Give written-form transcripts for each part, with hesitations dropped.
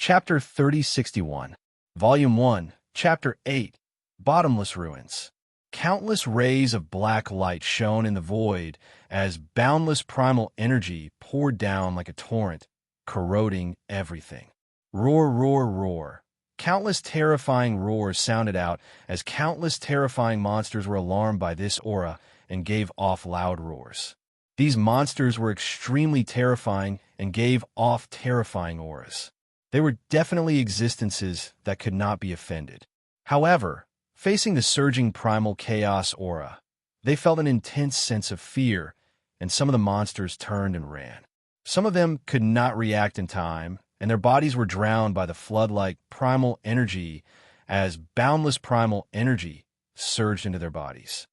Chapter 3061, Volume 1, Chapter 8, Bottomless Ruins. Countless rays of black light shone in the void as boundless primal energy poured down like a torrent, corroding everything. Roar, roar, roar. Countless terrifying roars sounded out as countless terrifying monsters were alarmed by this aura and gave off loud roars. These monsters were extremely terrifying and gave off terrifying auras. They were definitely existences that could not be offended. However, facing the surging primal chaos aura, they felt an intense sense of fear, and some of the monsters turned and ran. Some of them could not react in time, and their bodies were drowned by the flood-like primal energy as boundless primal energy surged into their bodies.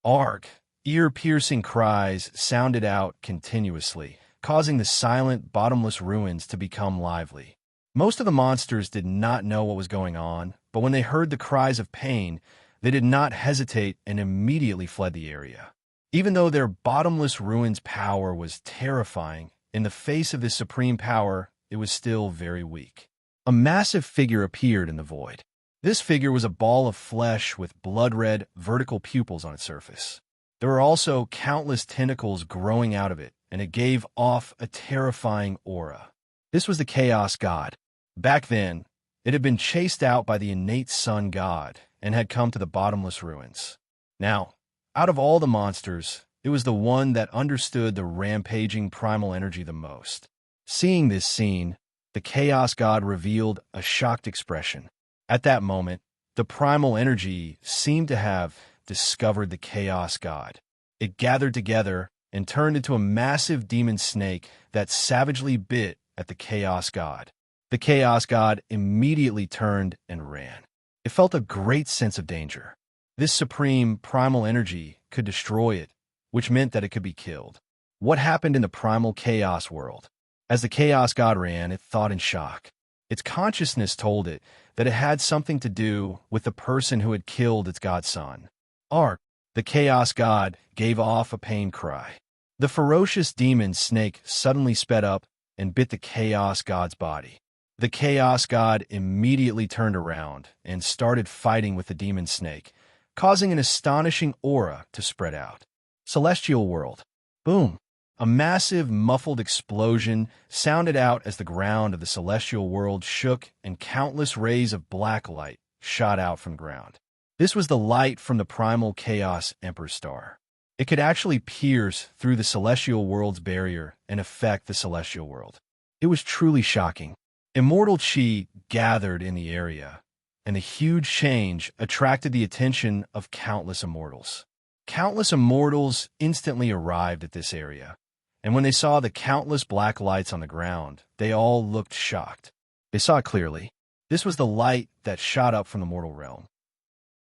Arc, ear-piercing cries sounded out continuously, causing the silent, bottomless ruins to become lively. Most of the monsters did not know what was going on, but when they heard the cries of pain, they did not hesitate and immediately fled the area. Even though their bottomless ruins power was terrifying, in the face of this supreme power, it was still very weak. A massive figure appeared in the void. This figure was a ball of flesh with blood-red, vertical pupils on its surface. There were also countless tentacles growing out of it, and it gave off a terrifying aura. This was the Chaos God. Back then, it had been chased out by the innate sun god and had come to the bottomless ruins. Now, out of all the monsters, it was the one that understood the rampaging primal energy the most. Seeing this scene, the Chaos God revealed a shocked expression. At that moment, the primal energy seemed to have discovered the Chaos God. It gathered together and turned into a massive demon snake that savagely bit at the Chaos God. The Chaos God immediately turned and ran. It felt a great sense of danger. This supreme primal energy could destroy it, which meant that it could be killed. What happened in the primal chaos world? As the Chaos God ran, it thought in shock. Its consciousness told it that it had something to do with the person who had killed its godson. Arc, the Chaos God, gave off a pain cry. The ferocious demon snake suddenly sped up and bit the Chaos God's body. The Chaos God immediately turned around and started fighting with the demon snake, causing an astonishing aura to spread out. Celestial world. Boom! A massive, muffled explosion sounded out as the ground of the celestial world shook and countless rays of black light shot out from the ground. This was the light from the primal chaos Emperor star. It could actually pierce through the celestial world's barrier and affect the celestial world. It was truly shocking. Immortal chi gathered in the area, and the huge change attracted the attention of countless immortals. Countless immortals instantly arrived at this area, and when they saw the countless black lights on the ground, they all looked shocked. They saw it clearly. This was the light that shot up from the mortal realm.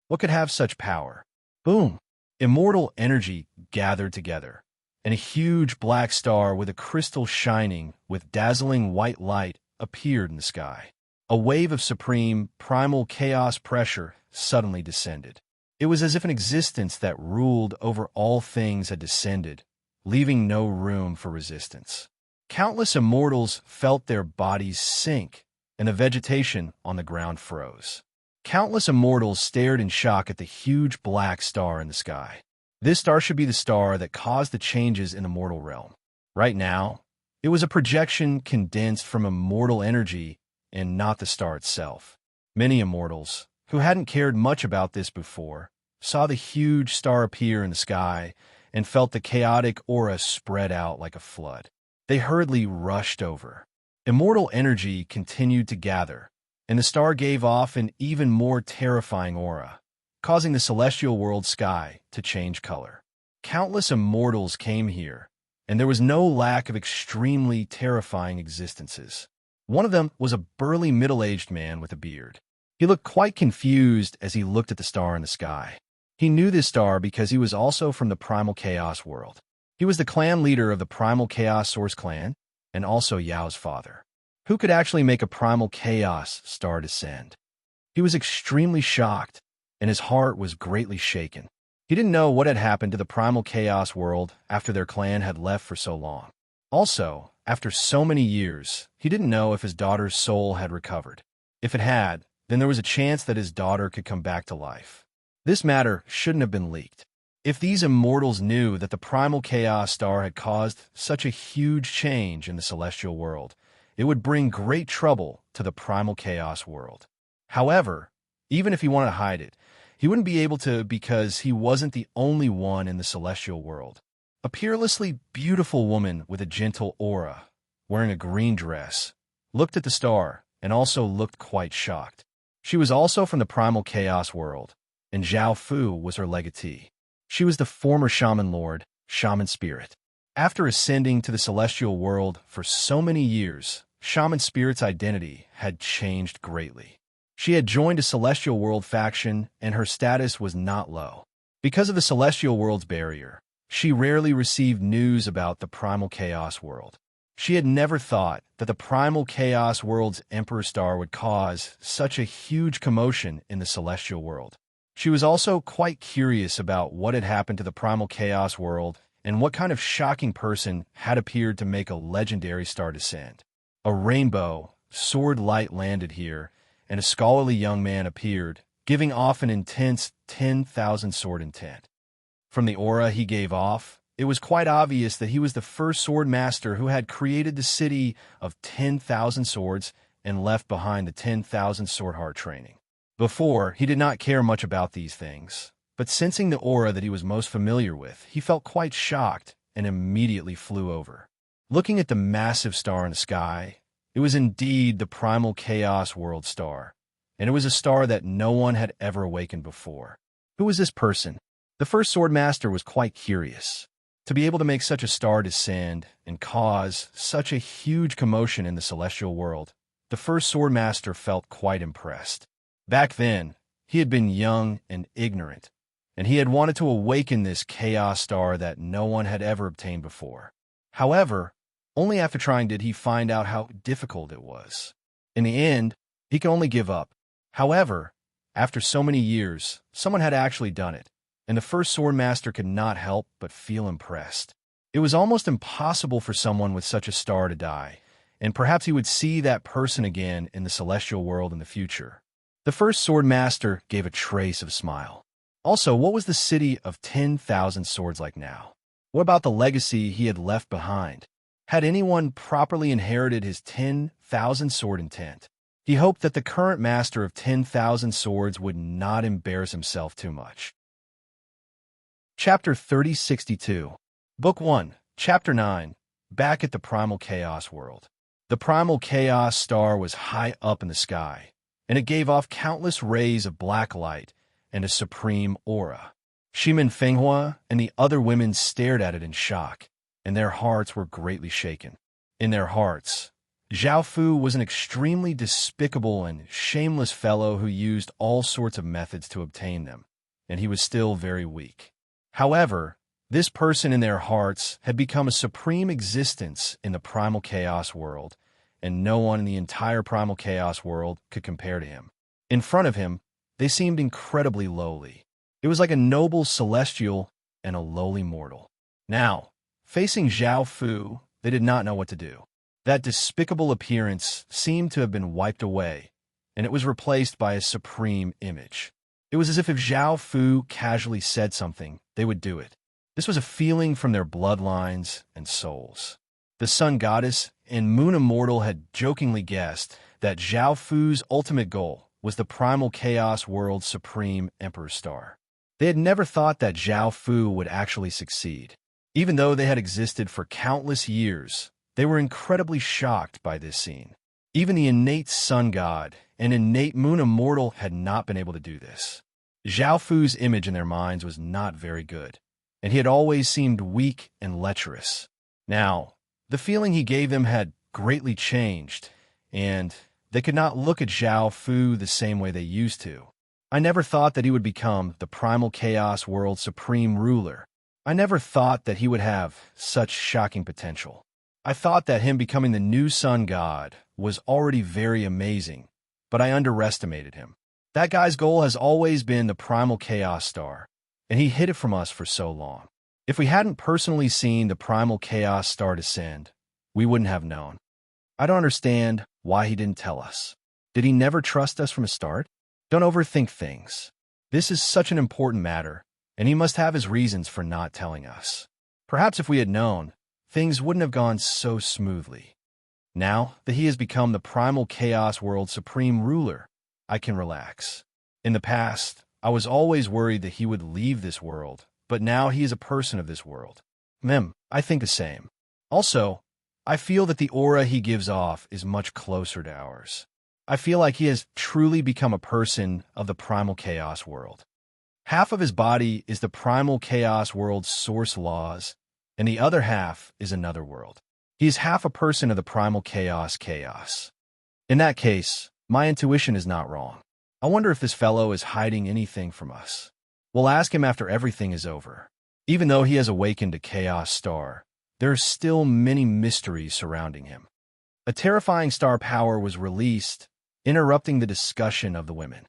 What could have such power? Boom! Immortal energy gathered together, and a huge black star with a crystal shining with dazzling white light appeared in the sky. A wave of supreme, primal chaos pressure suddenly descended. It was as if an existence that ruled over all things had descended, leaving no room for resistance. Countless immortals felt their bodies sink, and the vegetation on the ground froze. Countless immortals stared in shock at the huge black star in the sky. This star should be the star that caused the changes in the mortal realm. Right now, it was a projection condensed from immortal energy and not the star itself. Many immortals, who hadn't cared much about this before, saw the huge star appear in the sky and felt the chaotic aura spread out like a flood. They hurriedly rushed over. Immortal energy continued to gather, and the star gave off an even more terrifying aura, causing the celestial world sky to change color. Countless immortals came here, and there was no lack of extremely terrifying existences. One of them was a burly middle-aged man with a beard. He looked quite confused as he looked at the star in the sky. He knew this star because he was also from the Primal Chaos world. He was the clan leader of the Primal Chaos Source clan, and also Yao's father. Who could actually make a Primal Chaos star descend? He was extremely shocked, and his heart was greatly shaken. He didn't know what had happened to the Primal Chaos world after their clan had left for so long. Also, After so many years, he didn't know if his daughter's soul had recovered. If it had, then there was a chance that his daughter could come back to life. This matter shouldn't have been leaked. If these immortals knew that the primal chaos star had caused such a huge change in the celestial world, it would bring great trouble to the primal chaos world. However, even if he wanted to hide it, he wouldn't be able to because he wasn't the only one in the celestial world. A peerlessly beautiful woman with a gentle aura, wearing a green dress, looked at the star and also looked quite shocked. She was also from the primal chaos world, and Zhao Fu was her legatee. She was the former shaman lord, shaman spirit. After ascending to the celestial world for so many years, shaman spirit's identity had changed greatly. She had joined a celestial world faction, and her status was not low. Because of the celestial world's barrier, she rarely received news about the primal chaos world. She had never thought that the primal chaos world's emperor star would cause such a huge commotion in the celestial world. She was also quite curious about what had happened to the primal chaos world and what kind of shocking person had appeared to make a legendary star descend. A rainbow sword light landed here, and a scholarly young man appeared, giving off an intense 10,000 sword intent. From the aura he gave off, it was quite obvious that he was the first sword master who had created the city of 10,000 swords and left behind the 10,000 sword heart training. Before, he did not care much about these things, but sensing the aura that he was most familiar with, he felt quite shocked and immediately flew over. Looking at the massive star in the sky, it was indeed the primal chaos world star, and it was a star that no one had ever awakened before. Who was this person? The first sword master was quite curious. To be able to make such a star descend and cause such a huge commotion in the celestial world, the first sword master felt quite impressed. Back then, he had been young and ignorant, and he had wanted to awaken this chaos star that no one had ever obtained before. However, only after trying did he find out how difficult it was. In the end, he could only give up. However, after so many years, someone had actually done it, and the first sword master could not help but feel impressed. It was almost impossible for someone with such a star to die, and perhaps he would see that person again in the celestial world in the future. The first sword master gave a trace of a smile. Also, what was the city of 10,000 swords like now? What about the legacy he had left behind? Had anyone properly inherited his 10,000 sword intent? He hoped that the current master of 10,000 swords would not embarrass himself too much. Chapter 3062, Book 1, Chapter 9, Back at the Primal Chaos World. The Primal Chaos star was high up in the sky, and it gave off countless rays of black light and a supreme aura. Shimin Fenghua and the other women stared at it in shock, and their hearts were greatly shaken. In their hearts, Zhao Fu was an extremely despicable and shameless fellow who used all sorts of methods to obtain them, and he was still very weak. However, this person in their hearts had become a supreme existence in the primal chaos world, and no one in the entire primal chaos world could compare to him. In front of him, they seemed incredibly lowly. It was like a noble celestial and a lowly mortal. Now, facing Zhao Fu, they did not know what to do. That despicable appearance seemed to have been wiped away, and it was replaced by a supreme image. It was as if Zhao Fu casually said something, they would do it. This was a feeling from their bloodlines and souls. The sun goddess and moon immortal had jokingly guessed that Zhao Fu's ultimate goal was the primal chaos world's supreme emperor star. They had never thought that Zhao Fu would actually succeed. Even though they had existed for countless years, they were incredibly shocked by this scene. Even the innate sun god and innate moon immortal had not been able to do this. Zhao Fu's image in their minds was not very good, and he had always seemed weak and lecherous. Now, the feeling he gave them had greatly changed, and they could not look at Zhao Fu the same way they used to. I never thought that he would become the primal chaos world's supreme ruler. I never thought that he would have such shocking potential. I thought that him becoming the new sun god was already very amazing, but I underestimated him. That guy's goal has always been the primal chaos star, and he hid it from us for so long. If we hadn't personally seen the primal chaos star descend, we wouldn't have known. I don't understand why he didn't tell us. Did he never trust us from the start? Don't overthink things. This is such an important matter, and he must have his reasons for not telling us. Perhaps if we had known, things wouldn't have gone so smoothly. Now that he has become the primal chaos world's supreme ruler, I can relax. In the past, I was always worried that he would leave this world, but now he is a person of this world. I think the same. Also, I feel that the aura he gives off is much closer to ours. I feel like he has truly become a person of the primal chaos world. Half of his body is the primal chaos world's source laws, and the other half is another world. He is half a person of the primal chaos. In that case, my intuition is not wrong. I wonder if this fellow is hiding anything from us. We'll ask him after everything is over. Even though he has awakened a chaos star, there are still many mysteries surrounding him. A terrifying star power was released, interrupting the discussion of the women.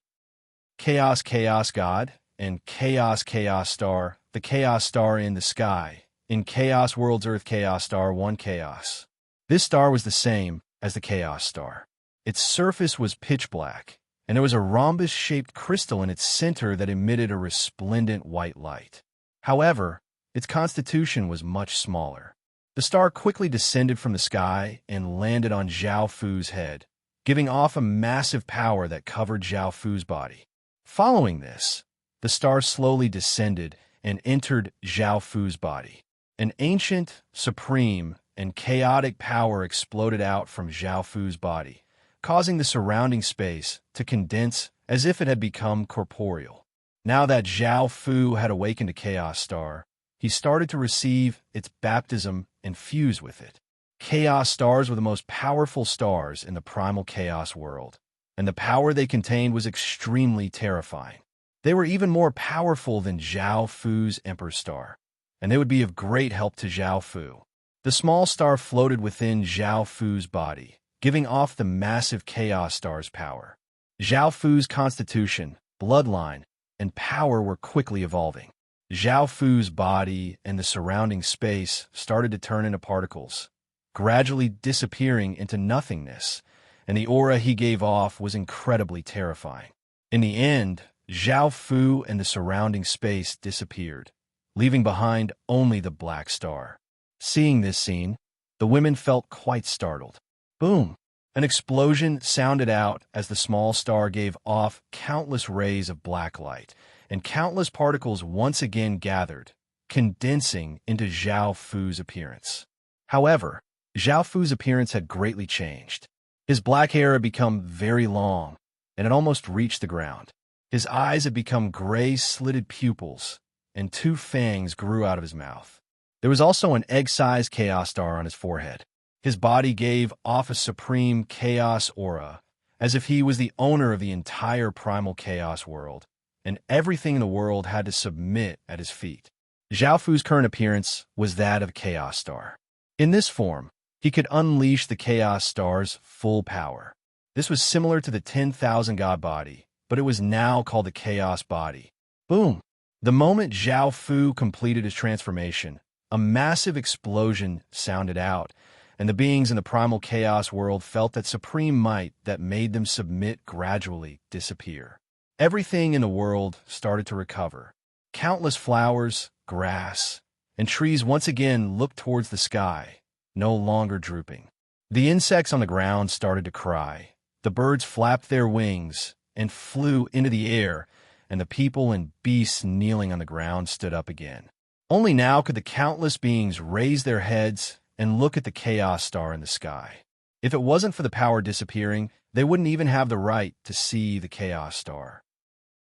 Chaos God, and Chaos Star, the Chaos Star in the sky, in Chaos World's Earth Chaos Star 1 Chaos. This star was the same as the Chaos Star. Its surface was pitch black, and there was a rhombus-shaped crystal in its center that emitted a resplendent white light. However, its constitution was much smaller. The star quickly descended from the sky and landed on Zhao Fu's head, giving off a massive power that covered Zhao Fu's body. Following this, the star slowly descended and entered Zhao Fu's body. An ancient, supreme, and chaotic power exploded out from Zhao Fu's body, causing the surrounding space to condense as if it had become corporeal. Now that Zhao Fu had awakened a Chaos Star, he started to receive its baptism and fuse with it. Chaos Stars were the most powerful stars in the primal chaos world, and the power they contained was extremely terrifying. They were even more powerful than Zhao Fu's Emperor Star, and they would be of great help to Zhao Fu. The small star floated within Zhao Fu's body, giving off the massive Chaos Star's power. Zhao Fu's constitution, bloodline, and power were quickly evolving. Zhao Fu's body and the surrounding space started to turn into particles, gradually disappearing into nothingness, and the aura he gave off was incredibly terrifying. In the end, Zhao Fu and the surrounding space disappeared, leaving behind only the black star. Seeing this scene, the women felt quite startled. Boom! An explosion sounded out as the small star gave off countless rays of black light, and countless particles once again gathered, condensing into Zhao Fu's appearance. However, Zhao Fu's appearance had greatly changed. His black hair had become very long, and it almost reached the ground. His eyes had become gray slitted pupils, and 2 fangs grew out of his mouth. There was also an egg-sized chaos star on his forehead. His body gave off a supreme chaos aura, as if he was the owner of the entire primal chaos world, and everything in the world had to submit at his feet. Zhao Fu's current appearance was that of a Chaos Star. In this form, he could unleash the Chaos Star's full power. This was similar to the 10,000 God body, but it was now called the Chaos Body. Boom! The moment Zhao Fu completed his transformation, a massive explosion sounded out, and the beings in the primal chaos world felt that supreme might that made them submit gradually disappear. Everything in the world started to recover. Countless flowers, grass, and trees once again looked towards the sky, no longer drooping. The insects on the ground started to cry. The birds flapped their wings and flew into the air, and the people and beasts kneeling on the ground stood up again. Only now could the countless beings raise their heads and look at the Chaos Star in the sky. If it wasn't for the power disappearing, they wouldn't even have the right to see the Chaos Star.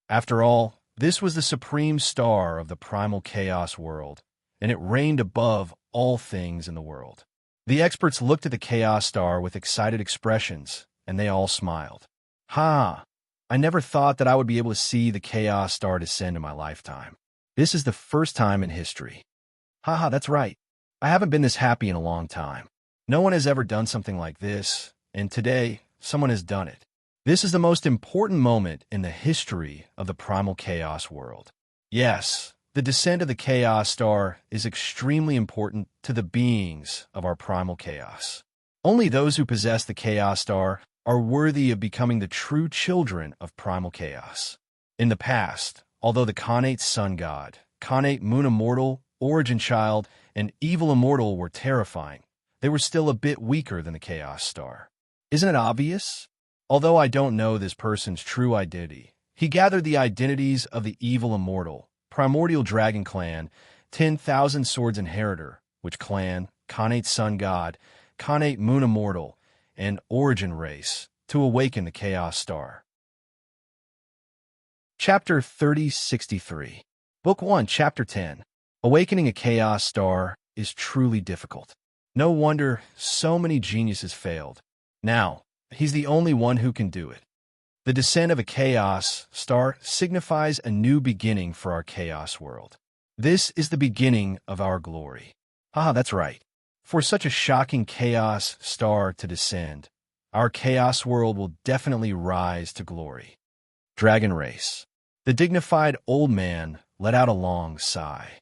After all, this was the supreme star of the primal chaos world, and it reigned above all things in the world. The experts looked at the Chaos Star with excited expressions, and they all smiled. Ha! I never thought that I would be able to see the Chaos Star descend in my lifetime. This is the first time in history. Haha, that's right. I haven't been this happy in a long time. No one has ever done something like this, and today, someone has done it. This is the most important moment in the history of the primal chaos world. Yes, The descent of the chaos star is extremely important to the beings of our primal chaos. Only those who possess the chaos star are worthy of becoming the true children of primal chaos. In the past, although the connate sun god, connate moon immortal, origin child, and evil immortal were terrifying, they were still a bit weaker than the chaos star. Isn't it obvious? Although I don't know this person's true identity, he gathered the identities of the evil immortal, primordial dragon clan, 10,000 swords inheritor, which clan, connate sun god, connate moon immortal, and origin race, to awaken the chaos star. Chapter 3063. Book 1, Chapter 10. Awakening a chaos star is truly difficult. No wonder so many geniuses failed. Now, he's the only one who can do it. The descent of a chaos star signifies a new beginning for our chaos world. This is the beginning of our glory. That's right. For such a shocking chaos star to descend, our chaos world will definitely rise to glory. Dragon Race. The dignified old man let out a long sigh.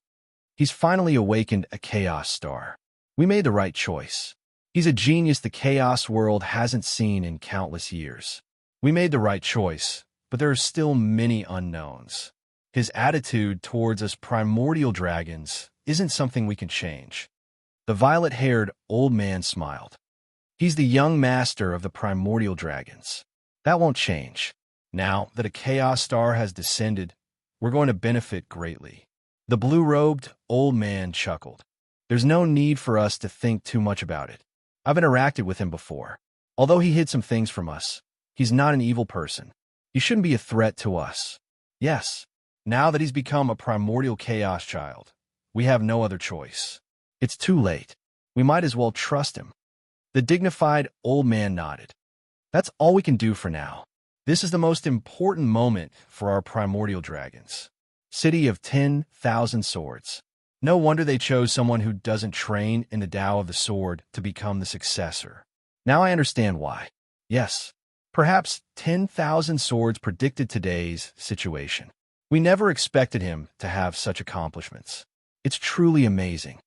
He's finally awakened a chaos star. We made the right choice. He's a genius the chaos world hasn't seen in countless years. We made the right choice, but there are still many unknowns. His attitude towards us primordial dragons isn't something we can change. The violet-haired old man smiled. He's the young master of the primordial dragons. That won't change. Now that a chaos star has descended, we're going to benefit greatly. The blue-robed old man chuckled. There's no need for us to think too much about it. I've interacted with him before. Although he hid some things from us, he's not an evil person. He shouldn't be a threat to us. Yes, now that he's become a primordial chaos child, we have no other choice. It's too late. We might as well trust him. The dignified old man nodded. That's all we can do for now. This is the most important moment for our primordial dragons. City of 10,000 swords. No wonder they chose someone who doesn't train in the Tao of the sword to become the successor. Now I understand why. Yes, perhaps 10,000 swords predicted today's situation. We never expected him to have such accomplishments. It's truly amazing.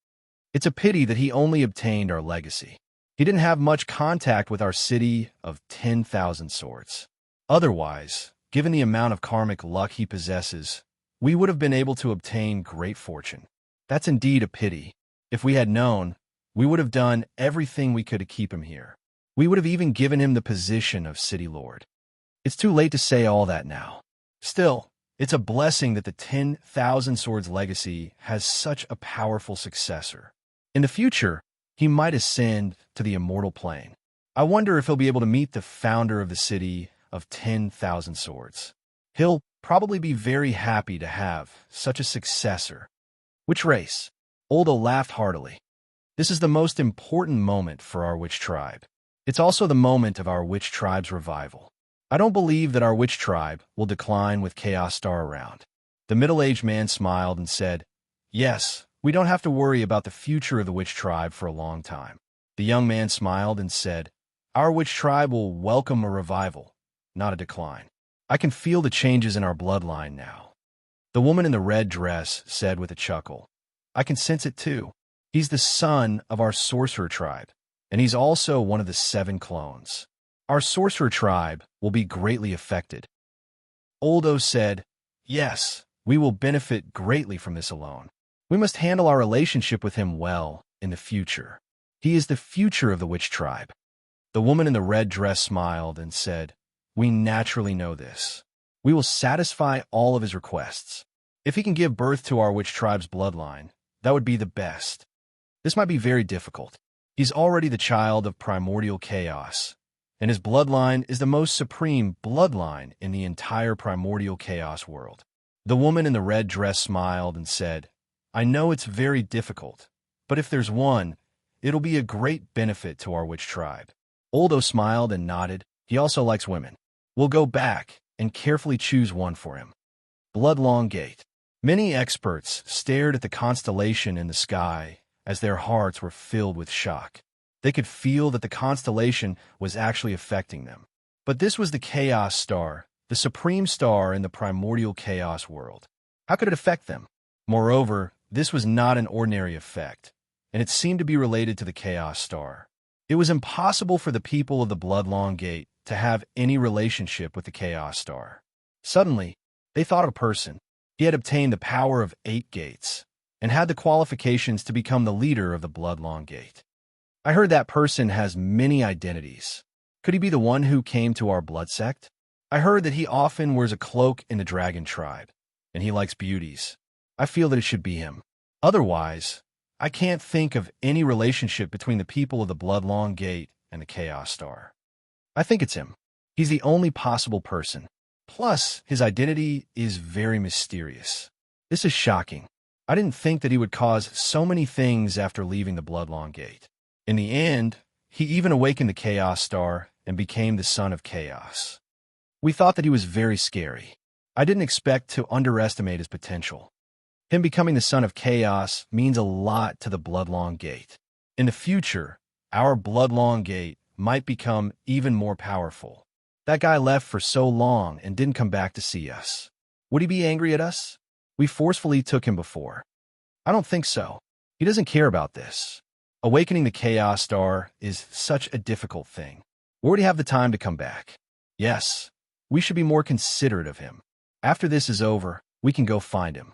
It's a pity that he only obtained our legacy. He didn't have much contact with our city of 10,000 swords. Otherwise, given the amount of karmic luck he possesses, we would have been able to obtain great fortune. That's indeed a pity. If we had known, we would have done everything we could to keep him here. We would have even given him the position of city lord. It's too late to say all that now. Still, it's a blessing that the 10,000 swords legacy has such a powerful successor. In the future, he might ascend to the immortal plane. I wonder if he'll be able to meet the founder of the city of 10,000 swords. He'll probably be very happy to have such a successor. Which race? Oldo laughed heartily. This is the most important moment for our witch tribe. It's also the moment of our witch tribe's revival. I don't believe that our witch tribe will decline with Chaos Star around. The middle-aged man smiled and said, Yes, we don't have to worry about the future of the witch tribe for a long time. The young man smiled and said, Our witch tribe will welcome a revival, not a decline. I can feel the changes in our bloodline now. The woman in the red dress said with a chuckle, I can sense it too. He's the son of our sorcerer tribe, and he's also one of the 7 clones. Our sorcerer tribe will be greatly affected. Oldo said, Yes, we will benefit greatly from this alone. We must handle our relationship with him well in the future. He is the future of the witch tribe. The woman in the red dress smiled and said, We naturally know this. We will satisfy all of his requests. If he can give birth to our witch tribe's bloodline, that would be the best. This might be very difficult. He's already the child of primordial chaos, and his bloodline is the most supreme bloodline in the entire primordial chaos world. The woman in the red dress smiled and said, I know it's very difficult, but if there's one, it'll be a great benefit to our witch tribe. Oldo smiled and nodded. He also likes women. We'll go back and carefully choose one for him. Bloodlong Gate. Many experts stared at the constellation in the sky as their hearts were filled with shock. They could feel that the constellation was actually affecting them. But this was the Chaos Star, the supreme star in the primordial chaos world. How could it affect them? Moreover, this was not an ordinary effect, and it seemed to be related to the Chaos Star. It was impossible for the people of the Bloodlong Gate to have any relationship with the Chaos Star. Suddenly, they thought of a person. He had obtained the power of 8 gates, and had the qualifications to become the leader of the Bloodlong Gate. I heard that person has many identities. Could he be the one who came to our blood sect? I heard that he often wears a cloak in the dragon tribe, and he likes beauties. I feel that it should be him. Otherwise, I can't think of any relationship between the people of the Bloodlong Gate and the Chaos Star. I think it's him. He's the only possible person. Plus, his identity is very mysterious. This is shocking. I didn't think that he would cause so many things after leaving the Bloodlong Gate. In the end, he even awakened the Chaos Star and became the Son of Chaos. We thought that he was very scary. I didn't expect to underestimate his potential. Him becoming the Son of Chaos means a lot to the Bloodlong Gate. In the future, our Bloodlong Gate might become even more powerful. That guy left for so long and didn't come back to see us. Would he be angry at us? We forcefully took him before. I don't think so. He doesn't care about this. Awakening the Chaos Star is such a difficult thing. We already have the time to come back. Yes, we should be more considerate of him. After this is over, we can go find him.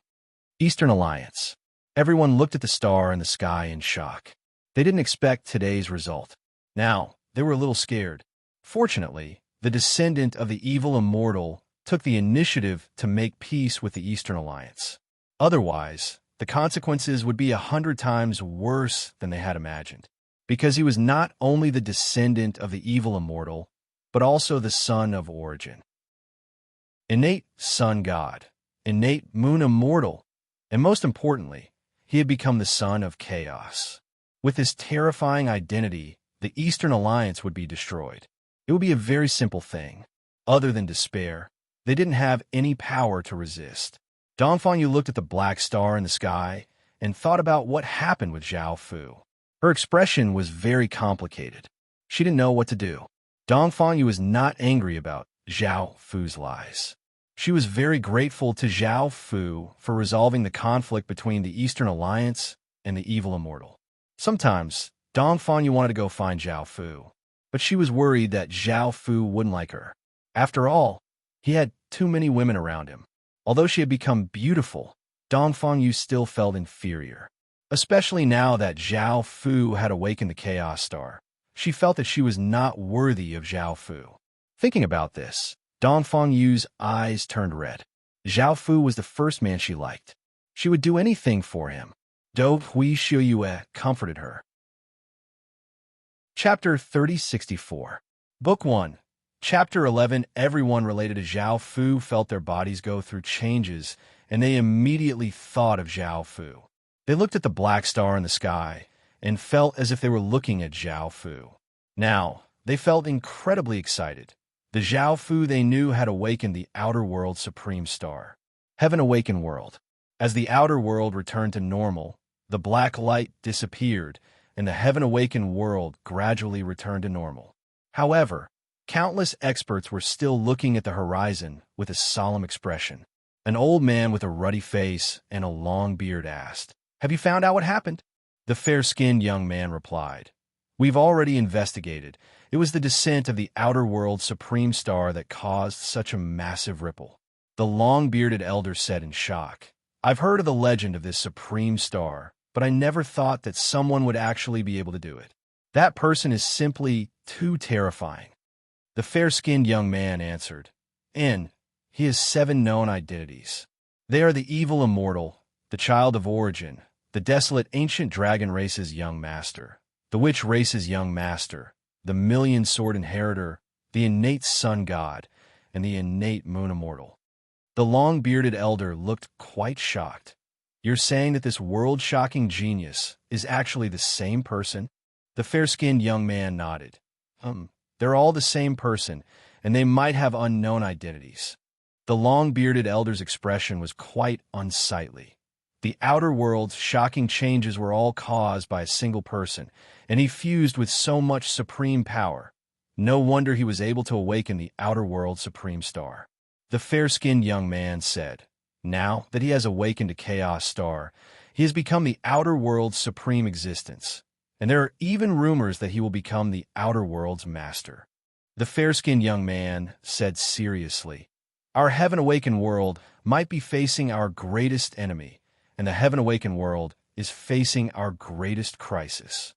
Eastern Alliance. Everyone looked at the star in the sky in shock. They didn't expect today's result. Now, they were a little scared. Fortunately, the descendant of the evil immortal took the initiative to make peace with the Eastern Alliance. Otherwise, the consequences would be 100 times worse than they had imagined, because he was not only the descendant of the evil immortal, but also the son of origin. Innate sun god, innate moon immortal, and most importantly, he had become the son of chaos. With his terrifying identity, the Eastern Alliance would be destroyed. It would be a very simple thing. Other than despair, they didn't have any power to resist. Dongfang looked at the black star in the sky and thought about what happened with Zhao Fu. Her expression was very complicated. She didn't know what to do. Dongfang was not angry about Zhao Fu's lies. She was very grateful to Zhao Fu for resolving the conflict between the Eastern Alliance and the evil immortal. Sometimes, Dongfang wanted to go find Zhao Fu, but she was worried that Zhao Fu wouldn't like her. After all, he had too many women around him. Although she had become beautiful, Dongfang still felt inferior. Especially now that Zhao Fu had awakened the Chaos Star, she felt that she was not worthy of Zhao Fu. Thinking about this, Dongfang's eyes turned red. Zhao Fu was the first man she liked. She would do anything for him. Do Hui Xiuyue comforted her. Chapter 3064. Book 1. Chapter 11. Everyone related to Zhao Fu felt their bodies go through changes, and they immediately thought of Zhao Fu. They looked at the black star in the sky and felt as if they were looking at Zhao Fu. Now, they felt incredibly excited. The Zhao Fu they knew had awakened the outer world supreme star. Heaven awakened world. As the outer world returned to normal, the black light disappeared, and the heaven awakened world gradually returned to normal. However, countless experts were still looking at the horizon with a solemn expression. An old man with a ruddy face and a long beard asked, "Have you found out what happened?" The fair-skinned young man replied, "We've already investigated. It was the descent of the outer world supreme star that caused such a massive ripple." The long-bearded elder said in shock, "I've heard of the legend of this supreme star, but I never thought that someone would actually be able to do it. That person is simply too terrifying." The fair-skinned young man answered, "And he has 7 known identities. They are the evil immortal, the child of origin, the desolate ancient dragon race's young master, the witch race's young master, the million-sword inheritor, the innate sun god, and the innate moon immortal." The long-bearded elder looked quite shocked. "You're saying that this world-shocking genius is actually the same person?" The fair-skinned young man nodded. They're all the same person, and they might have unknown identities." The long-bearded elder's expression was quite unsightly. The outer world's shocking changes were all caused by a single person, and he fused with so much supreme power. No wonder he was able to awaken the outer world supreme star. The fair-skinned young man said, Now that he has awakened a chaos star, he has become the outer world's supreme existence, and there are even rumors that he will become the outer world's master. The fair-skinned young man said seriously, "Our heaven-awakened world might be facing our greatest enemy, and the heaven-awakened world is facing our greatest crisis."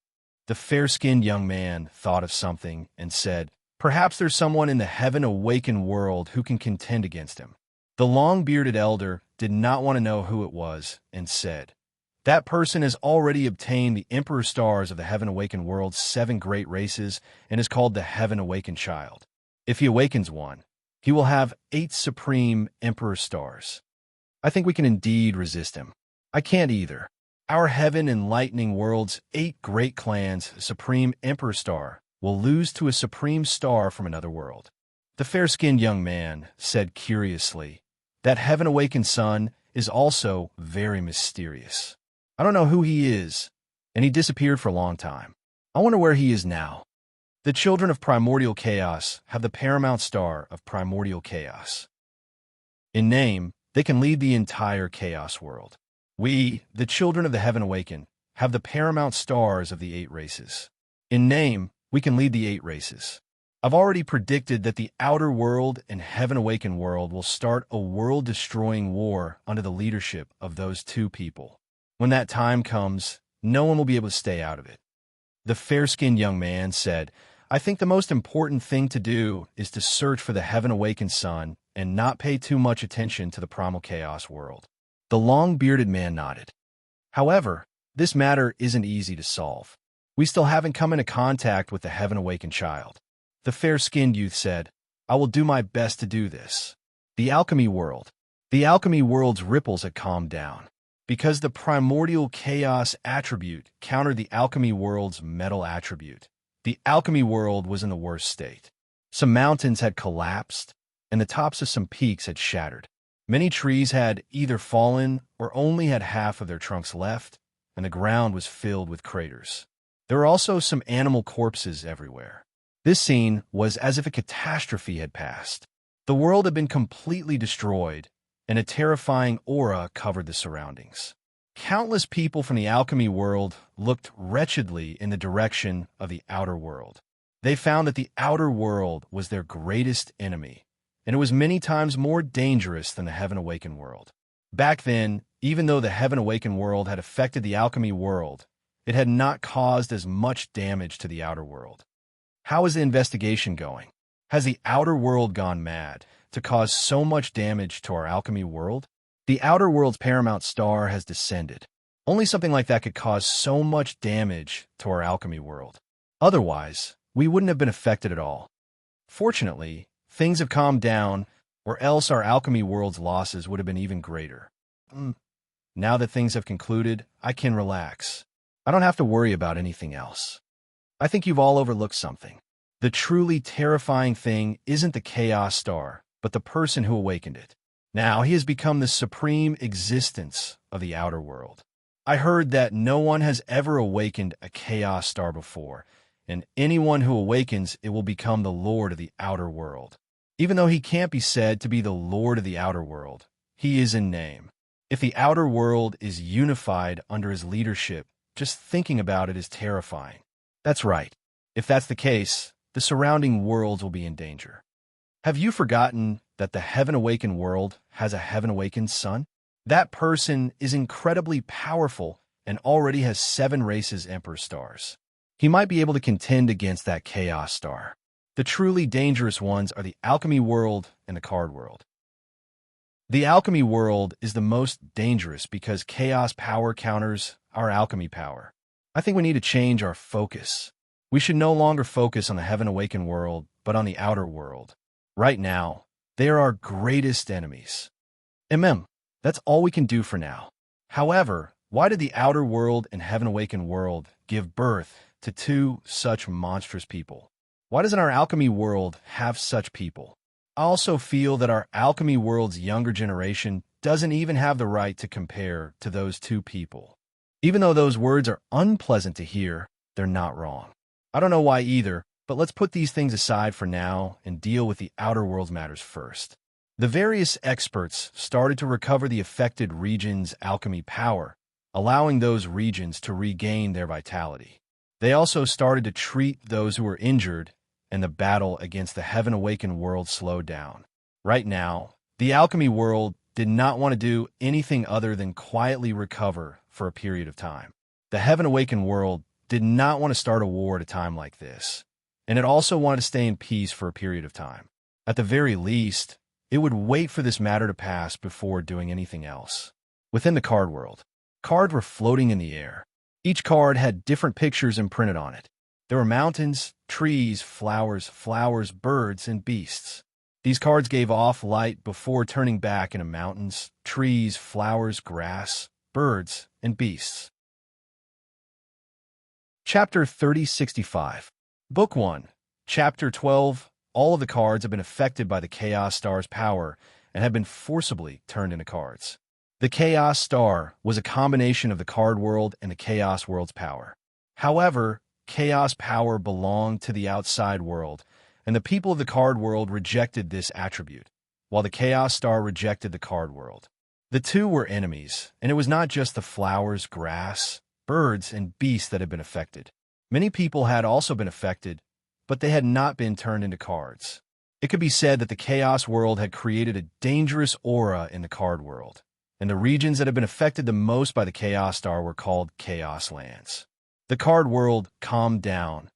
The fair-skinned young man thought of something and said, "Perhaps there's someone in the heaven-awakened world who can contend against him." The long-bearded elder did not want to know who it was and said, "That person has already obtained the Emperor Stars of the Heaven-Awakened World's 7 great races and is called the Heaven-Awakened Child. If he awakens one, he will have 8 supreme Emperor Stars. I think we can indeed resist him." "I can't either. Our Heaven-Enlightening World's 8 great clans' supreme Emperor Star will lose to a supreme star from another world." The fair-skinned young man said curiously, "That heaven-awakened son is also very mysterious. I don't know who he is, and he disappeared for a long time. I wonder where he is now." The children of primordial chaos have the paramount star of primordial chaos. In name, they can lead the entire chaos world. We, the children of the heaven awakened, have the paramount stars of the 8 races. In name, we can lead the 8 races. I've already predicted that the outer world and heaven-awakened world will start a world-destroying war under the leadership of those 2 people. When that time comes, no one will be able to stay out of it. The fair-skinned young man said, "I think the most important thing to do is to search for the heaven-awakened sun and not pay too much attention to the primal chaos world." The long-bearded man nodded. "However, this matter isn't easy to solve. We still haven't come into contact with the heaven-awakened child." The fair-skinned youth said, "I will do my best to do this." The alchemy world. The alchemy world's ripples had calmed down, because the primordial chaos attribute countered the alchemy world's metal attribute. The alchemy world was in the worst state. Some mountains had collapsed, and the tops of some peaks had shattered. Many trees had either fallen or only had half of their trunks left, and the ground was filled with craters. There were also some animal corpses everywhere. This scene was as if a catastrophe had passed. The world had been completely destroyed, and a terrifying aura covered the surroundings. Countless people from the alchemy world looked wretchedly in the direction of the outer world. They found that the outer world was their greatest enemy, and it was many times more dangerous than the heaven-awakened world. Back then, even though the heaven-awakened world had affected the alchemy world, it had not caused as much damage to the outer world. How is the investigation going? Has the outer world gone mad to cause so much damage to our alchemy world? The outer world's paramount star has descended. Only something like that could cause so much damage to our alchemy world. Otherwise, we wouldn't have been affected at all. Fortunately, things have calmed down, or else our alchemy world's losses would have been even greater. Now that things have concluded, I can relax. I don't have to worry about anything else. I think you've all overlooked something. The truly terrifying thing isn't the chaos star, but the person who awakened it. Now he has become the supreme existence of the outer world. I heard that no one has ever awakened a chaos star before, and anyone who awakens it will become the lord of the outer world. Even though he can't be said to be the lord of the outer world, he is in name. If the outer world is unified under his leadership, just thinking about it is terrifying. That's right. If that's the case, the surrounding worlds will be in danger. Have you forgotten that the heaven-awakened world has a heaven-awakened sun? That person is incredibly powerful and already has 7 races Emperor Stars. He might be able to contend against that chaos star. The truly dangerous ones are the alchemy world and the card world. The alchemy world is the most dangerous because chaos power counters our alchemy power. I think we need to change our focus. We should no longer focus on the heaven-awakened world, but on the outer world. Right now, they are our greatest enemies. That's all we can do for now. However, why did the outer world and heaven-awakened world give birth to 2 such monstrous people? Why doesn't our alchemy world have such people? I also feel that our alchemy world's younger generation doesn't even have the right to compare to those 2 people. Even though those words are unpleasant to hear, they're not wrong. I don't know why either, but let's put these things aside for now and deal with the outer world's matters first. The various experts started to recover the affected region's alchemy power, allowing those regions to regain their vitality. They also started to treat those who were injured, and the battle against the heaven-awakened world slowed down. Right now, the alchemy world did not want to do anything other than quietly recover for a period of time. The heaven-awakened world did not want to start a war at a time like this, and it also wanted to stay in peace for a period of time. At the very least, it would wait for this matter to pass before doing anything else. Within the card world, cards were floating in the air. Each card had different pictures imprinted on it. There were mountains, trees, flowers, birds, and beasts. These cards gave off light before turning back into mountains, trees, flowers, grass, birds, and beasts. Chapter 3065. Book 1. Chapter 12. All of the cards have been affected by the Chaos Star's power and have been forcibly turned into cards. The Chaos Star was a combination of the card world and the Chaos world's power. However, Chaos power belonged to the outside world, and the people of the card world rejected this attribute, while the Chaos Star rejected the card world. The two were enemies, and it was not just the flowers, grass, birds, and beasts that had been affected. Many people had also been affected, but they had not been turned into cards. It could be said that the Chaos world had created a dangerous aura in the card world, and the regions that had been affected the most by the Chaos Star were called Chaos Lands. The card world calmed down,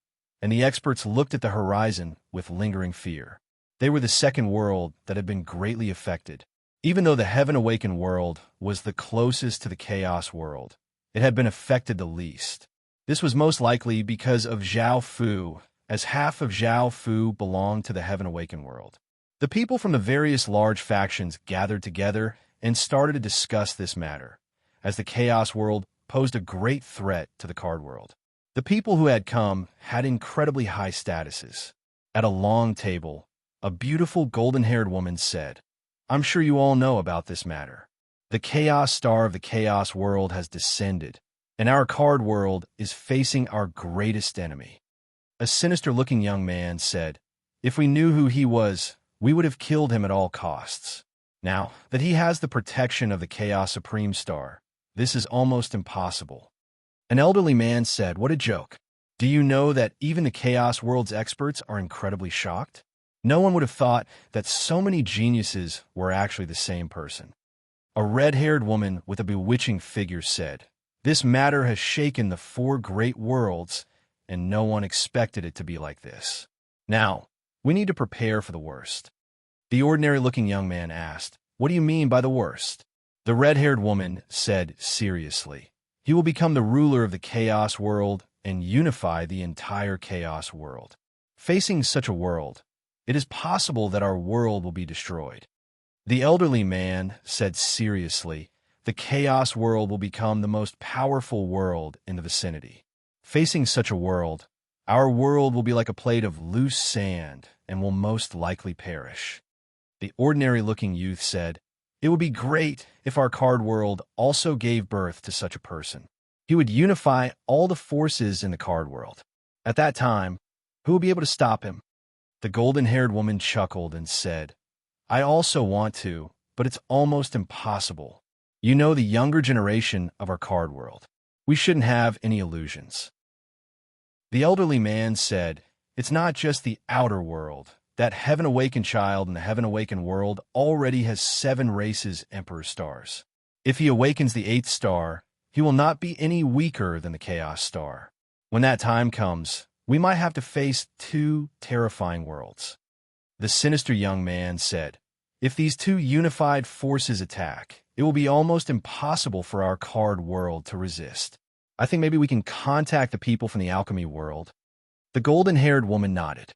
and the experts looked at the horizon with lingering fear. They were the second world that had been greatly affected. Even though the Heaven-Awakened world was the closest to the Chaos world, it had been affected the least. This was most likely because of Zhao Fu, as half of Zhao Fu belonged to the Heaven-Awakened world. The people from the various large factions gathered together and started to discuss this matter, as the Chaos world posed a great threat to the card world. The people who had come had incredibly high statuses. At a long table, a beautiful golden-haired woman said, "I'm sure you all know about this matter. The Chaos Star of the Chaos world has descended, and our card world is facing our greatest enemy." A sinister-looking young man said, "If we knew who he was, we would have killed him at all costs. Now that he has the protection of the Chaos Supreme Star, this is almost impossible." An elderly man said, "What a joke. Do you know that even the Chaos world's experts are incredibly shocked? No one would have thought that so many geniuses were actually the same person." A red-haired woman with a bewitching figure said, "This matter has shaken the four great worlds, and no one expected it to be like this. Now, we need to prepare for the worst." The ordinary-looking young man asked, "What do you mean by the worst?" The red-haired woman said seriously, "He will become the ruler of the Chaos world and unify the entire Chaos world. Facing such a world, it is possible that our world will be destroyed." The elderly man said seriously, "The Chaos world will become the most powerful world in the vicinity. Facing such a world, our world will be like a plate of loose sand and will most likely perish." The ordinary-looking youth said, "It would be great if our card world also gave birth to such a person. He would unify all the forces in the card world. At that time, who will be able to stop him?" The golden-haired woman chuckled and said, "I also want to, but it's almost impossible. You know the younger generation of our card world. We shouldn't have any illusions." The elderly man said, "It's not just the outer world. That Heaven-Awakened child in the Heaven-Awakened world already has 7 races Emperor stars. If he awakens the 8th star, he will not be any weaker than the Chaos Star. When that time comes, we might have to face 2 terrifying worlds." The sinister young man said, "If these 2 unified forces attack, it will be almost impossible for our card world to resist. I think maybe we can contact the people from the alchemy world." The golden-haired woman nodded.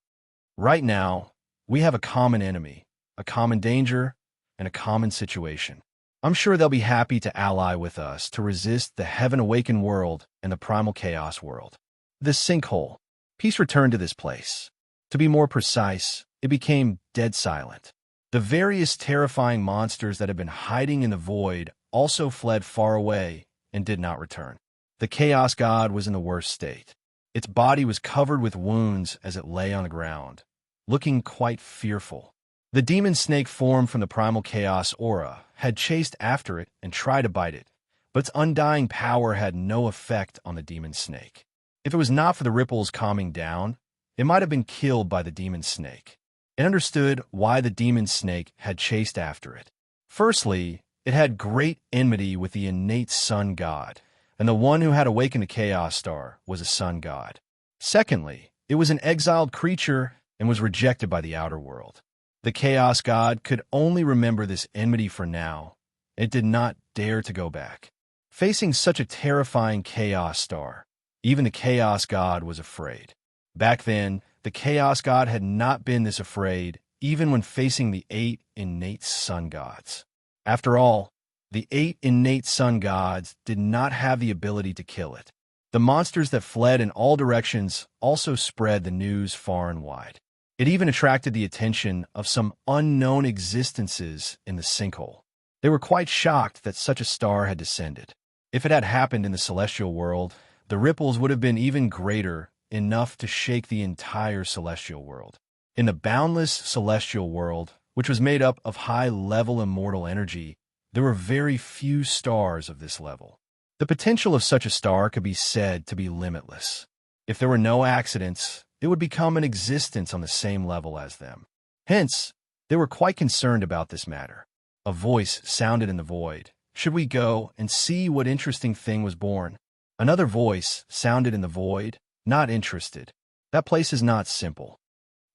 "Right now, we have a common enemy, a common danger, and a common situation. I'm sure they'll be happy to ally with us to resist the Heaven-Awakened world and the Primal Chaos world." The sinkhole. Peace returned to this place. To be more precise, it became dead silent. The various terrifying monsters that had been hiding in the void also fled far away and did not return. The Chaos God was in the worst state. Its body was covered with wounds as it lay on the ground, looking quite fearful. The demon snake formed from the primal chaos aura had chased after it and tried to bite it, but its undying power had no effect on the demon snake. If it was not for the ripples calming down, it might have been killed by the demon snake. It understood why the demon snake had chased after it. Firstly, it had great enmity with the innate sun god, and the one who had awakened the chaos star was a sun god. Secondly, it was an exiled creature and was rejected by the outer world. The chaos god could only remember this enmity for now. It did not dare to go back. Facing such a terrifying chaos star, even the chaos god was afraid. Back then, the chaos god had not been this afraid, even when facing the 8 innate sun gods. After all, the 8 innate sun gods did not have the ability to kill it. The monsters that fled in all directions also spread the news far and wide. It even attracted the attention of some unknown existences in the sinkhole. They were quite shocked that such a star had descended. If it had happened in the celestial world, the ripples would have been even greater, enough to shake the entire celestial world. In the boundless celestial world, which was made up of high-level immortal energy, there were very few stars of this level. The potential of such a star could be said to be limitless. If there were no accidents, it would become an existence on the same level as them. Hence, they were quite concerned about this matter. A voice sounded in the void. Should we go and see what interesting thing was born? Another voice sounded in the void. Not interested. That place is not simple.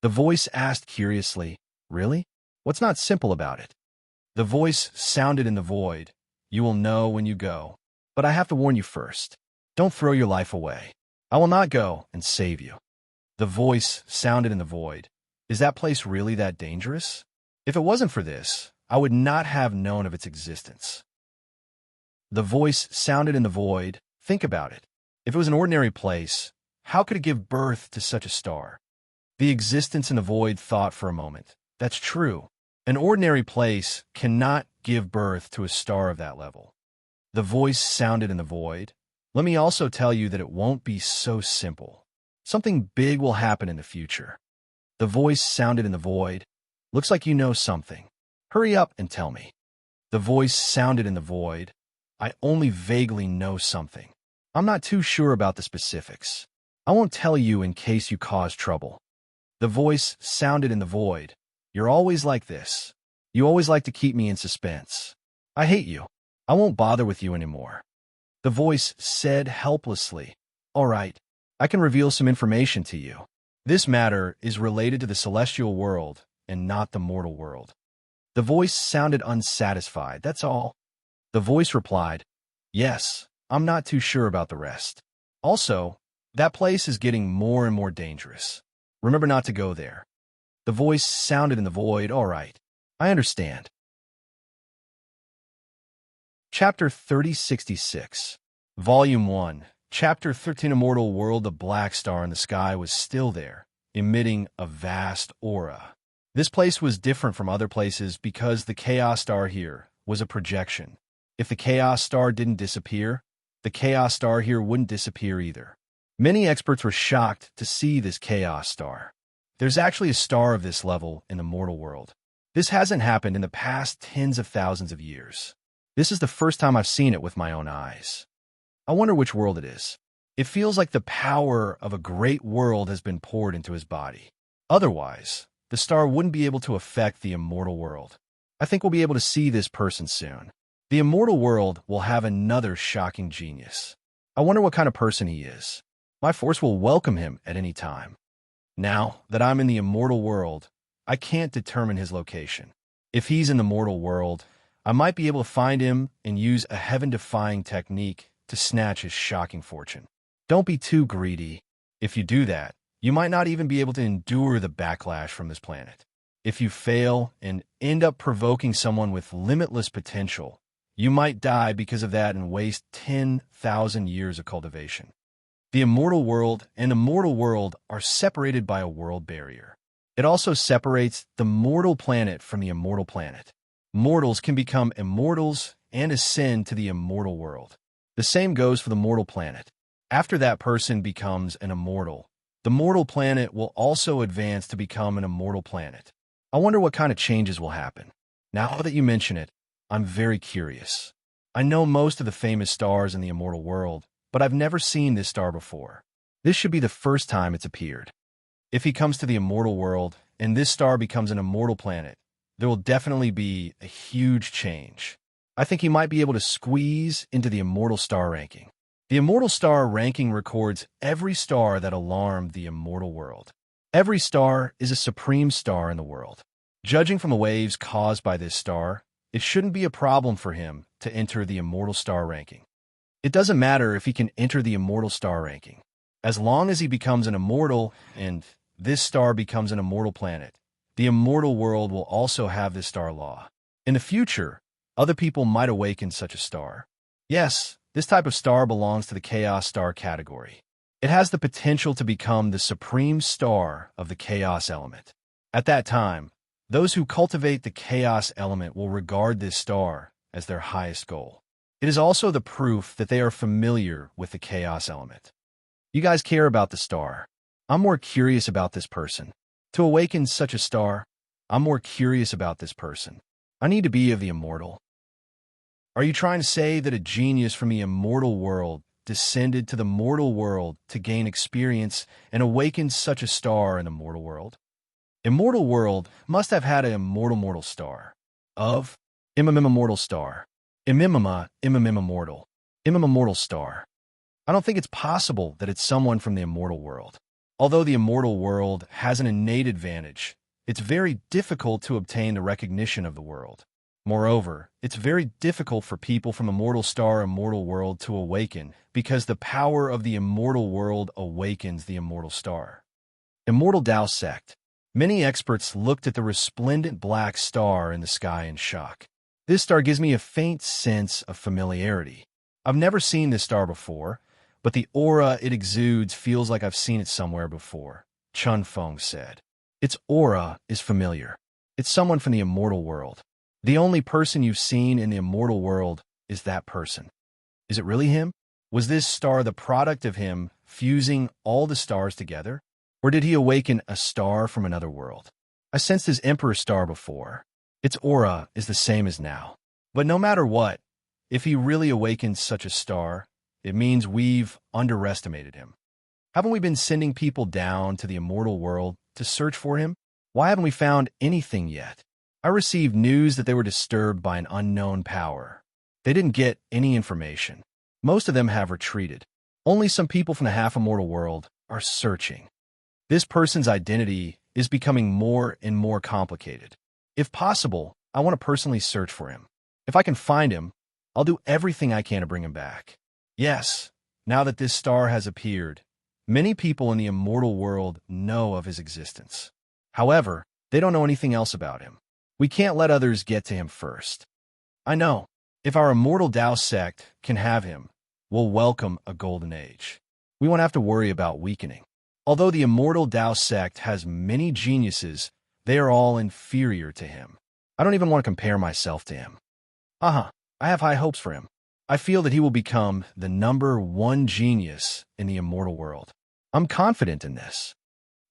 The voice asked curiously, really? What's not simple about it? The voice sounded in the void. You will know when you go. But I have to warn you first. Don't throw your life away. I will not go and save you. The voice sounded in the void. Is that place really that dangerous? If it wasn't for this, I would not have known of its existence. The voice sounded in the void. Think about it. If it was an ordinary place, how could it give birth to such a star? The existence in the void thought for a moment. That's true. An ordinary place cannot give birth to a star of that level. The voice sounded in the void. Let me also tell you that it won't be so simple. Something big will happen in the future. The voice sounded in the void. Looks like you know something. Hurry up and tell me. The voice sounded in the void. I only vaguely know something. I'm not too sure about the specifics. I won't tell you in case you cause trouble. The voice sounded in the void. You're always like this. You always like to keep me in suspense. I hate you. I won't bother with you anymore. The voice said helplessly, all right, I can reveal some information to you. This matter is related to the celestial world and not the mortal world. The voice sounded unsatisfied, that's all. The voice replied, yes, I'm not too sure about the rest. Also, that place is getting more and more dangerous. Remember not to go there. The voice sounded in the void, all right, I understand. Chapter 3066, Volume 1, Chapter 13. Immortal world. The black star in the sky was still there, emitting a vast aura. This place was different from other places because the chaos star here was a projection. If the chaos star didn't disappear, the chaos star here wouldn't disappear either. Many experts were shocked to see this chaos star. There's actually a star of this level in the mortal world. This hasn't happened in the past tens of thousands of years. This is the first time I've seen it with my own eyes. I wonder which world it is. It feels like the power of a great world has been poured into his body. Otherwise, the star wouldn't be able to affect the immortal world. I think we'll be able to see this person soon. The immortal world will have another shocking genius. I wonder what kind of person he is. My force will welcome him at any time. Now that I'm in the immortal world, I can't determine his location. If he's in the mortal world, I might be able to find him and use a heaven-defying technique to snatch his shocking fortune. Don't be too greedy. If you do that, you might not even be able to endure the backlash from this planet. If you fail and end up provoking someone with limitless potential, you might die because of that and waste 10,000 years of cultivation. The immortal world and the mortal world are separated by a world barrier. It also separates the mortal planet from the immortal planet. Mortals can become immortals and ascend to the immortal world. The same goes for the mortal planet. After that person becomes an immortal, the mortal planet will also advance to become an immortal planet. I wonder what kind of changes will happen. Now that you mention it, I'm very curious. I know most of the famous stars in the immortal world, but I've never seen this star before. This should be the first time it's appeared. If he comes to the immortal world and this star becomes an immortal planet, there will definitely be a huge change. I think he might be able to squeeze into the immortal star ranking. The immortal star ranking records every star that alarmed the immortal world. Every star is a supreme star in the world. Judging from the waves caused by this star, it shouldn't be a problem for him to enter the immortal star ranking. It doesn't matter if he can enter the immortal star ranking. As long as he becomes an immortal and this star becomes an immortal planet, the immortal world will also have this star law. In the future, other people might awaken such a star. Yes, this type of star belongs to the chaos star category. It has the potential to become the supreme star of the chaos element. At that time, those who cultivate the chaos element will regard this star as their highest goal. It is also the proof that they are familiar with the chaos element. You guys care about the star. I'm more curious about this person. To awaken such a star, I'm more curious about this person. I need to be of the immortal. Are you trying to say that a genius from the immortal world descended to the mortal world to gain experience and awaken such a star in the mortal world? Immortal world must have had an immortal star. Of immortal star. Immortal. Immortal star. I don't think it's possible that it's someone from the immortal world. Although the immortal world has an innate advantage, it's very difficult to obtain the recognition of the world. Moreover, it's very difficult for people from immortal star immortal world to awaken because the power of the immortal world awakens the immortal star. Immortal Tao sect. Many experts looked at the resplendent black star in the sky in shock. This star gives me a faint sense of familiarity. I've never seen this star before, but the aura it exudes feels like I've seen it somewhere before, Chun Feng said. Its aura is familiar. It's someone from the immortal world. The only person you've seen in the immortal world is that person. Is it really him? Was this star the product of him fusing all the stars together? Or did he awaken a star from another world? I sensed his emperor star before. Its aura is the same as now. But no matter what, if he really awakens such a star, it means we've underestimated him. Haven't we been sending people down to the immortal world to search for him? Why haven't we found anything yet? I received news that they were disturbed by an unknown power. They didn't get any information. Most of them have retreated. Only some people from the half-immortal world are searching. This person's identity is becoming more and more complicated. If possible, I want to personally search for him. If I can find him, I'll do everything I can to bring him back. Yes, now that this star has appeared, many people in the immortal world know of his existence. However, they don't know anything else about him. We can't let others get to him first. I know, if our immortal Tao sect can have him, we'll welcome a golden age. We won't have to worry about weakening. Although the immortal Tao sect has many geniuses, they are all inferior to him. I don't even want to compare myself to him. I have high hopes for him. I feel that he will become the #1 genius in the immortal world. I'm confident in this.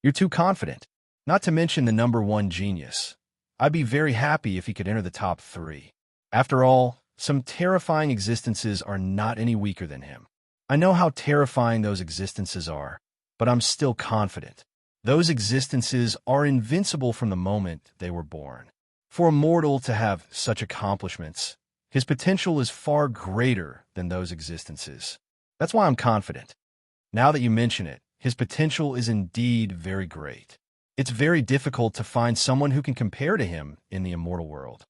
You're too confident. Not to mention the #1 genius. I'd be very happy if he could enter the top 3. After all, some terrifying existences are not any weaker than him. I know how terrifying those existences are, but I'm still confident. Those existences are invincible from the moment they were born. For a mortal to have such accomplishments, his potential is far greater than those existences. That's why I'm confident. Now that you mention it, his potential is indeed very great. It's very difficult to find someone who can compare to him in the immortal world.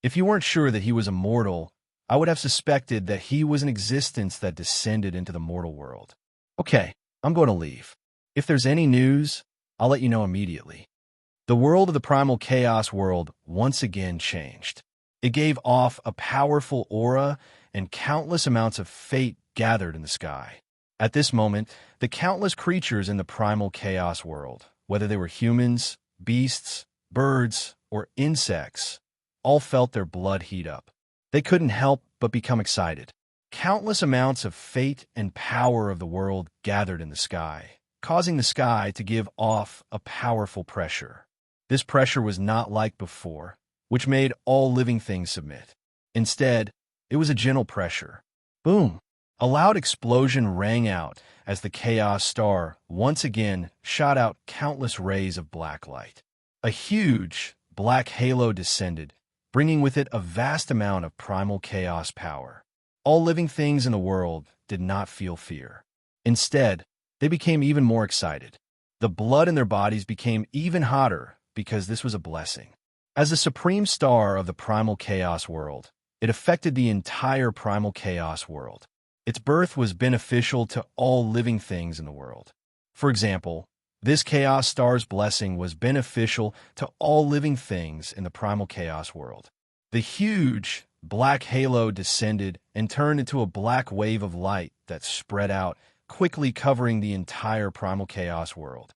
If you weren't sure that he was immortal, I would have suspected that he was an existence that descended into the mortal world. Okay, I'm going to leave. If there's any news, I'll let you know immediately. The world of the primal chaos world once again changed. It gave off a powerful aura, and countless amounts of fate gathered in the sky. At this moment, the countless creatures in the primal chaos world, whether they were humans, beasts, birds, or insects, all felt their blood heat up. They couldn't help but become excited. Countless amounts of fate and power of the world gathered in the sky, causing the sky to give off a powerful pressure. This pressure was not like before, which made all living things submit. Instead, it was a gentle pressure. Boom! A loud explosion rang out as the Chaos Star once again shot out countless rays of black light. A huge, black halo descended, bringing with it a vast amount of primal chaos power. All living things in the world did not feel fear. Instead, they became even more excited. The blood in their bodies became even hotter because this was a blessing. As the supreme star of the primal chaos world, it affected the entire primal chaos world. Its birth was beneficial to all living things in the world. For example, this chaos star's blessing was beneficial to all living things in the primal chaos world. The huge, black halo descended and turned into a black wave of light that spread out, quickly covering the entire primal chaos world.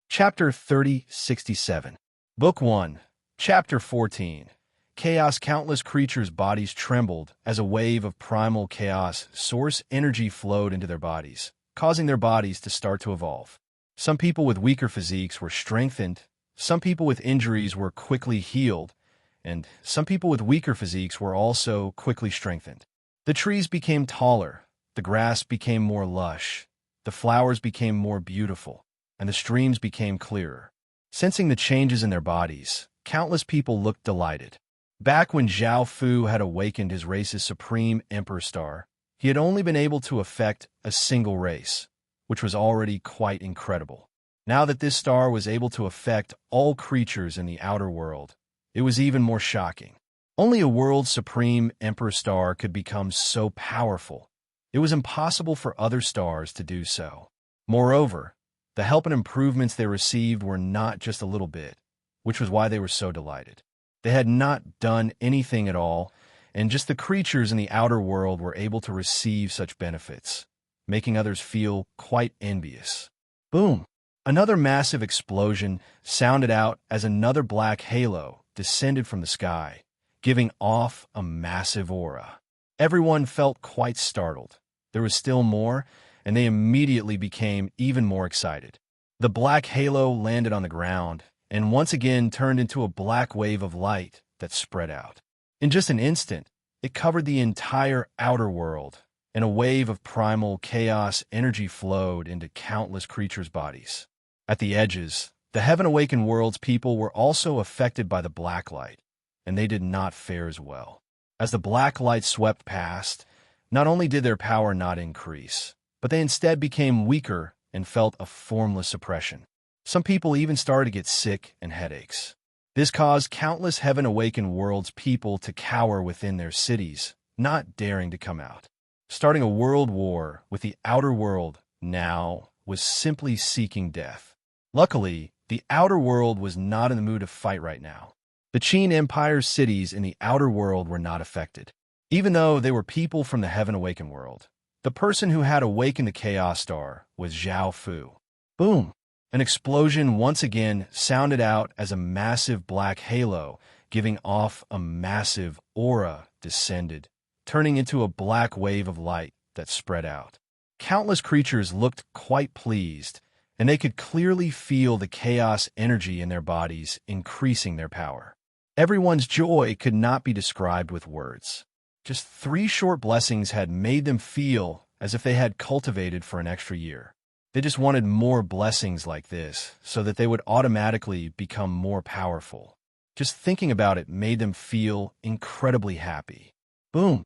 Chapter 3067. Book 1, Chapter 14. Chaos. Countless creatures' bodies trembled as a wave of primal chaos source energy flowed into their bodies, causing their bodies to start to evolve. Some people with weaker physiques were strengthened, some people with injuries were quickly healed, and some people with weaker physiques were also quickly strengthened. The trees became taller, the grass became more lush, the flowers became more beautiful, and the streams became clearer. Sensing the changes in their bodies, countless people looked delighted. Back when Zhao Fu had awakened his race's supreme emperor star, he had only been able to affect a single race, which was already quite incredible. Now that this star was able to affect all creatures in the outer world, it was even more shocking. Only a world's supreme emperor star could become so powerful. It was impossible for other stars to do so. Moreover, the help and improvements they received were not just a little bit, which was why they were so delighted. They had not done anything at all, and just the creatures in the outer world were able to receive such benefits, making others feel quite envious. Boom! Another massive explosion sounded out as another black halo descended from the sky, giving off a massive aura. Everyone felt quite startled. There was still more, and they immediately became even more excited. The black halo landed on the ground, and once again turned into a black wave of light that spread out. In just an instant, it covered the entire outer world, and a wave of primal chaos energy flowed into countless creatures' bodies. At the edges, the Heaven-Awakened World's people were also affected by the black light, and they did not fare as well. As the black light swept past, not only did their power not increase, but they instead became weaker and felt a formless oppression. Some people even started to get sick and headaches. This caused countless Heaven-Awakened World's people to cower within their cities, not daring to come out. Starting a world war with the outer world now was simply seeking death. Luckily, the outer world was not in the mood to fight right now. The Qin Empire's cities in the outer world were not affected. Even though they were people from the Heaven-Awakened World, the person who had awakened the Chaos Star was Zhao Fu. Boom! An explosion once again sounded out as a massive black halo, giving off a massive aura, descended, turning into a black wave of light that spread out. Countless creatures looked quite pleased, and they could clearly feel the chaos energy in their bodies increasing their power. Everyone's joy could not be described with words. Just 3 short blessings had made them feel as if they had cultivated for an extra year. They just wanted more blessings like this so that they would automatically become more powerful. Just thinking about it made them feel incredibly happy. Boom!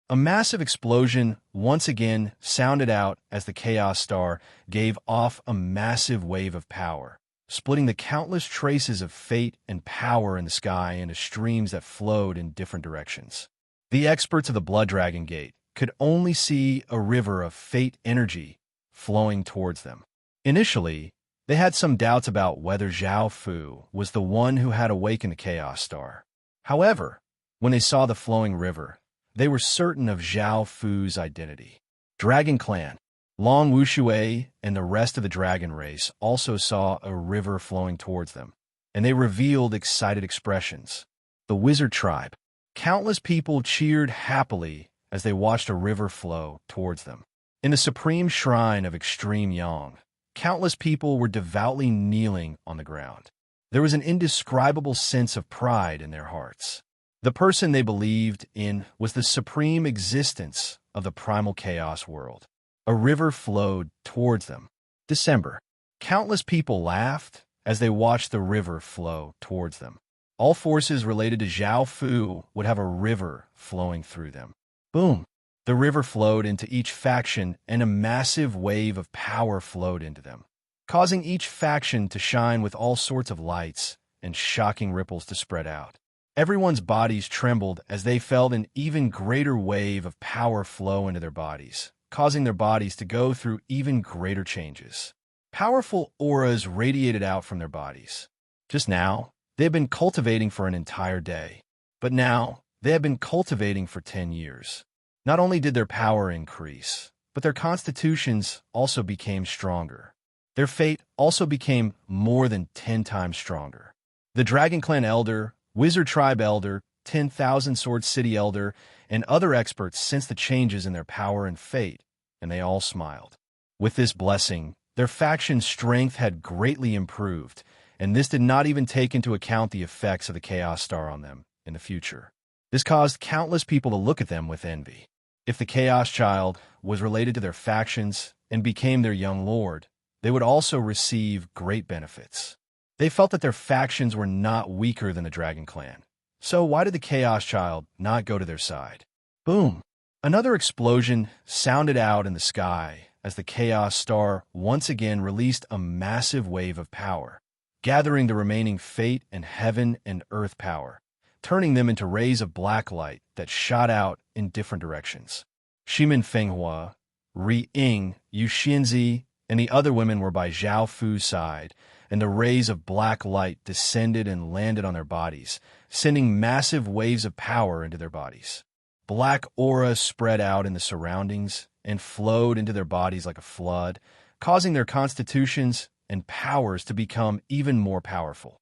A massive explosion once again sounded out as the Chaos Star gave off a massive wave of power, splitting the countless traces of fate and power in the sky into streams that flowed in different directions. The experts of the Blood Dragon Gate could only see a river of fate energy flowing towards them. Initially, they had some doubts about whether Zhao Fu was the one who had awakened the Chaos Star. However, when they saw the flowing river, they were certain of Zhao Fu's identity. Dragon Clan, Long Wushui, and the rest of the dragon race also saw a river flowing towards them, and they revealed excited expressions. The Wizard Tribe. Countless people cheered happily as they watched a river flow towards them. In the supreme shrine of Extreme Yang, countless people were devoutly kneeling on the ground. There was an indescribable sense of pride in their hearts. The person they believed in was the supreme existence of the primal chaos world. A river flowed towards them. December. Countless people laughed as they watched the river flow towards them. All forces related to Zhao Fu would have a river flowing through them. Boom! The river flowed into each faction, and a massive wave of power flowed into them, causing each faction to shine with all sorts of lights and shocking ripples to spread out. Everyone's bodies trembled as they felt an even greater wave of power flow into their bodies, causing their bodies to go through even greater changes. Powerful auras radiated out from their bodies. Just now, they had been cultivating for an entire day, but now they had been cultivating for 10 years. Not only did their power increase, but their constitutions also became stronger. Their fate also became more than 10 times stronger. The Dragon Clan Elder, Wizard Tribe Elder, 10,000 Sword City Elder, and other experts sensed the changes in their power and fate, and they all smiled. With this blessing, their faction's strength had greatly improved, and this did not even take into account the effects of the Chaos Star on them in the future. This caused countless people to look at them with envy. If the Chaos Child was related to their factions and became their young lord, they would also receive great benefits. They felt that their factions were not weaker than the Dragon Clan. So why did the Chaos Child not go to their side? Boom! Another explosion sounded out in the sky as the Chaos Star once again released a massive wave of power, gathering the remaining fate and heaven and earth power, turning them into rays of black light that shot out in different directions. Shimin Fenghua, Ri Ying, Yu Xianzi, and the other women were by Zhao Fu's side, and the rays of black light descended and landed on their bodies, sending massive waves of power into their bodies. Black aura spread out in the surroundings and flowed into their bodies like a flood, causing their constitutions and powers to become even more powerful.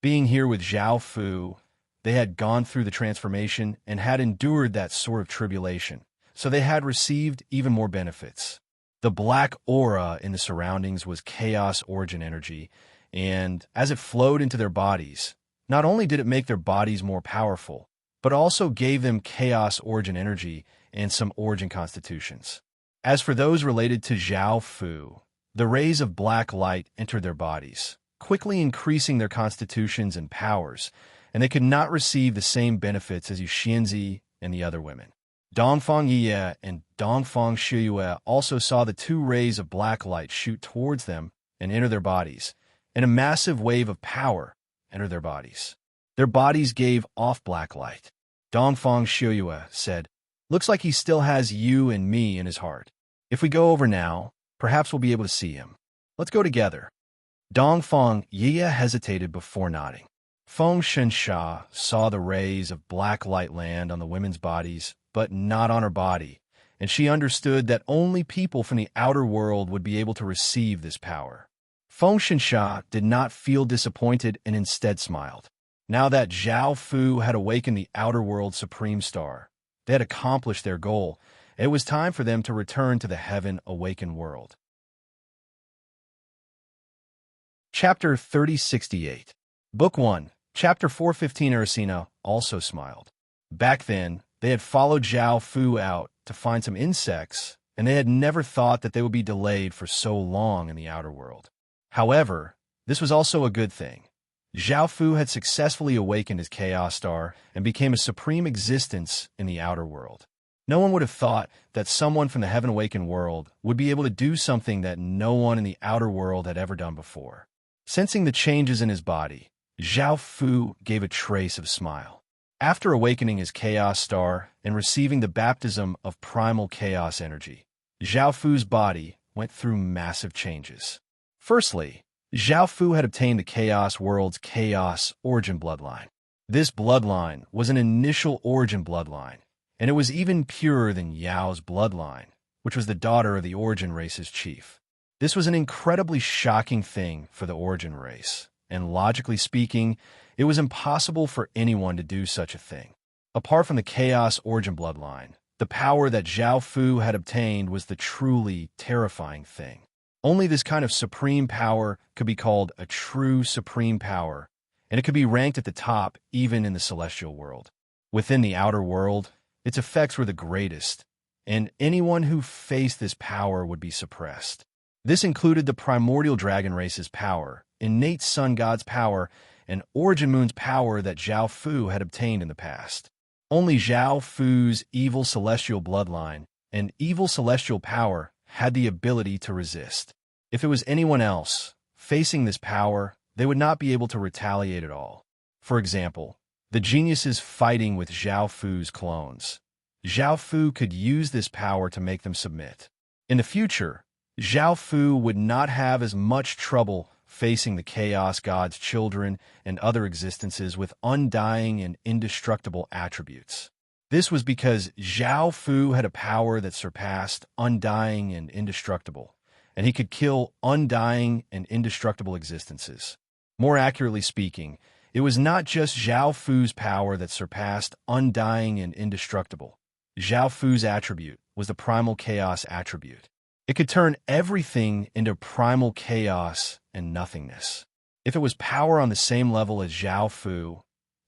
Being here with Zhao Fu, they had gone through the transformation and had endured that sort of tribulation, so they had received even more benefits. The black aura in the surroundings was chaos origin energy, and as it flowed into their bodies, not only did it make their bodies more powerful, but also gave them chaos origin energy and some origin constitutions. As for those related to Zhao Fu, the rays of black light entered their bodies, quickly increasing their constitutions and powers, and they could not receive the same benefits as Yu Xianzi and the other women. Dongfang Ye and Dongfang Shiyue also saw the two rays of black light shoot towards them and enter their bodies, and a massive wave of power entered their bodies. Their bodies gave off black light. Dongfang Shiyue said, "Looks like he still has you and me in his heart. If we go over now, perhaps we'll be able to see him. Let's go together." Dongfang Ye hesitated before nodding. Feng Shensha saw the rays of black light land on the women's bodies, but not on her body, and she understood that only people from the outer world would be able to receive this power. Feng Shensha did not feel disappointed and instead smiled. Now that Zhao Fu had awakened the outer world supreme star, they had accomplished their goal. It was time for them to return to the heaven awakened world. Chapter 3068. Book 1, Chapter 415. Ericina also smiled. Back then, they had followed Zhao Fu out to find some insects, and they had never thought that they would be delayed for so long in the outer world. However, this was also a good thing. Zhao Fu had successfully awakened his Chaos Star and became a supreme existence in the outer world. No one would have thought that someone from the Heaven Awakened world would be able to do something that no one in the outer world had ever done before. Sensing the changes in his body, Zhao Fu gave a trace of smile. After awakening his Chaos Star and receiving the baptism of primal chaos energy, Zhao Fu's body went through massive changes. Firstly, Zhao Fu had obtained the Chaos World's Chaos Origin bloodline. This bloodline was an initial origin bloodline, and it was even purer than Yao's bloodline, which was the daughter of the Origin race's chief. This was an incredibly shocking thing for the Origin race, and logically speaking, it was impossible for anyone to do such a thing. Apart from the Chaos Origin bloodline, the power that Zhao Fu had obtained was the truly terrifying thing. Only this kind of supreme power could be called a true supreme power, and it could be ranked at the top even in the celestial world. Within the outer world, its effects were the greatest, and anyone who faced this power would be suppressed. This included the primordial dragon race's power, innate sun god's power, and origin moon's power that Zhao Fu had obtained in the past. Only Zhao Fu's evil celestial bloodline and evil celestial power had the ability to resist. If it was anyone else facing this power, they would not be able to retaliate at all. For example, the geniuses fighting with Zhao Fu's clones. Zhao Fu could use this power to make them submit. In the future, Zhao Fu would not have as much trouble facing the Chaos God's children and other existences with undying and indestructible attributes. This was because Zhao Fu had a power that surpassed undying and indestructible, and he could kill undying and indestructible existences. More accurately speaking, it was not just Zhao Fu's power that surpassed undying and indestructible. Zhao Fu's attribute was the primal chaos attribute. It could turn everything into primal chaos and nothingness. If it was power on the same level as Zhao Fu,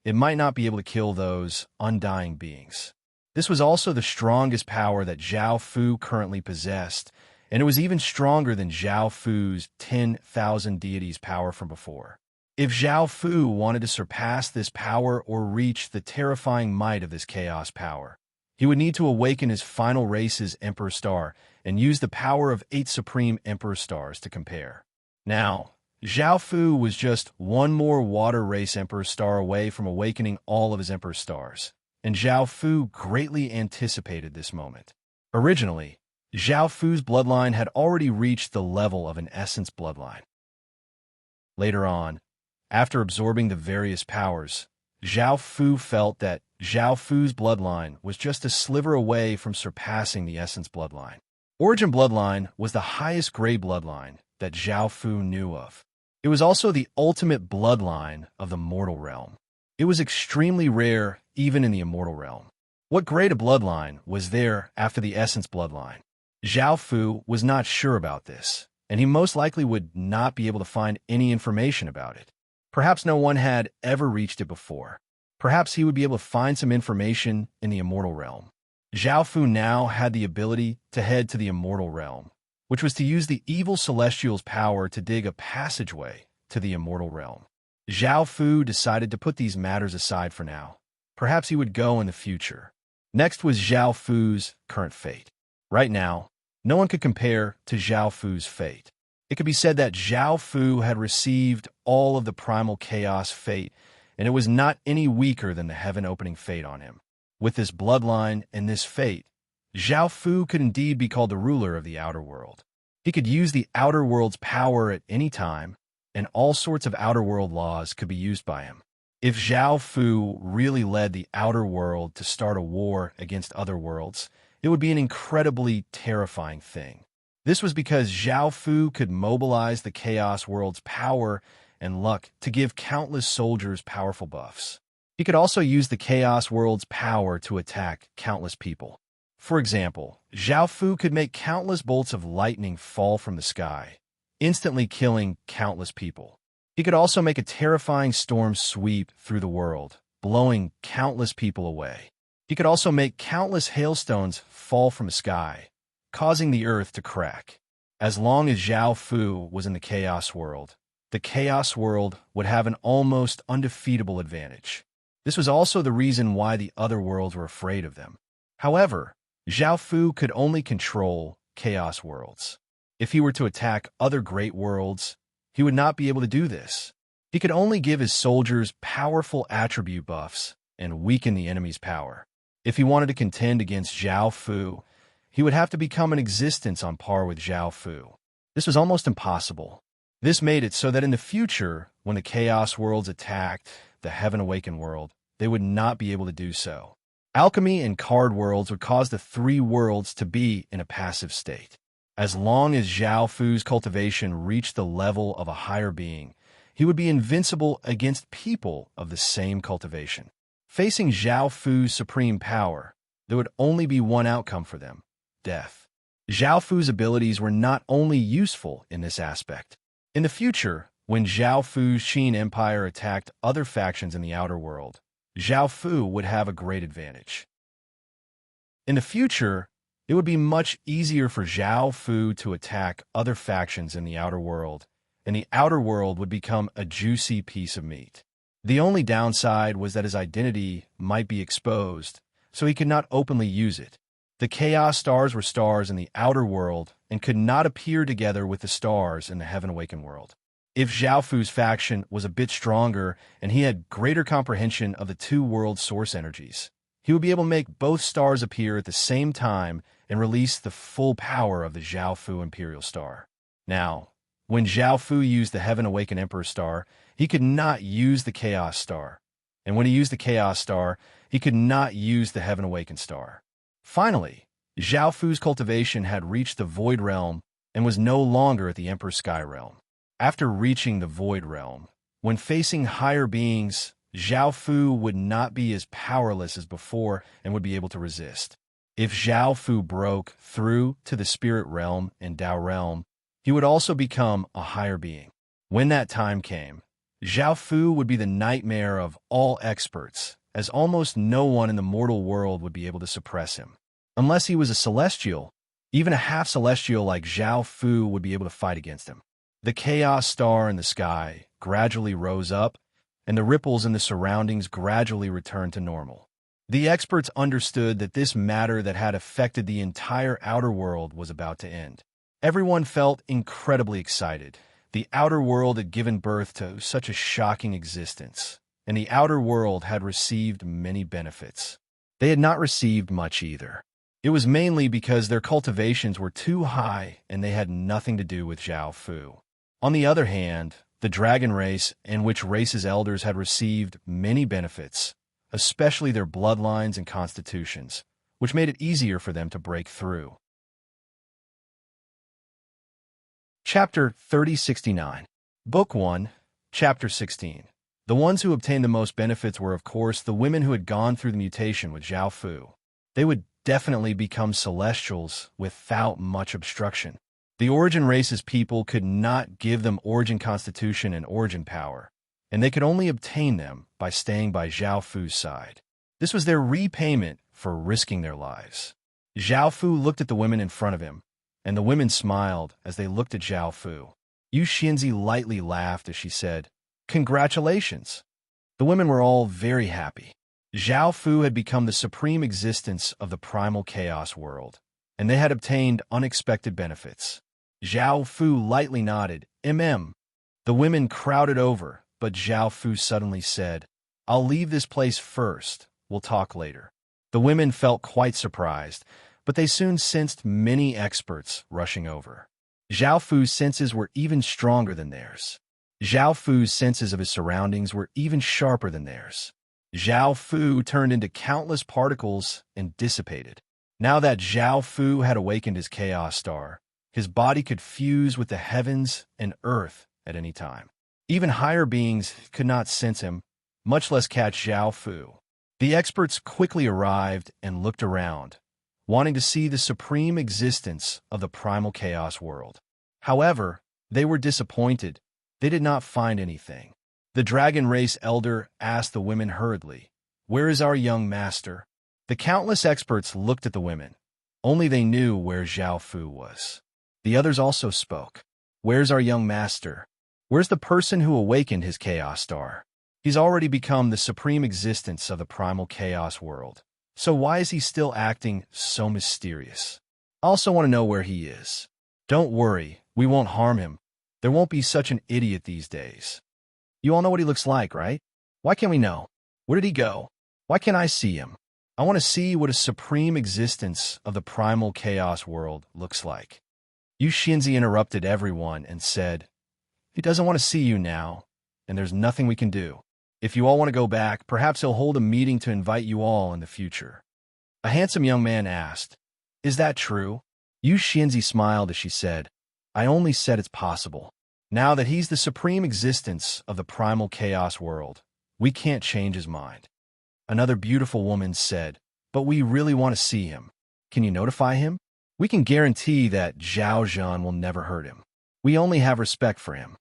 it might not be able to kill those undying beings. This was also the strongest power that Zhao Fu currently possessed, and it was even stronger than Zhao Fu's 10,000 deities power from before. If Zhao Fu wanted to surpass this power or reach the terrifying might of this chaos power, he would need to awaken his final race's Emperor Star and use the power of 8 supreme Emperor Stars to compare. Now, Zhao Fu was just one more water race Emperor Star away from awakening all of his Emperor Stars, and Zhao Fu greatly anticipated this moment. Originally, Zhao Fu's bloodline had already reached the level of an essence bloodline. Later on, after absorbing the various powers, Zhao Fu felt that Zhao Fu's bloodline was just a sliver away from surpassing the essence bloodline. Origin bloodline was the highest grade bloodline that Zhao Fu knew of. It was also the ultimate bloodline of the mortal realm. It was extremely rare even in the immortal realm. What grade of bloodline was there after the essence bloodline? Zhao Fu was not sure about this, and he most likely would not be able to find any information about it. Perhaps no one had ever reached it before. Perhaps he would be able to find some information in the immortal realm. Zhao Fu now had the ability to head to the immortal realm, which was to use the evil celestial's power to dig a passageway to the immortal realm. Zhao Fu decided to put these matters aside for now. Perhaps he would go in the future. Next was Zhao Fu's current fate. Right now, no one could compare to Zhao Fu's fate. It could be said that Zhao Fu had received all of the primal chaos fate, and it was not any weaker than the heaven-opening fate on him. With this bloodline and this fate, Zhao Fu could indeed be called the ruler of the outer world. He could use the outer world's power at any time, and all sorts of outer world laws could be used by him. If Zhao Fu really led the outer world to start a war against other worlds, it would be an incredibly terrifying thing. This was because Zhao Fu could mobilize the Chaos World's power and luck to give countless soldiers powerful buffs. He could also use the Chaos World's power to attack countless people. For example, Zhao Fu could make countless bolts of lightning fall from the sky, instantly killing countless people. He could also make a terrifying storm sweep through the world, blowing countless people away. He could also make countless hailstones fall from the sky, causing the earth to crack. As long as Zhao Fu was in the Chaos World, the Chaos World would have an almost undefeatable advantage. This was also the reason why the other worlds were afraid of them. However, Zhao Fu could only control Chaos Worlds. If he were to attack other great worlds, he would not be able to do this. He could only give his soldiers powerful attribute buffs and weaken the enemy's power. If he wanted to contend against Zhao Fu, he would have to become an existence on par with Zhao Fu. This was almost impossible. This made it so that in the future, when the Chaos Worlds attacked the Heaven Awakened world, they would not be able to do so. Alchemy and card worlds would cause the 3 worlds to be in a passive state. As long as Zhao Fu's cultivation reached the level of a higher being, he would be invincible against people of the same cultivation. Facing Zhao Fu's supreme power, there would only be one outcome for them: death. Zhao Fu's abilities were not only useful in this aspect. In the future, when Zhao Fu's Qin Empire attacked other factions in the outer world, Zhao Fu would have a great advantage. In the future, it would be much easier for Zhao Fu to attack other factions in the outer world, and the outer world would become a juicy piece of meat. The only downside was that his identity might be exposed, so he could not openly use it. The Chaos Stars were stars in the outer world and could not appear together with the stars in the Heaven Awakened world. If Zhao Fu's faction was a bit stronger and he had greater comprehension of the two world source energies, he would be able to make both stars appear at the same time and release the full power of the Zhao Fu Imperial Star. Now, when Zhao Fu used the Heaven Awakened Emperor Star, he could not use the Chaos Star. And when he used the Chaos Star, he could not use the Heaven Awakened Star. Finally, Zhao Fu's cultivation had reached the Void Realm and was no longer at the Emperor's Sky Realm. After reaching the Void Realm, when facing higher beings, Zhao Fu would not be as powerless as before and would be able to resist. If Zhao Fu broke through to the Spirit Realm and Dao Realm, he would also become a higher being. When that time came, Zhao Fu would be the nightmare of all experts, as almost no one in the mortal world would be able to suppress him. Unless he was a celestial, even a half-celestial like Zhao Fu would be able to fight against him. The Chaos Star in the sky gradually rose up, and the ripples in the surroundings gradually returned to normal. The experts understood that this matter that had affected the entire outer world was about to end. Everyone felt incredibly excited. The outer world had given birth to such a shocking existence, and the outer world had received many benefits. They had not received much either. It was mainly because their cultivations were too high and they had nothing to do with Zhao Fu. On the other hand, the dragon race, in which race's elders had received many benefits, especially their bloodlines and constitutions, which made it easier for them to break through. Chapter 3069. Book 1, Chapter 16. The ones who obtained the most benefits were, of course, the women who had gone through the mutation with Zhao Fu. They would definitely become celestials without much obstruction. The origin race's people could not give them origin constitution and origin power, and they could only obtain them by staying by Zhao Fu's side. This was their repayment for risking their lives. Zhao Fu looked at the women in front of him, and the women smiled as they looked at Zhao Fu. Yu Xianzi lightly laughed as she said, "Congratulations." The women were all very happy. Zhao Fu had become the supreme existence of the primal chaos world, and they had obtained unexpected benefits. Zhao Fu lightly nodded, "Mm." The women crowded over, but Zhao Fu suddenly said, "I'll leave this place first. We'll talk later." The women felt quite surprised, but they soon sensed many experts rushing over. Zhao Fu's senses were even stronger than theirs. Zhao Fu's senses of his surroundings were even sharper than theirs. Zhao Fu turned into countless particles and dissipated. Now that Zhao Fu had awakened his Chaos Star, his body could fuse with the heavens and earth at any time. Even higher beings could not sense him, much less catch Zhao Fu. The experts quickly arrived and looked around, wanting to see the supreme existence of the primal chaos world. However, they were disappointed. They did not find anything. The dragon race elder asked the women hurriedly, "Where is our young master?" The countless experts looked at the women. Only they knew where Zhao Fu was. The others also spoke. "Where's our young master? Where's the person who awakened his Chaos Star? He's already become the supreme existence of the primal chaos world. So why is he still acting so mysterious? I also want to know where he is." "Don't worry, we won't harm him. There won't be such an idiot these days. You all know what he looks like, right? Why can't we know? Where did he go? Why can't I see him? I want to see what a supreme existence of the primal chaos world looks like." Yu Xinzi interrupted everyone and said, "He doesn't want to see you now, and there's nothing we can do. If you all want to go back, perhaps he'll hold a meeting to invite you all in the future." A handsome young man asked, "Is that true?" Yu Xinzi smiled as she said, "I only said it's possible. Now that he's the supreme existence of the primal chaos world, we can't change his mind." Another beautiful woman said, "But we really want to see him. Can you notify him? We can guarantee that Zhao Zhan will never hurt him. We only have respect for him.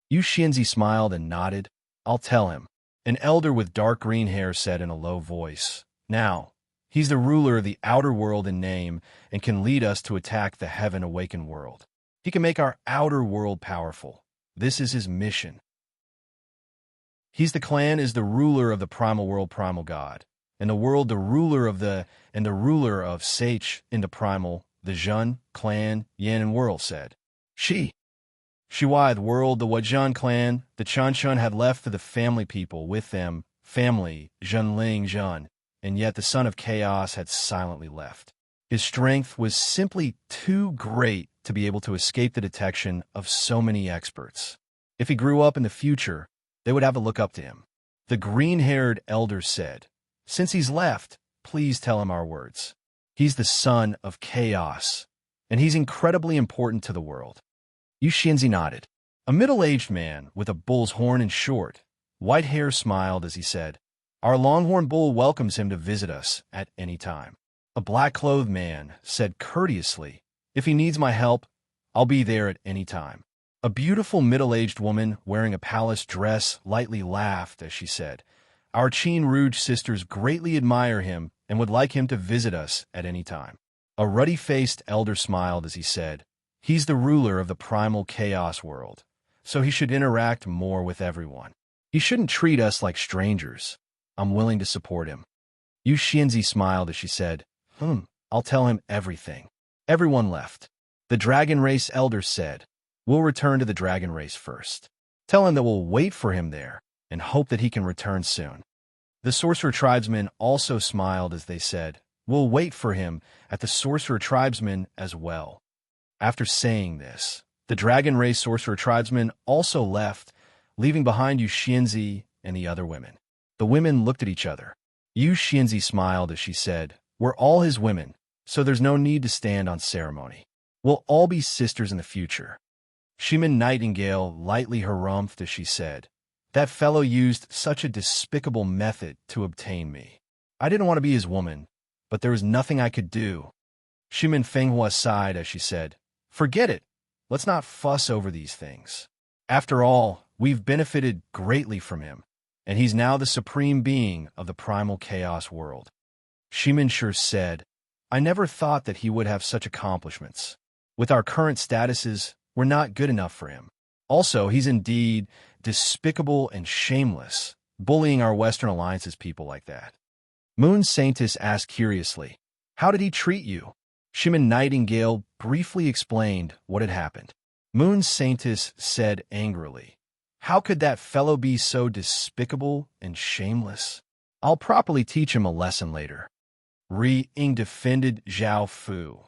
Yu Xianzi smiled and nodded. I'll tell him. An elder with dark green hair said in a low voice. Now, he's the ruler of the outer world in name and can lead us to attack the heaven-awakened world. He can make our outer world powerful. This is his mission. He's the clan is the ruler of the primal world, primal god. And the world, the ruler of the Sach in the primal, the Zhen, clan, Yan, and world said. Shiwai, the world, the Wajan clan, the Chanshan had left for the family people with them, family, Zhenling Zhen, and yet the son of chaos had silently left. His strength was simply too great to be able to escape the detection of so many experts. If he grew up in the future, they would have to look up to him. The green-haired elder said, Since he's left, please tell him our words. He's the son of chaos, and he's incredibly important to the world. Yu Xianzi nodded. A middle-aged man with a bull's horn and short, white hair smiled as he said, Our longhorn bull welcomes him to visit us at any time. A black-clothed man said courteously, If he needs my help, I'll be there at any time. A beautiful middle-aged woman wearing a palace dress lightly laughed as she said, Our Qin Rouge sisters greatly admire him and would like him to visit us at any time. A ruddy-faced elder smiled as he said, He's the ruler of the primal chaos world, so he should interact more with everyone. He shouldn't treat us like strangers. I'm willing to support him. Yu Xianzi smiled as she said, I'll tell him everything. Everyone left. The dragon race elder said, We'll return to the dragon race first. Tell him that we'll wait for him there and hope that he can return soon. The sorcerer tribesmen also smiled as they said, We'll wait for him at the sorcerer tribesmen as well. After saying this, the dragon race sorcerer tribesmen also left, leaving behind Yu Xianzi and the other women. The women looked at each other. Yu Xianzi smiled as she said, We're all his women, so there's no need to stand on ceremony. We'll all be sisters in the future. Shimin Nightingale lightly harumphed as she said, That fellow used such a despicable method to obtain me. I didn't want to be his woman, but there was nothing I could do. Shimin Fenghua sighed as she said, Forget it. Let's not fuss over these things. After all, we've benefited greatly from him, and he's now the supreme being of the primal chaos world. Shimin Sure said, I never thought that he would have such accomplishments. With our current statuses, we're not good enough for him. Also, he's indeed despicable and shameless, bullying our Western Alliance's people like that. Moon Saintess asked curiously, How did he treat you? Shimin Nightingale briefly explained what had happened. Moon Saintess said angrily, How could that fellow be so despicable and shameless? I'll properly teach him a lesson later. Ri Ying defended Zhao Fu.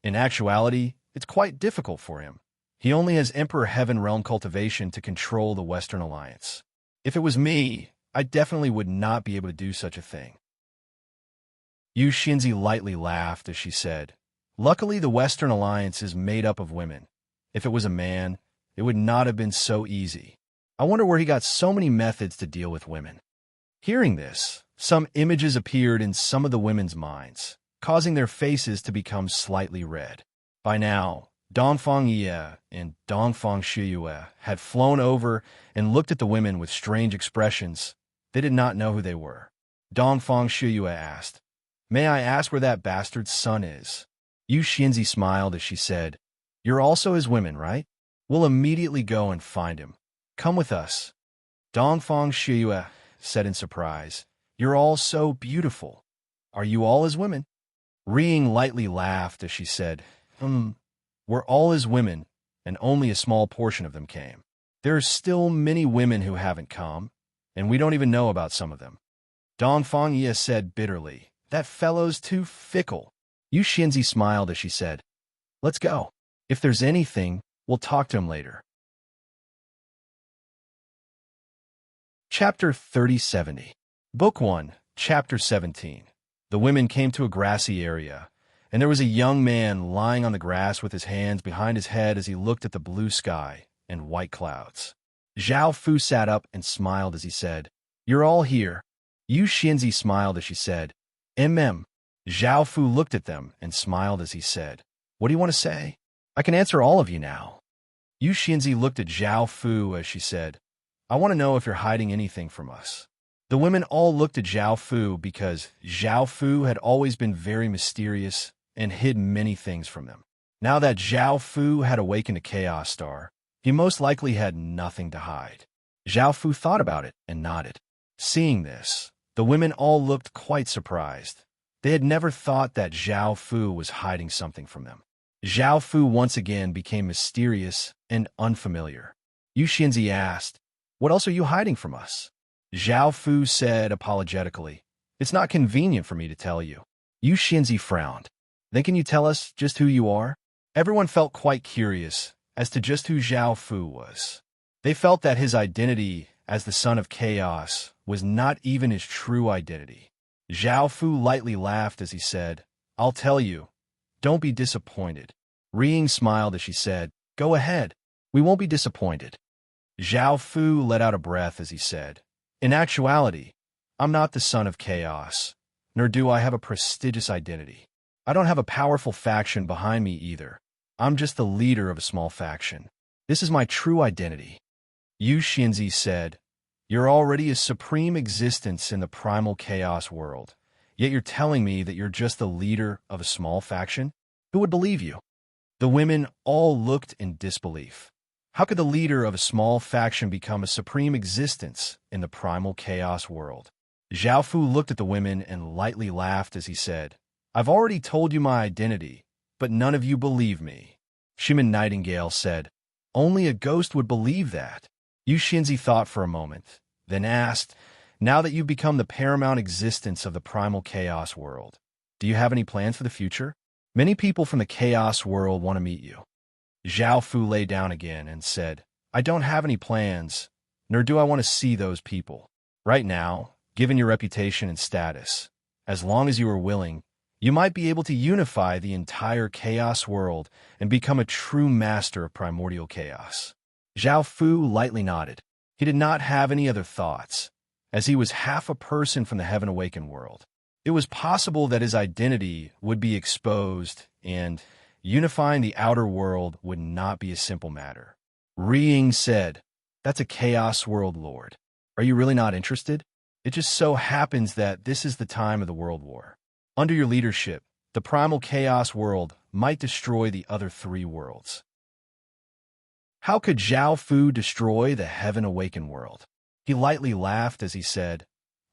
In actuality, it's quite difficult for him. He only has Emperor Heaven Realm cultivation to control the Western Alliance. If it was me, I definitely would not be able to do such a thing. Yu Xianzi lightly laughed as she said, Luckily, the Western Alliance is made up of women. If it was a man, it would not have been so easy. I wonder where he got so many methods to deal with women. Hearing this, some images appeared in some of the women's minds, causing their faces to become slightly red. By now, Dongfang Ye and Dongfang Shiyue had flown over and looked at the women with strange expressions. They did not know who they were. Dongfang Shiyue asked, May I ask where that bastard's son is? Yu Xianzi smiled as she said, You're also his women, right? We'll immediately go and find him. Come with us. Dongfang Shiyue said in surprise, You're all so beautiful. Are you all his women? Ring lightly laughed as she said, We're all his women, and only a small portion of them came. There are still many women who haven't come, and we don't even know about some of them. Dongfang Ye said bitterly, That fellow's too fickle. Yu Xianzi smiled as she said, Let's go. If there's anything, we'll talk to him later. Chapter 3070. Book 1, Chapter 17. The women came to a grassy area, and there was a young man lying on the grass with his hands behind his head as he looked at the blue sky and white clouds. Zhao Fu sat up and smiled as he said, You're all here. Yu Xianzi smiled as she said, Zhao Fu looked at them and smiled as he said, What do you want to say? I can answer all of you now. Yu Xinzi looked at Zhao Fu as she said, I want to know if you're hiding anything from us. The women all looked at Zhao Fu because Zhao Fu had always been very mysterious and hid many things from them. Now that Zhao Fu had awakened a Chaos Star, he most likely had nothing to hide. Zhao Fu thought about it and nodded. Seeing this, the women all looked quite surprised. They had never thought that Zhao Fu was hiding something from them. Zhao Fu once again became mysterious and unfamiliar. Yu Xinzi asked, What else are you hiding from us? Zhao Fu said apologetically, It's not convenient for me to tell you. Yu Xinzi frowned. Then can you tell us just who you are? Everyone felt quite curious as to just who Zhao Fu was. They felt that his identity as the son of chaos was not even his true identity. Zhao Fu lightly laughed as he said, I'll tell you. Don't be disappointed. Ring smiled as she said, Go ahead. We won't be disappointed. Zhao Fu let out a breath as he said, In actuality, I'm not the son of chaos, nor do I have a prestigious identity. I don't have a powerful faction behind me either. I'm just the leader of a small faction. This is my true identity. Yu Xinzi said, You're already a supreme existence in the primal chaos world, yet you're telling me that you're just the leader of a small faction? Who would believe you? The women all looked in disbelief. How could the leader of a small faction become a supreme existence in the primal chaos world? Zhao Fu looked at the women and lightly laughed as he said, I've already told you my identity, but none of you believe me. Shimin Nightingale said, Only a ghost would believe that. Yu Xinzi thought for a moment, then asked, Now that you've become the paramount existence of the primal chaos world, do you have any plans for the future? Many people from the chaos world want to meet you. Zhao Fu lay down again and said, I don't have any plans, nor do I want to see those people. Right now, given your reputation and status, as long as you are willing, you might be able to unify the entire chaos world and become a true master of primordial chaos. Zhao Fu lightly nodded. He did not have any other thoughts, as he was half a person from the Heaven Awakened world. It was possible that his identity would be exposed, and unifying the outer world would not be a simple matter. Ring said, That's a Chaos World Lord. Are you really not interested? It just so happens that this is the time of the World War. Under your leadership, the primal chaos world might destroy the other three worlds. How could Zhao Fu destroy the Heaven Awakened world? He lightly laughed as he said,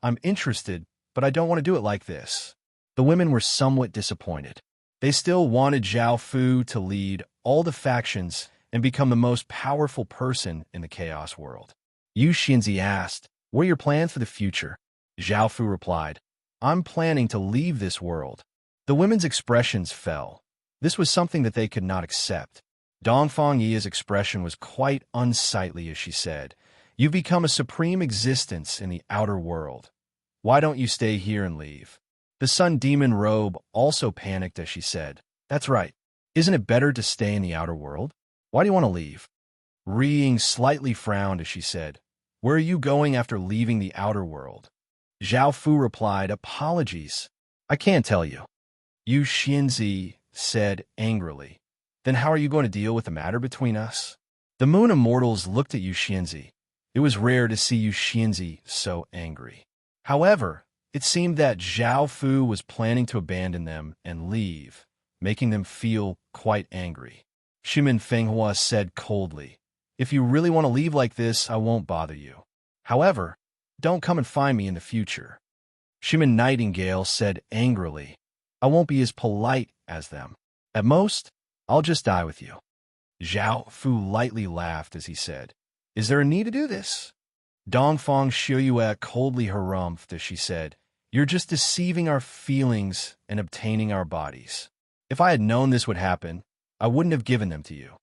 I'm interested, but I don't want to do it like this. The women were somewhat disappointed. They still wanted Zhao Fu to lead all the factions and become the most powerful person in the chaos world. Yu Xinzi asked, What are your plans for the future? Zhao Fu replied, I'm planning to leave this world. The women's expressions fell. This was something that they could not accept. Dongfang Yi's expression was quite unsightly as she said, You've become a supreme existence in the outer world. Why don't you stay here and leave? The Sun Demon Robe also panicked as she said, That's right. Isn't it better to stay in the outer world? Why do you want to leave? Ring slightly frowned as she said, Where are you going after leaving the outer world? Zhao Fu replied, Apologies. I can't tell you. Yu Xinzi said angrily, Then how are you going to deal with the matter between us? The Moon Immortals looked at Yu Xinzi. It was rare to see Yu Xinzi so angry. However, it seemed that Zhao Fu was planning to abandon them and leave, making them feel quite angry. Shimin Fenghua said coldly, If you really want to leave like this, I won't bother you. However, don't come and find me in the future. Shimin Nightingale said angrily, I won't be as polite as them. At most, I'll just die with you. Zhao Fu lightly laughed as he said, Is there a need to do this? Dongfang Shiyue coldly harumphed as she said, You're just deceiving our feelings and obtaining our bodies. If I had known this would happen, I wouldn't have given them to you.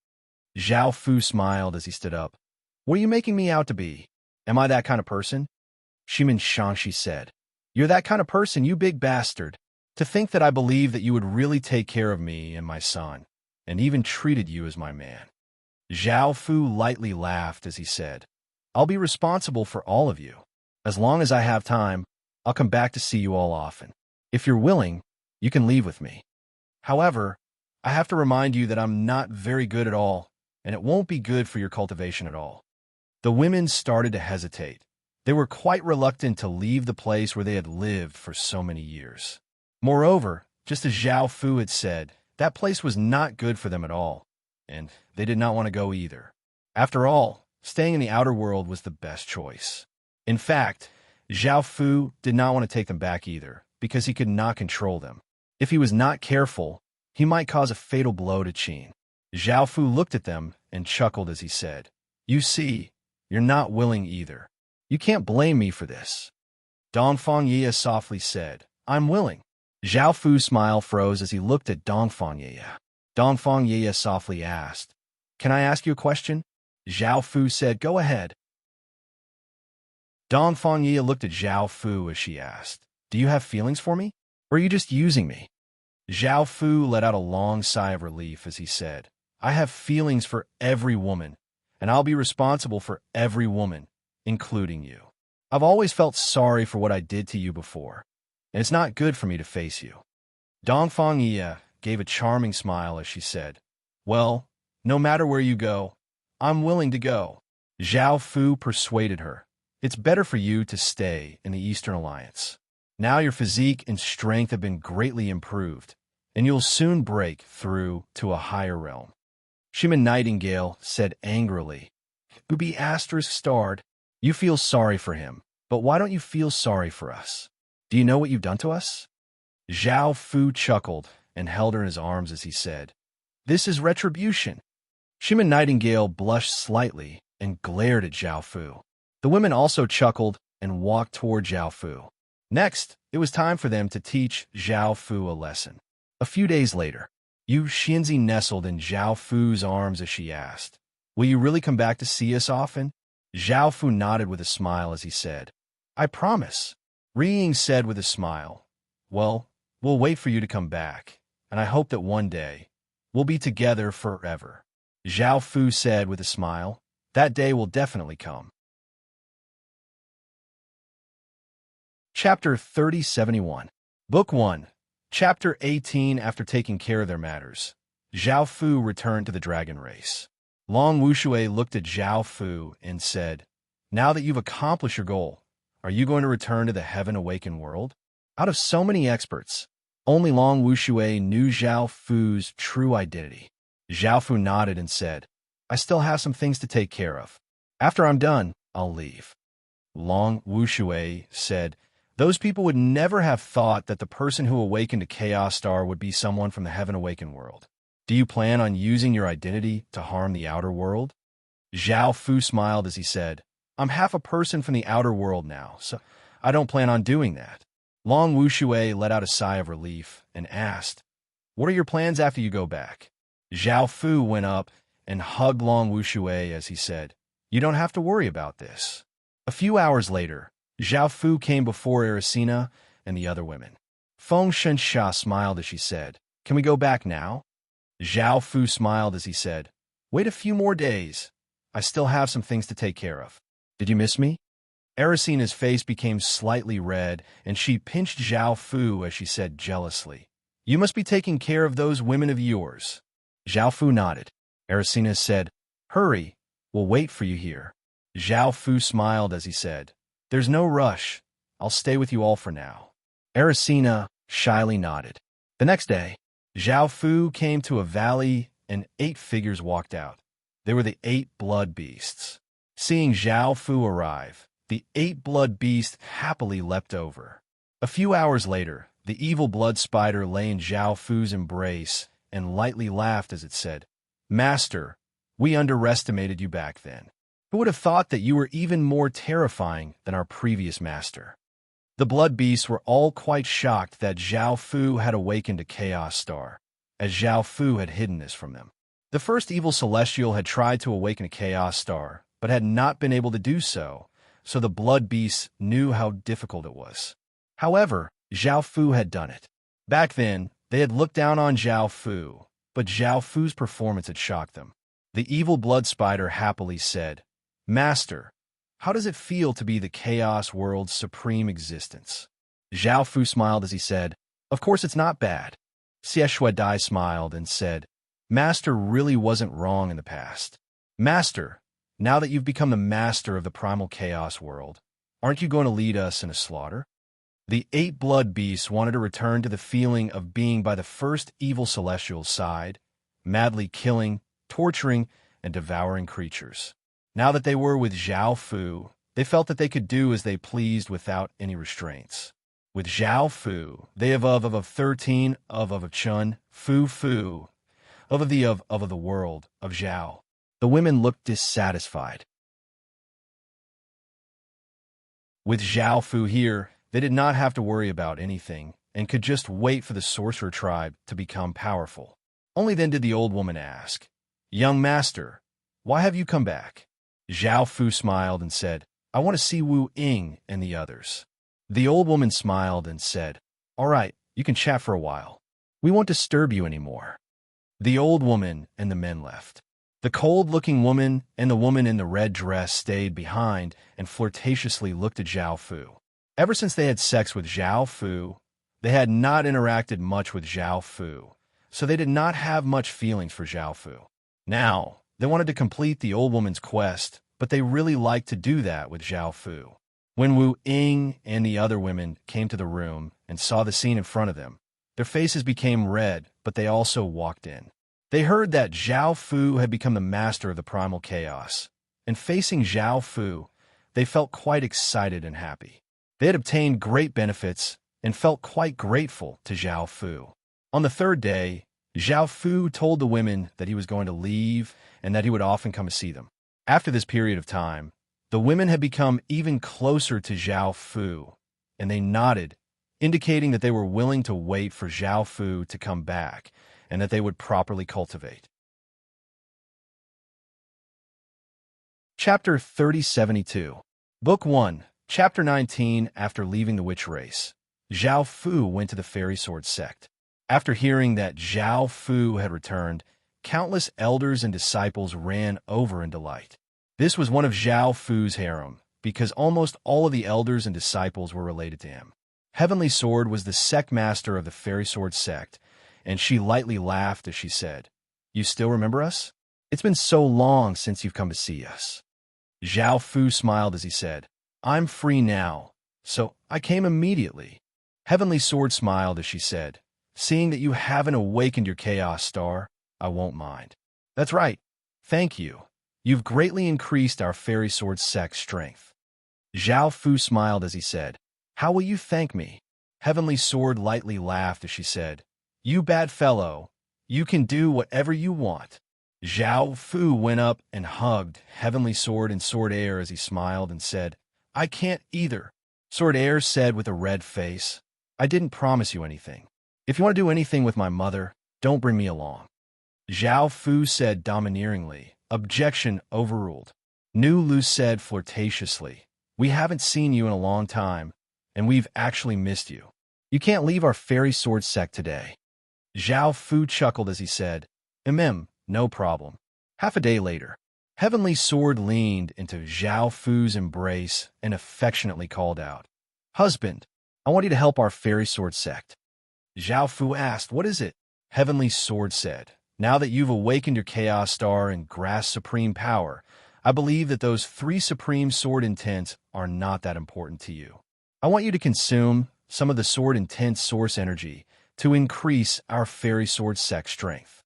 Zhao Fu smiled as he stood up. What are you making me out to be? Am I that kind of person? Shimin Shangshi said, You're that kind of person, you big bastard. To think that I believed that you would really take care of me and my son, and even treated you as my man. Zhao Fu lightly laughed as he said, I'll be responsible for all of you. As long as I have time, I'll come back to see you all often. If you're willing, you can leave with me. However, I have to remind you that I'm not very good at all, and it won't be good for your cultivation at all." The women started to hesitate. They were quite reluctant to leave the place where they had lived for so many years. Moreover, just as Zhao Fu had said, that place was not good for them at all, and they did not want to go either. After all, staying in the outer world was the best choice. In fact, Zhao Fu did not want to take them back either, because he could not control them. If he was not careful, he might cause a fatal blow to Qin. Zhao Fu looked at them and chuckled as he said, "You see, you're not willing either. You can't blame me for this." Dongfang Ye softly said, "I'm willing." Zhao Fu's smile froze as he looked at Dongfang Ye. Dongfang Ye softly asked, "Can I ask you a question?" Zhao Fu said, "Go ahead." Dongfang Ye looked at Zhao Fu as she asked, "Do you have feelings for me? Or are you just using me?" Zhao Fu let out a long sigh of relief as he said, "I have feelings for every woman, and I'll be responsible for every woman, including you. I've always felt sorry for what I did to you before, and it's not good for me to face you." Dongfang Ye gave a charming smile as she said, "Well, no matter where you go, I'm willing to go." Zhao Fu persuaded her, "It's better for you to stay in the Eastern Alliance. Now your physique and strength have been greatly improved, and you'll soon break through to a higher realm." Shimon Nightingale said angrily, "Booby asterisk starred, you feel sorry for him, but why don't you feel sorry for us? Do you know what you've done to us?" Zhao Fu chuckled and held her in his arms as he said, "This is retribution." Shimon Nightingale blushed slightly and glared at Zhao Fu. The women also chuckled and walked toward Zhao Fu. Next, it was time for them to teach Zhao Fu a lesson. A few days later, Yu Xianzi nestled in Zhao Fu's arms as she asked, "Will you really come back to see us often?" Zhao Fu nodded with a smile as he said, "I promise." Ying said with a smile, "Well, we'll wait for you to come back, and I hope that one day we'll be together forever." Zhao Fu said with a smile, "That day will definitely come." Chapter 3071, Book 1, Chapter 18. After taking care of their matters, Zhao Fu returned to the dragon race. Long Wushui looked at Zhao Fu and said, "Now that you've accomplished your goal, are you going to return to the heaven-awakened world?" Out of so many experts, only Long Wushui knew Zhao Fu's true identity. Zhao Fu nodded and said, "I still have some things to take care of. After I'm done, I'll leave." Long Wushui said, "Those people would never have thought that the person who awakened a Chaos Star would be someone from the heaven-awakened world. Do you plan on using your identity to harm the outer world?" Zhao Fu smiled as he said, "I'm half a person from the outer world now, so I don't plan on doing that." Long Wushui let out a sigh of relief and asked, "What are your plans after you go back?" Zhao Fu went up and hugged Long Wushui as he said, "You don't have to worry about this." A few hours later, Zhao Fu came before Erisina and the other women. Feng Shensha smiled as she said, "Can we go back now?" Zhao Fu smiled as he said, "Wait a few more days. I still have some things to take care of. Did you miss me?" Erisina's face became slightly red, and she pinched Zhao Fu as she said jealously, "You must be taking care of those women of yours." Zhao Fu nodded. Erisina said, "Hurry, we'll wait for you here." Zhao Fu smiled as he said, "There's no rush. I'll stay with you all for now." Erisina shyly nodded. The next day, Zhao Fu came to a valley and 8 figures walked out. They were the 8 blood beasts. Seeing Zhao Fu arrive, the 8 blood beasts happily leapt over. A few hours later, the evil blood spider lay in Zhao Fu's embrace and lightly laughed as it said, "Master, we underestimated you back then. Who would have thought that you were even more terrifying than our previous master?" The blood beasts were all quite shocked that Zhao Fu had awakened a Chaos Star, as Zhao Fu had hidden this from them. The first evil celestial had tried to awaken a Chaos Star, but had not been able to do so, so the blood beasts knew how difficult it was. However, Zhao Fu had done it. Back then, they had looked down on Zhao Fu, but Zhao Fu's performance had shocked them. The evil blood spider happily said, "Master, how does it feel to be the Chaos World's supreme existence?" Zhao Fu smiled as he said, "Of course it's not bad. Dai smiled and said, Master really wasn't wrong in the past. Master, now that you've become the master of the primal chaos world, aren't you going to lead us in a slaughter? The 8 blood beasts wanted to return to the feeling of being by the first evil celestial's side, madly killing, torturing, and devouring creatures. Now that they were with Zhao Fu, they felt that they could do as they pleased without any restraints. With Zhao Fu, they of 13 of Chun, Fu, of the world, of Zhao. The women looked dissatisfied. With Zhao Fu here, they did not have to worry about anything and could just wait for the sorcerer tribe to become powerful. Only then did the old woman ask, Young master, why have you come back? Zhao Fu smiled and said, I want to see Wu Ying and the others. The old woman smiled and said, All right, you can chat for a while. We won't disturb you anymore. The old woman and the men left. The cold-looking woman and the woman in the red dress stayed behind and flirtatiously looked at Zhao Fu. Ever since they had sex with Zhao Fu, they had not interacted much with Zhao Fu, so they did not have much feelings for Zhao Fu. Now, they wanted to complete the old woman's quest, but they really liked to do that with Zhao Fu. When Wu Ying and the other women came to the room and saw the scene in front of them, their faces became red, but they also walked in. They heard that Zhao Fu had become the master of the primal chaos, and facing Zhao Fu, they felt quite excited and happy. They had obtained great benefits and felt quite grateful to Zhao Fu. On the 3rd day, Zhao Fu told the women that he was going to leave and that he would often come to see them. After this period of time, the women had become even closer to Zhao Fu, and they nodded, indicating that they were willing to wait for Zhao Fu to come back and that they would properly cultivate. Chapter 3072. Book 1, Chapter 19. After leaving the witch race, Zhao Fu went to the fairy sword sect. After hearing that Zhao Fu had returned, countless elders and disciples ran over in delight. This was one of Zhao Fu's harem, because almost all of the elders and disciples were related to him. Heavenly Sword was the sect master of the fairy sword sect, and she lightly laughed as she said, You still remember us? It's been so long since you've come to see us. Zhao Fu smiled as he said, I'm free now, so I came immediately. Heavenly Sword smiled as she said, Seeing that you haven't awakened your chaos star, I won't mind. That's right. Thank you. You've greatly increased our fairy sword sect's strength. Zhao Fu smiled as he said, How will you thank me? Heavenly Sword lightly laughed as she said, You bad fellow, you can do whatever you want. Zhao Fu went up and hugged Heavenly Sword and Sword Air as he smiled and said, I can't either. Sword Air said with a red face, I didn't promise you anything. If you want to do anything with my mother, don't bring me along. Zhao Fu said domineeringly, Objection overruled. Nu Lu said flirtatiously, We haven't seen you in a long time, and we've actually missed you. You can't leave our fairy sword sect today. Zhao Fu chuckled as he said, No problem. Half a day later, Heavenly Sword leaned into Zhao Fu's embrace and affectionately called out, Husband, I want you to help our fairy sword sect. Zhao Fu asked, What is it? Heavenly Sword said, Now that you've awakened your Chaos Star and grasped supreme power, I believe that those 3 supreme sword intents are not that important to you. I want you to consume some of the sword intent source energy to increase our fairy sword sect strength.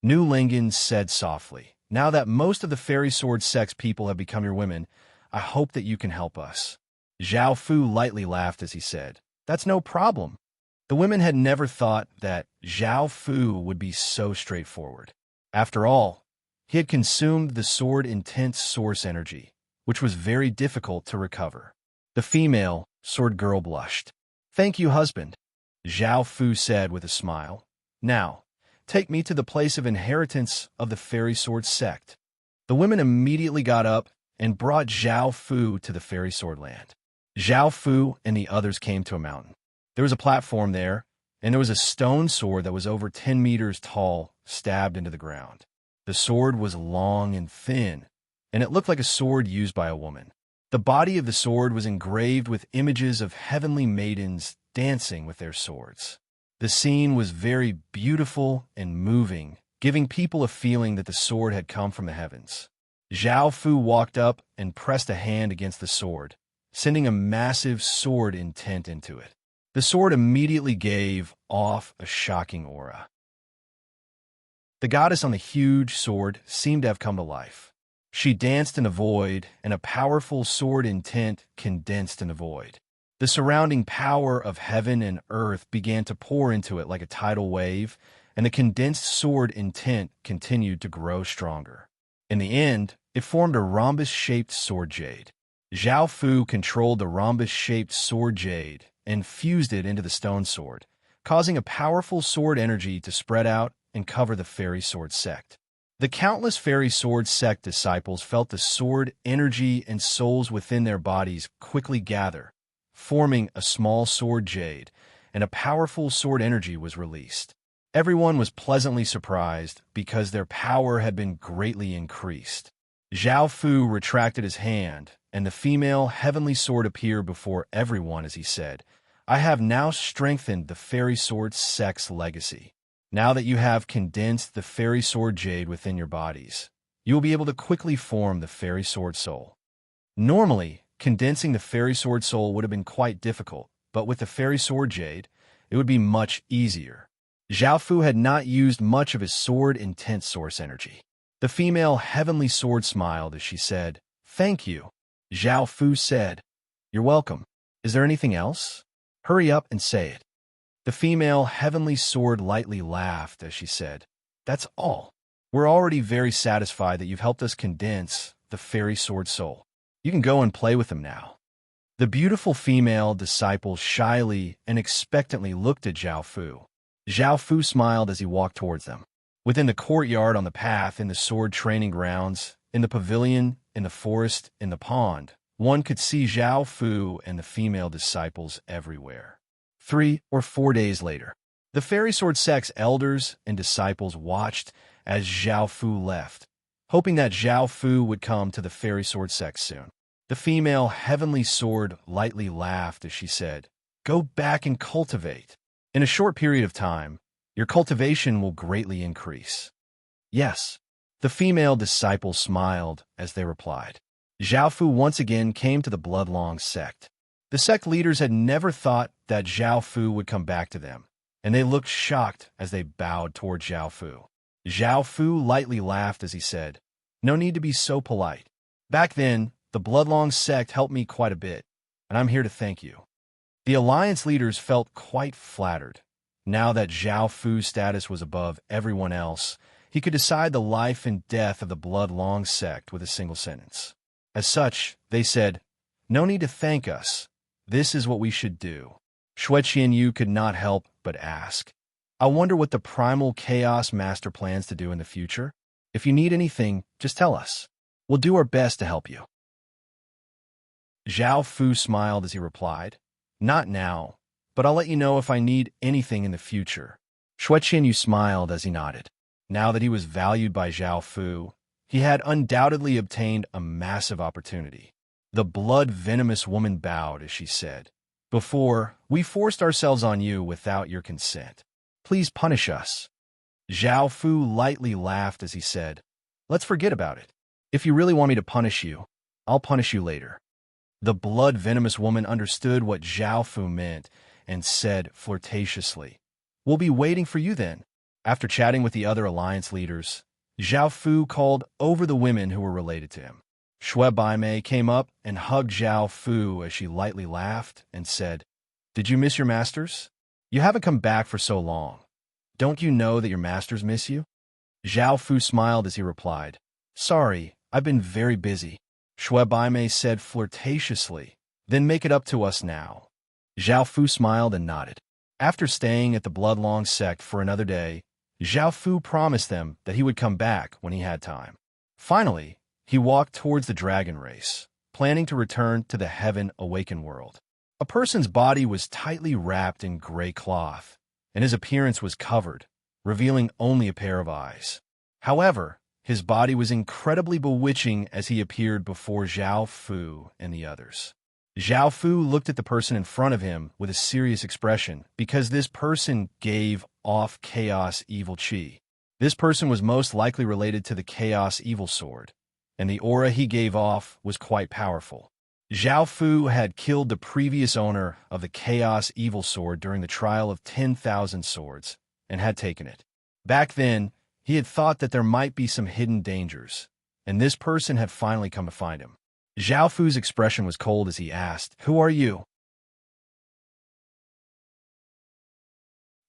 Nu Lingen said softly, Now that most of the fairy sword sex people have become your women, I hope that you can help us. Zhao Fu lightly laughed as he said, That's no problem. The women had never thought that Zhao Fu would be so straightforward. After all, he had consumed the sword intense source energy, which was very difficult to recover. The female sword girl blushed. Thank you, husband, Zhao Fu said with a smile. Now, take me to the place of inheritance of the fairy sword sect. The women immediately got up and brought Zhao Fu to the fairy sword land. Zhao Fu and the others came to a mountain. There was a platform there, and there was a stone sword that was over 10 meters tall, stabbed into the ground. The sword was long and thin, and it looked like a sword used by a woman. The body of the sword was engraved with images of heavenly maidens dancing with their swords. The scene was very beautiful and moving, giving people a feeling that the sword had come from the heavens. Zhao Fu walked up and pressed a hand against the sword, sending a massive sword intent into it. The sword immediately gave off a shocking aura. The goddess on the huge sword seemed to have come to life. She danced in the void, and a powerful sword intent condensed in the void. The surrounding power of heaven and earth began to pour into it like a tidal wave, and the condensed sword intent continued to grow stronger. In the end, it formed a rhombus-shaped sword jade. Zhao Fu controlled the rhombus-shaped sword jade and fused it into the stone sword, causing a powerful sword energy to spread out and cover the fairy sword sect. The countless fairy sword sect disciples felt the sword energy and souls within their bodies quickly gather, forming a small sword jade, and a powerful sword energy was released. Everyone was pleasantly surprised because their power had been greatly increased. Zhao Fu retracted his hand, and the female heavenly sword appeared before everyone as he said, "I have now strengthened the fairy sword sect's legacy. Now that you have condensed the fairy sword jade within your bodies, you will be able to quickly form the fairy sword soul." Normally, condensing the fairy sword soul would have been quite difficult, but with the fairy sword jade, it would be much easier. Zhao Fu had not used much of his sword intense source energy. The female heavenly sword smiled as she said, "Thank you." Zhao Fu said, "You're welcome. Is there anything else? Hurry up and say it." The female heavenly sword lightly laughed as she said, "That's all. We're already very satisfied that you've helped us condense the fairy sword soul. You can go and play with them now." The beautiful female disciples shyly and expectantly looked at Zhao Fu. Zhao Fu smiled as he walked towards them. Within the courtyard, on the path, in the sword training grounds, in the pavilion, in the forest, in the pond, one could see Zhao Fu and the female disciples everywhere. 3 or 4 days later, the fairy sword sect's elders and disciples watched as Zhao Fu left, hoping that Zhao Fu would come to the fairy sword sect soon. The female heavenly sword lightly laughed as she said, "Go back and cultivate. In a short period of time, your cultivation will greatly increase." "Yes." The female disciples smiled as they replied. Zhao Fu once again came to the Bloodlong sect. The sect leaders had never thought that Zhao Fu would come back to them, and they looked shocked as they bowed toward Zhao Fu. Zhao Fu lightly laughed as he said, "No need to be so polite. Back then, the Bloodlong sect helped me quite a bit, and I'm here to thank you." The alliance leaders felt quite flattered. Now that Zhao Fu's status was above everyone else, he could decide the life and death of the Bloodlong sect with a single sentence. As such, they said, "No need to thank us. This is what we should do." Shui Qianyu could not help but ask, "I wonder what the primal chaos master plans to do in the future? If you need anything, just tell us. We'll do our best to help you." Zhao Fu smiled as he replied, "Not now, but I'll let you know if I need anything in the future." Shui Qianyu smiled as he nodded. Now that he was valued by Zhao Fu, he had undoubtedly obtained a massive opportunity. The blood-venomous woman bowed as she said, "Before, we forced ourselves on you without your consent. Please punish us." Zhao Fu lightly laughed as he said, "Let's forget about it. If you really want me to punish you, I'll punish you later." The blood-venomous woman understood what Zhao Fu meant and said flirtatiously, "We'll be waiting for you then." After chatting with the other alliance leaders, Zhao Fu called over the women who were related to him. Shui Baimei came up and hugged Zhao Fu as she lightly laughed and said, "Did you miss your masters? You haven't come back for so long. Don't you know that your masters miss you?" Zhao Fu smiled as he replied, "Sorry, I've been very busy." Shui Baimei said flirtatiously, "Then make it up to us now." Zhao Fu smiled and nodded. After staying at the Bloodlong sect for another day, Zhao Fu promised them that he would come back when he had time. Finally, he walked towards the dragon race, planning to return to the Heaven Awakened world. A person's body was tightly wrapped in gray cloth, and his appearance was covered, revealing only a pair of eyes. However, his body was incredibly bewitching as he appeared before Zhao Fu and the others. Zhao Fu looked at the person in front of him with a serious expression because this person gave off chaos evil chi. This person was most likely related to the chaos evil sword, and the aura he gave off was quite powerful. Zhao Fu had killed the previous owner of the chaos evil sword during the trial of 10,000 swords and had taken it. Back then, he had thought that there might be some hidden dangers, and this person had finally come to find him. Zhao Fu's expression was cold as he asked, "Who are you?"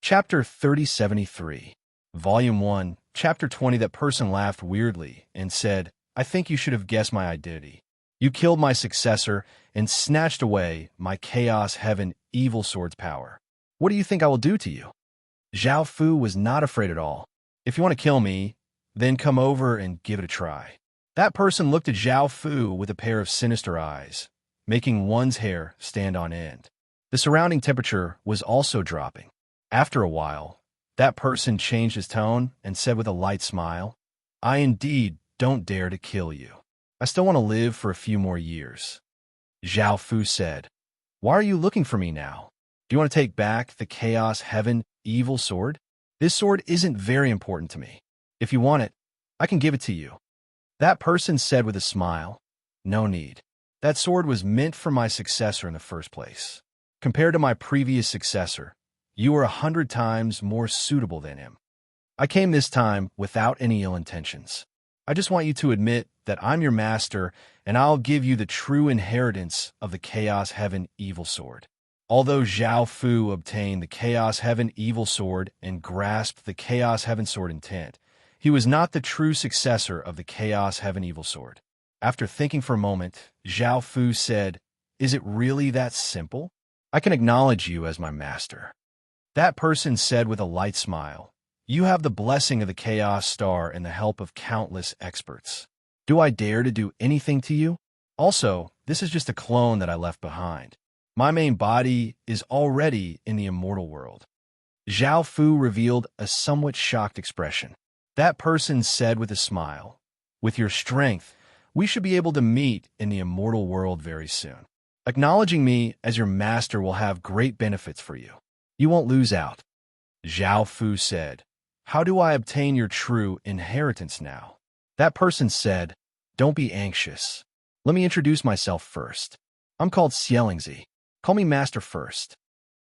Chapter 3073, Volume 1, Chapter 20. That person laughed weirdly and said, "I think you should have guessed my identity. You killed my successor and snatched away my Chaos Heaven Evil Sword's power. What do you think I will do to you?" Zhao Fu was not afraid at all. "If you want to kill me, then come over and give it a try." That person looked at Zhao Fu with a pair of sinister eyes, making one's hair stand on end. The surrounding temperature was also dropping. After a while, that person changed his tone and said with a light smile, "I indeed don't dare to kill you. I still want to live for a few more years." Zhao Fu said, "Why are you looking for me now? Do you want to take back the Chaos Heaven Evil Sword? This sword isn't very important to me. If you want it, I can give it to you." That person said with a smile, "No need. That sword was meant for my successor in the first place. Compared to my previous successor, you are 100 times more suitable than him. I came this time without any ill intentions. I just want you to admit that I'm your master, and I'll give you the true inheritance of the Chaos Heaven Evil Sword." Although Zhao Fu obtained the Chaos Heaven Evil Sword and grasped the Chaos Heaven Sword intent, he was not the true successor of the Chaos Heaven Evil Sword. After thinking for a moment, Zhao Fu said, "Is it really that simple? I can acknowledge you as my master." That person said with a light smile, "You have the blessing of the Chaos Star and the help of countless experts. Do I dare to do anything to you? Also, this is just a clone that I left behind. My main body is already in the immortal world." Zhao Fu revealed a somewhat shocked expression. That person said with a smile, "With your strength, we should be able to meet in the immortal world very soon. Acknowledging me as your master will have great benefits for you. You won't lose out." Zhao Fu said, "How do I obtain your true inheritance now?" That person said, "Don't be anxious. Let me introduce myself first. I'm called Xielingzi. Call me master first."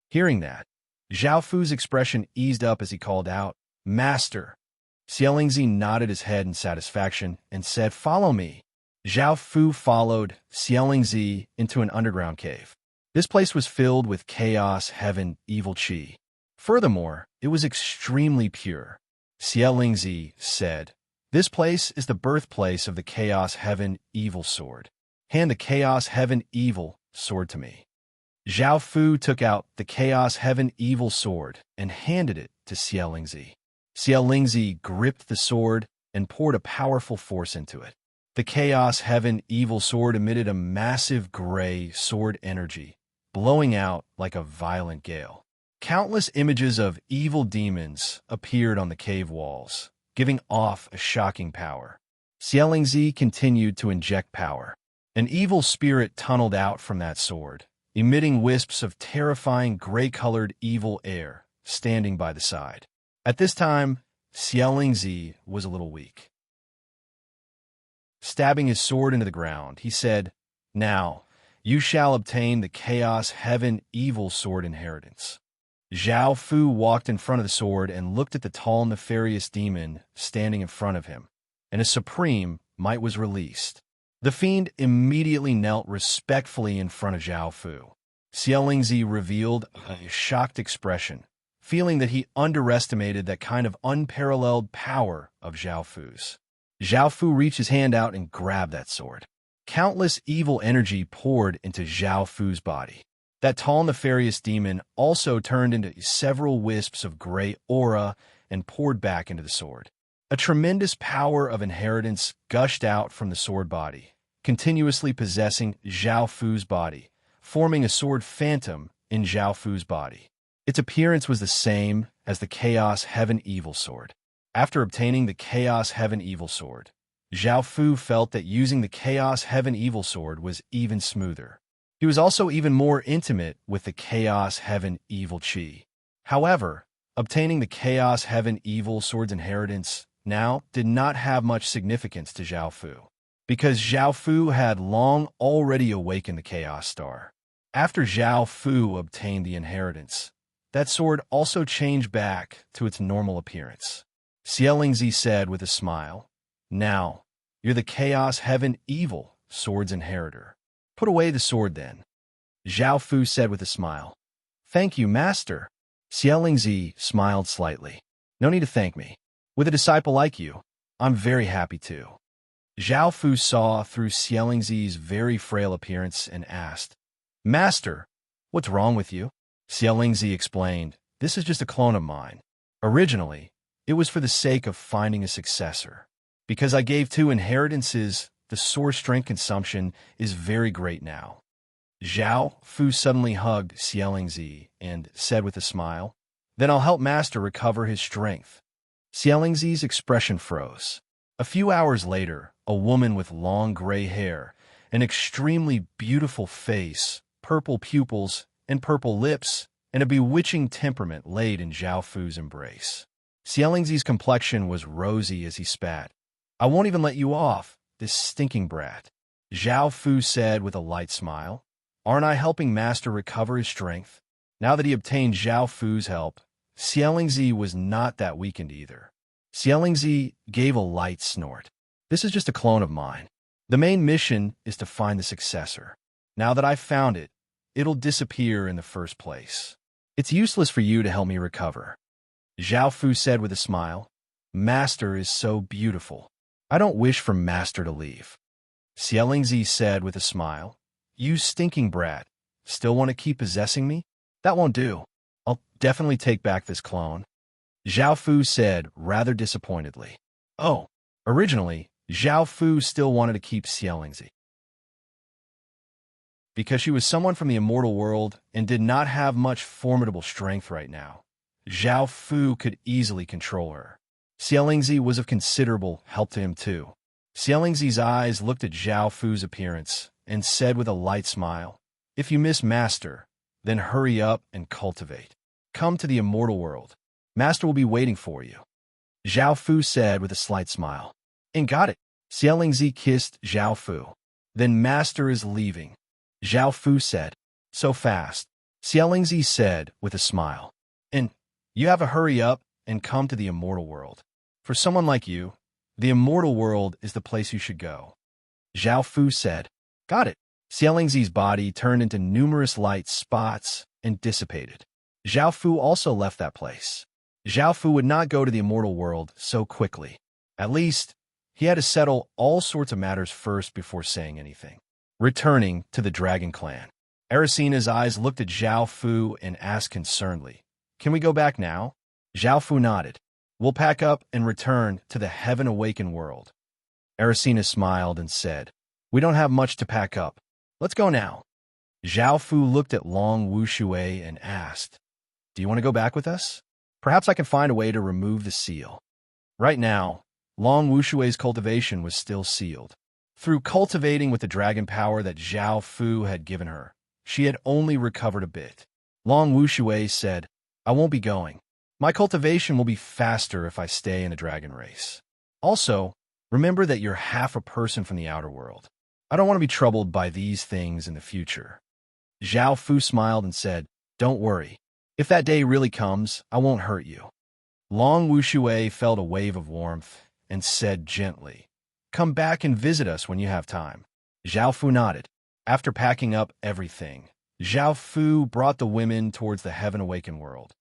Hearing that, Zhao Fu's expression eased up as he called out, "Master." Xielingzi nodded his head in satisfaction and said, "Follow me." Zhao Fu followed Xielingzi into an underground cave. This place was filled with Chaos Heaven Evil Chi. Furthermore, it was extremely pure. Xielingzi said, "This place is the birthplace of the Chaos Heaven Evil Sword. Hand the Chaos Heaven Evil Sword to me." Zhao Fu took out the Chaos Heaven Evil Sword and handed it to Xielingzi. Xielingzi gripped the sword and poured a powerful force into it. The Chaos Heaven Evil Sword emitted a massive gray sword energy, blowing out like a violent gale. Countless images of evil demons appeared on the cave walls, giving off a shocking power. Xielingzi continued to inject power. An evil spirit tunneled out from that sword, emitting wisps of terrifying gray-colored evil air, standing by the side. At this time, Xielingzi was a little weak. Stabbing his sword into the ground, he said, "Now, you shall obtain the Chaos Heaven Evil Sword inheritance." Zhao Fu walked in front of the sword and looked at the tall nefarious demon standing in front of him, and a supreme might was released. The fiend immediately knelt respectfully in front of Zhao Fu. Xielingzi revealed a shocked expression, feeling that he underestimated that kind of unparalleled power of Zhao Fu's. Zhao Fu reached his hand out and grabbed that sword. Countless evil energy poured into Zhao Fu's body. That tall nefarious demon also turned into several wisps of gray aura and poured back into the sword. A tremendous power of inheritance gushed out from the sword body, continuously possessing Zhao Fu's body, forming a sword phantom in Zhao Fu's body. Its appearance was the same as the Chaos Heaven Evil Sword. After obtaining the Chaos Heaven Evil Sword, Zhao Fu felt that using the Chaos Heaven Evil Sword was even smoother. He was also even more intimate with the Chaos Heaven Evil Chi. However, obtaining the Chaos Heaven Evil Sword's inheritance now did not have much significance to Zhao Fu, because Zhao Fu had long already awakened the Chaos Star. After Zhao Fu obtained the inheritance, that sword also changed back to its normal appearance. Xielingzi said with a smile, "Now, you're the Chaos Heaven Evil Sword's inheritor. Put away the sword then." Zhao Fu said with a smile, "Thank you, Master." Xielingzi smiled slightly. "No need to thank me. With a disciple like you, I'm very happy too." Zhao Fu saw through Xielingzi's very frail appearance and asked, "Master, what's wrong with you?" Xielingzi explained, "This is just a clone of mine. Originally, it was for the sake of finding a successor. Because I gave 2 inheritances, the source strength consumption is very great now." Zhao Fu suddenly hugged Xielingzi and said with a smile, "Then I'll help Master recover his strength." Xielingzi's expression froze. A few hours later, a woman with long gray hair, an extremely beautiful face, purple pupils, and purple lips, and a bewitching temperament laid in Zhao Fu's embrace. Xielingzi's complexion was rosy as he spat. "I won't even let you off, this stinking brat." Zhao Fu said with a light smile, "Aren't I helping Master recover his strength?" Now that he obtained Zhao Fu's help, Xielingzi was not that weakened either. Xielingzi gave a light snort. "This is just a clone of mine. The main mission is to find the successor. Now that I've found it, it'll disappear in the first place. It's useless for you to help me recover." Zhao Fu said with a smile, "Master is so beautiful. I don't wish for Master to leave." Xielingzi said with a smile, "You stinking brat, still want to keep possessing me? That won't do. I'll definitely take back this clone." Zhao Fu said rather disappointedly. Oh, originally, Zhao Fu still wanted to keep Xielingzi, because she was someone from the immortal world and did not have much formidable strength right now. Zhao Fu could easily control her. Xielingzi was of considerable help to him too. Xielingzi's eyes looked at Zhao Fu's appearance and said with a light smile, "If you miss Master, then hurry up and cultivate. Come to the immortal world. Master will be waiting for you." Zhao Fu said with a slight smile. "And got it." Xielingzi kissed Zhao Fu. "Then Master is leaving." Zhao Fu said. "So fast." Xielingzi said with a smile. "And you have to hurry up and come to the immortal world. For someone like you, the immortal world is the place you should go." Zhao Fu said. "Got it." Xielingzi's body turned into numerous light spots and dissipated. Zhao Fu also left that place. Zhao Fu would not go to the immortal world so quickly. At least, he had to settle all sorts of matters first before saying anything. Returning to the Dragon Clan, Aracina's eyes looked at Zhao Fu and asked concernedly, "Can we go back now?" Zhao Fu nodded. "We'll pack up and return to the Heaven-awakened world." Aracina smiled and said, "We don't have much to pack up. Let's go now." Zhao Fu looked at Long Wushui and asked, "Do you want to go back with us? Perhaps I can find a way to remove the seal." Right now, Long Wushui's cultivation was still sealed. Through cultivating with the dragon power that Zhao Fu had given her, she had only recovered a bit. Long Wushui said, "I won't be going. My cultivation will be faster if I stay in the dragon race. Also, remember that you're half a person from the outer world. I don't want to be troubled by these things in the future." Zhao Fu smiled and said, "Don't worry. If that day really comes, I won't hurt you." Long Wushui felt a wave of warmth and said gently, "Come back and visit us when you have time." Zhao Fu nodded. After packing up everything, Zhao Fu brought the women towards the Heaven-awakened world.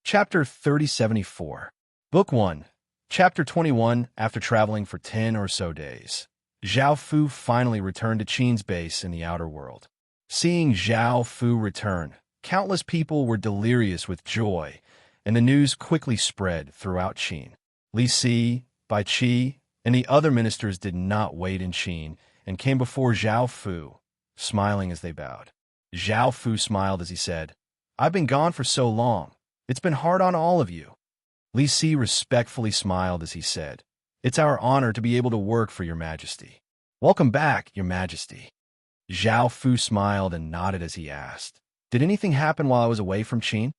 Chapter 3074. Book 1. Chapter 21. After traveling for 10 or so days, Zhao Fu finally returned to Qin's base in the outer world. Seeing Zhao Fu return, countless people were delirious with joy, and the news quickly spread throughout Qin. Li Si, Bai Qi, and the other ministers did not wait in Qin and came before Zhao Fu, smiling as they bowed. Zhao Fu smiled as he said, "I've been gone for so long. It's been hard on all of you." Li Si respectfully smiled as he said, "It's our honor to be able to work for your majesty." Welcome back, Your Majesty. Zhao Fu smiled and nodded as he asked, "Did anything happen while I was away from Qin?"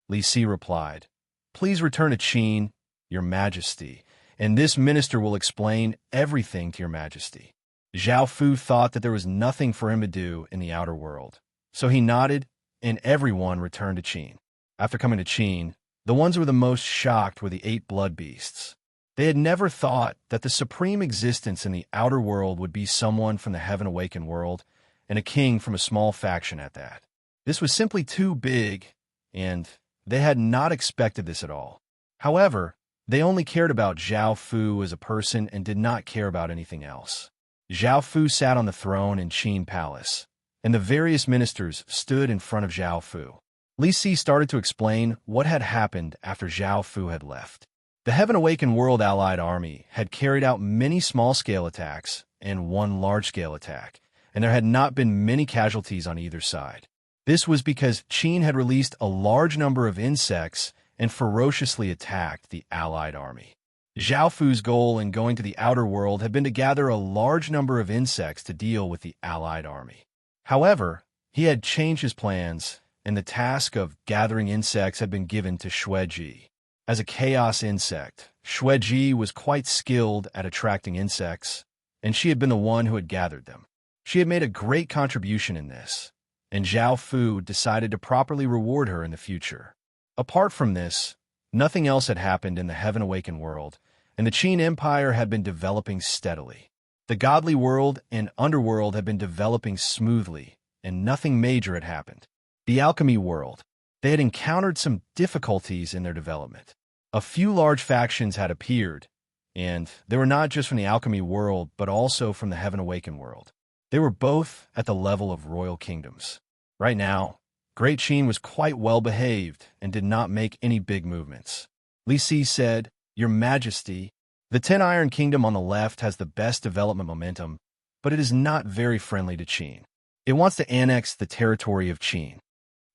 Li Si replied, "Please return to Qin, Your Majesty, and this minister will explain everything to Your Majesty." Zhao Fu thought that there was nothing for him to do in the outer world, so he nodded, and everyone returned to Qin. After coming to Qin, the ones who were the most shocked were the 8 blood beasts. They had never thought that the supreme existence in the outer world would be someone from the heaven-awakened world, and a king from a small faction at that. This was simply too big, and they had not expected this at all. However, they only cared about Zhao Fu as a person and did not care about anything else. Zhao Fu sat on the throne in Qin Palace, and the various ministers stood in front of Zhao Fu. Li Si started to explain what had happened after Zhao Fu had left. The Heaven-Awakened World Allied Army had carried out many small-scale attacks and one large-scale attack, and there had not been many casualties on either side. This was because Qin had released a large number of insects and ferociously attacked the Allied army. Zhao Fu's goal in going to the outer world had been to gather a large number of insects to deal with the Allied army. However, he had changed his plans, and the task of gathering insects had been given to Xueji. As a chaos insect, Xueji was quite skilled at attracting insects, and she had been the one who had gathered them. She had made a great contribution in this, and Zhao Fu decided to properly reward her in the future. Apart from this, nothing else had happened in the Heaven-Awakened world, and the Qin Empire had been developing steadily. The godly world and underworld had been developing smoothly, and nothing major had happened. The alchemy world. They had encountered some difficulties in their development. A few large factions had appeared, and they were not just from the alchemy world, but also from the Heaven-Awakened world. They were both at the level of royal kingdoms. Right now, Great Qin was quite well-behaved and did not make any big movements. Li Si said, "Your Majesty, the 10 Iron Kingdom on the left has the best development momentum, but it is not very friendly to Qin. It wants to annex the territory of Qin."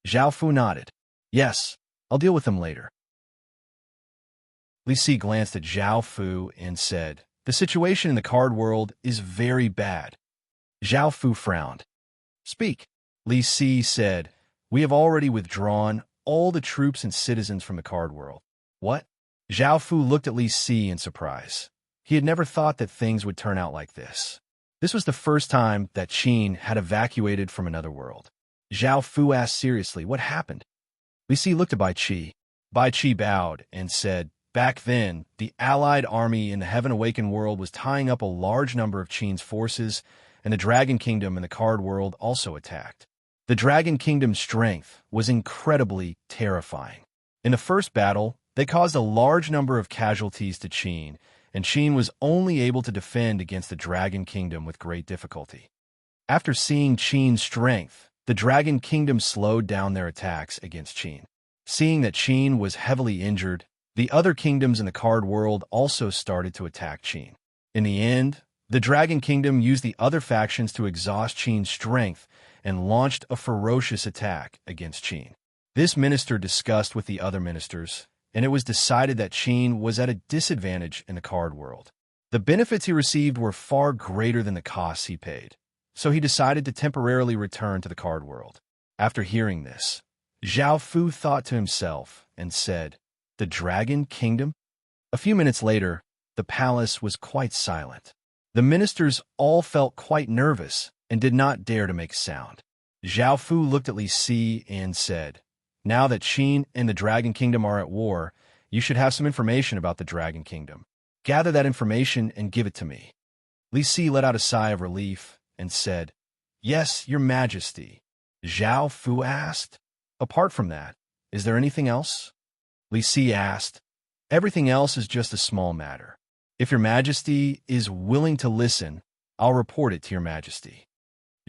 Zhao Fu nodded. "Yes, I'll deal with them later." Li Si glanced at Zhao Fu and said, "The situation in the card world is very bad." Zhao Fu frowned. "Speak." Li Si said, "We have already withdrawn all the troops and citizens from the card world." "What?" Zhao Fu looked at Li Si in surprise. He had never thought that things would turn out like this. This was the first time that Qin had evacuated from another world. Zhao Fu asked seriously, "What happened?" Li Si looked at Bai Qi. Bai Qi bowed and said, "Back then, the Allied army in the Heaven-Awakened world was tying up a large number of Qin's forces, and the Dragon Kingdom in the card world also attacked. The Dragon Kingdom's strength was incredibly terrifying. In the first battle, they caused a large number of casualties to Qin, and Qin was only able to defend against the Dragon Kingdom with great difficulty. After seeing Qin's strength, the Dragon Kingdom slowed down their attacks against Qin. Seeing that Qin was heavily injured, the other kingdoms in the card world also started to attack Qin. In the end, the Dragon Kingdom used the other factions to exhaust Qin's strength and launched a ferocious attack against Qin. This minister discussed with the other ministers, and it was decided that Qin was at a disadvantage in the card world. The benefits he received were far greater than the costs he paid, so he decided to temporarily return to the card world. After hearing this, Zhao Fu thought to himself and said, "The Dragon Kingdom?" A few minutes later, the palace was quite silent. The ministers all felt quite nervous and did not dare to make a sound. Zhao Fu looked at Li Si and said, "Now that Qin and the Dragon Kingdom are at war, you should have some information about the Dragon Kingdom. Gather that information and give it to me." Li Si let out a sigh of relief and said, "Yes, Your Majesty." Zhao Fu asked, "Apart from that, is there anything else?" Li Si asked, "Everything else is just a small matter. If Your Majesty is willing to listen, I'll report it to Your Majesty."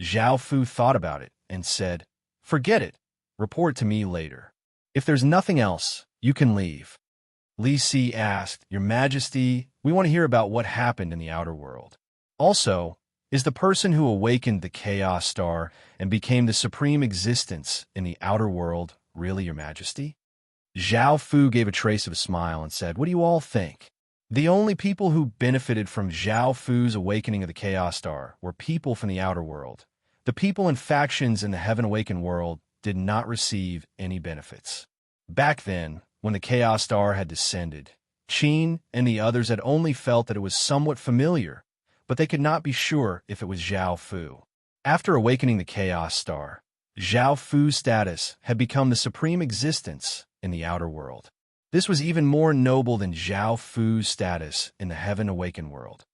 Zhao Fu thought about it and said, "Forget it. Report to me later. If there's nothing else, you can leave." Li Si asked, "Your Majesty, we want to hear about what happened in the outer world. Also, is the person who awakened the Chaos Star and became the supreme existence in the outer world really Your Majesty?" Zhao Fu gave a trace of a smile and said, "What do you all think?" The only people who benefited from Zhao Fu's awakening of the Chaos Star were people from the outer world. The people and factions in the Heaven Awakened world did not receive any benefits. Back then, when the Chaos Star had descended, Qin and the others had only felt that it was somewhat familiar, but they could not be sure if it was Zhao Fu. After awakening the Chaos Star, Zhao Fu's status had become the supreme existence in the outer world. This was even more noble than Zhao Fu's status in the Heaven Awakened world.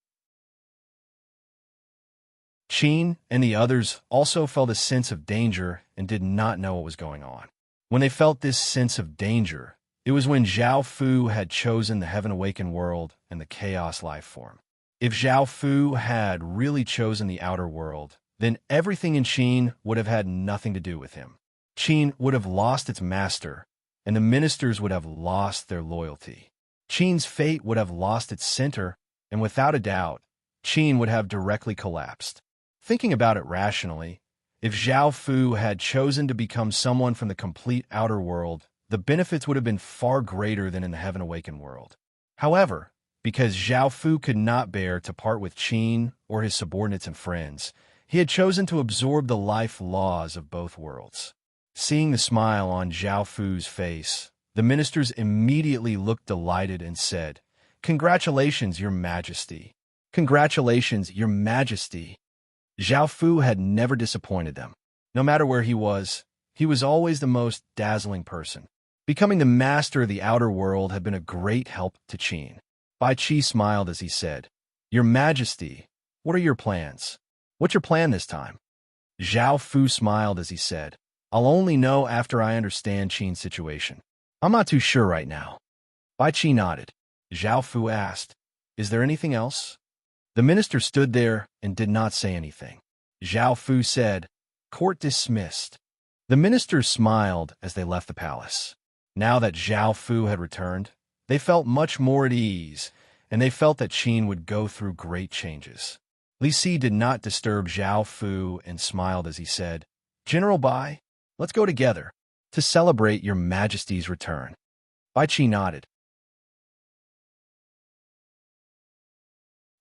Qin and the others also felt a sense of danger and did not know what was going on. When they felt this sense of danger, it was when Zhao Fu had chosen the Heaven Awakened world and the Chaos life form. If Zhao Fu had really chosen the outer world, then everything in Qin would have had nothing to do with him. Qin would have lost its master, and the ministers would have lost their loyalty. Qin's fate would have lost its center, and without a doubt, Qin would have directly collapsed. Thinking about it rationally, if Zhao Fu had chosen to become someone from the complete outer world, the benefits would have been far greater than in the Heaven Awakened world. However, because Zhao Fu could not bear to part with Qin or his subordinates and friends, he had chosen to absorb the life laws of both worlds. Seeing the smile on Zhao Fu's face, the ministers immediately looked delighted and said, "Congratulations, Your Majesty. Congratulations, Your Majesty." Zhao Fu had never disappointed them. No matter where he was always the most dazzling person. Becoming the master of the outer world had been a great help to Qin. Bai Qi smiled as he said, "Your Majesty, what are your plans? What's your plan this time?" Zhao Fu smiled as he said, "I'll only know after I understand Qin's situation. I'm not too sure right now." Bai Qi nodded. Zhao Fu asked, "Is there anything else?" The minister stood there and did not say anything. Zhao Fu said, "Court dismissed." The ministers smiled as they left the palace. Now that Zhao Fu had returned, they felt much more at ease, and they felt that Qin would go through great changes. Li Si did not disturb Zhao Fu and smiled as he said, "General Bai, let's go together to celebrate Your Majesty's return." Bai Qi nodded.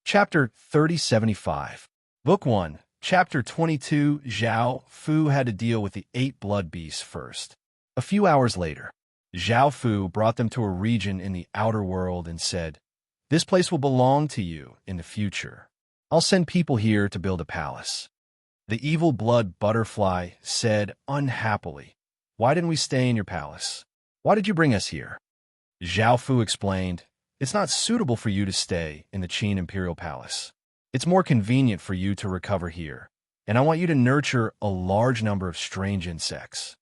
Chapter 3075. Book 1, Chapter 22. Zhao Fu had to deal with the 8 blood beasts first. A few hours later, Zhao Fu brought them to a region in the outer world and said, "This place will belong to you in the future. I'll send people here to build a palace." The evil blood butterfly said unhappily, "Why didn't we stay in your palace? Why did you bring us here?" Zhao Fu explained, "It's not suitable for you to stay in the Qin Imperial Palace. It's more convenient for you to recover here, and I want you to nurture a large number of strange insects."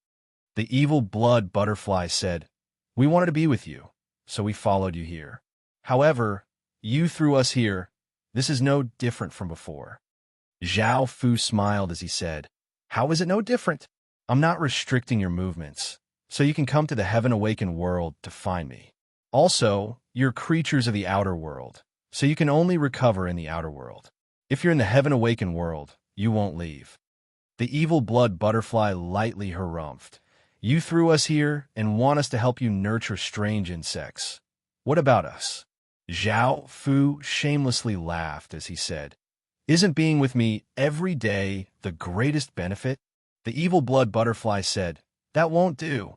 The evil blood butterfly said, "We wanted to be with you, so we followed you here. However, you threw us here. This is no different from before." Zhao Fu smiled as he said, "How is it no different? I'm not restricting your movements, so you can come to the Heaven Awakened world to find me. Also, you're creatures of the outer world, so you can only recover in the outer world. If you're in the Heaven Awakened world, you won't leave." The evil blood butterfly lightly harumphed. "You threw us here and want us to help you nurture strange insects. What about us?" Zhao Fu shamelessly laughed as he said, "Isn't being with me every day the greatest benefit?" The evil blood butterfly said, "That won't do."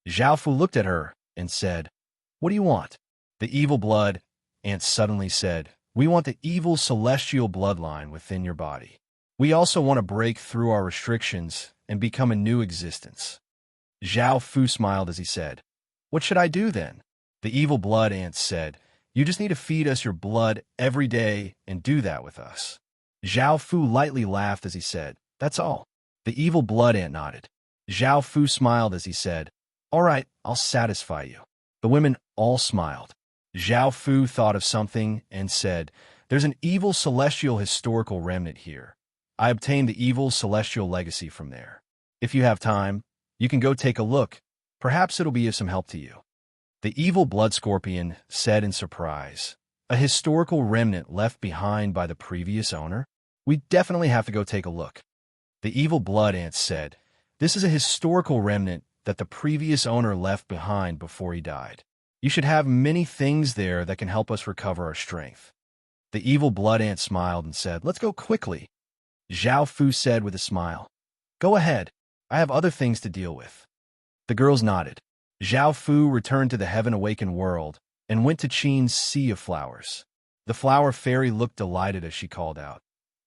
Zhao Fu looked at her and said, "What do you want?" The evil blood ant suddenly said, "We want the evil celestial bloodline within your body. We also want to break through our restrictions and become a new existence." Zhao Fu smiled as he said, "What should I do then?" The evil blood ant said, "You just need to feed us your blood every day and do that with us." Zhao Fu lightly laughed as he said, "That's all." The evil blood ant nodded. Zhao Fu smiled as he said, "All right, I'll satisfy you." The women all smiled. Zhao Fu thought of something and said, "There's an evil celestial historical remnant here. I obtained the evil celestial legacy from there. If you have time, you can go take a look. Perhaps it'll be of some help to you." The evil blood scorpion said in surprise, "A historical remnant left behind by the previous owner? We definitely have to go take a look." The evil blood ant said, "This is a historical remnant that the previous owner left behind before he died. You should have many things there that can help us recover our strength. The evil blood ant smiled and said, "Let's go quickly." Zhao Fu said with a smile, "Go ahead. I have other things to deal with." The girls nodded. Zhao Fu returned to the heaven-awakened world and went to Qin's sea of flowers. The flower fairy looked delighted as she called out,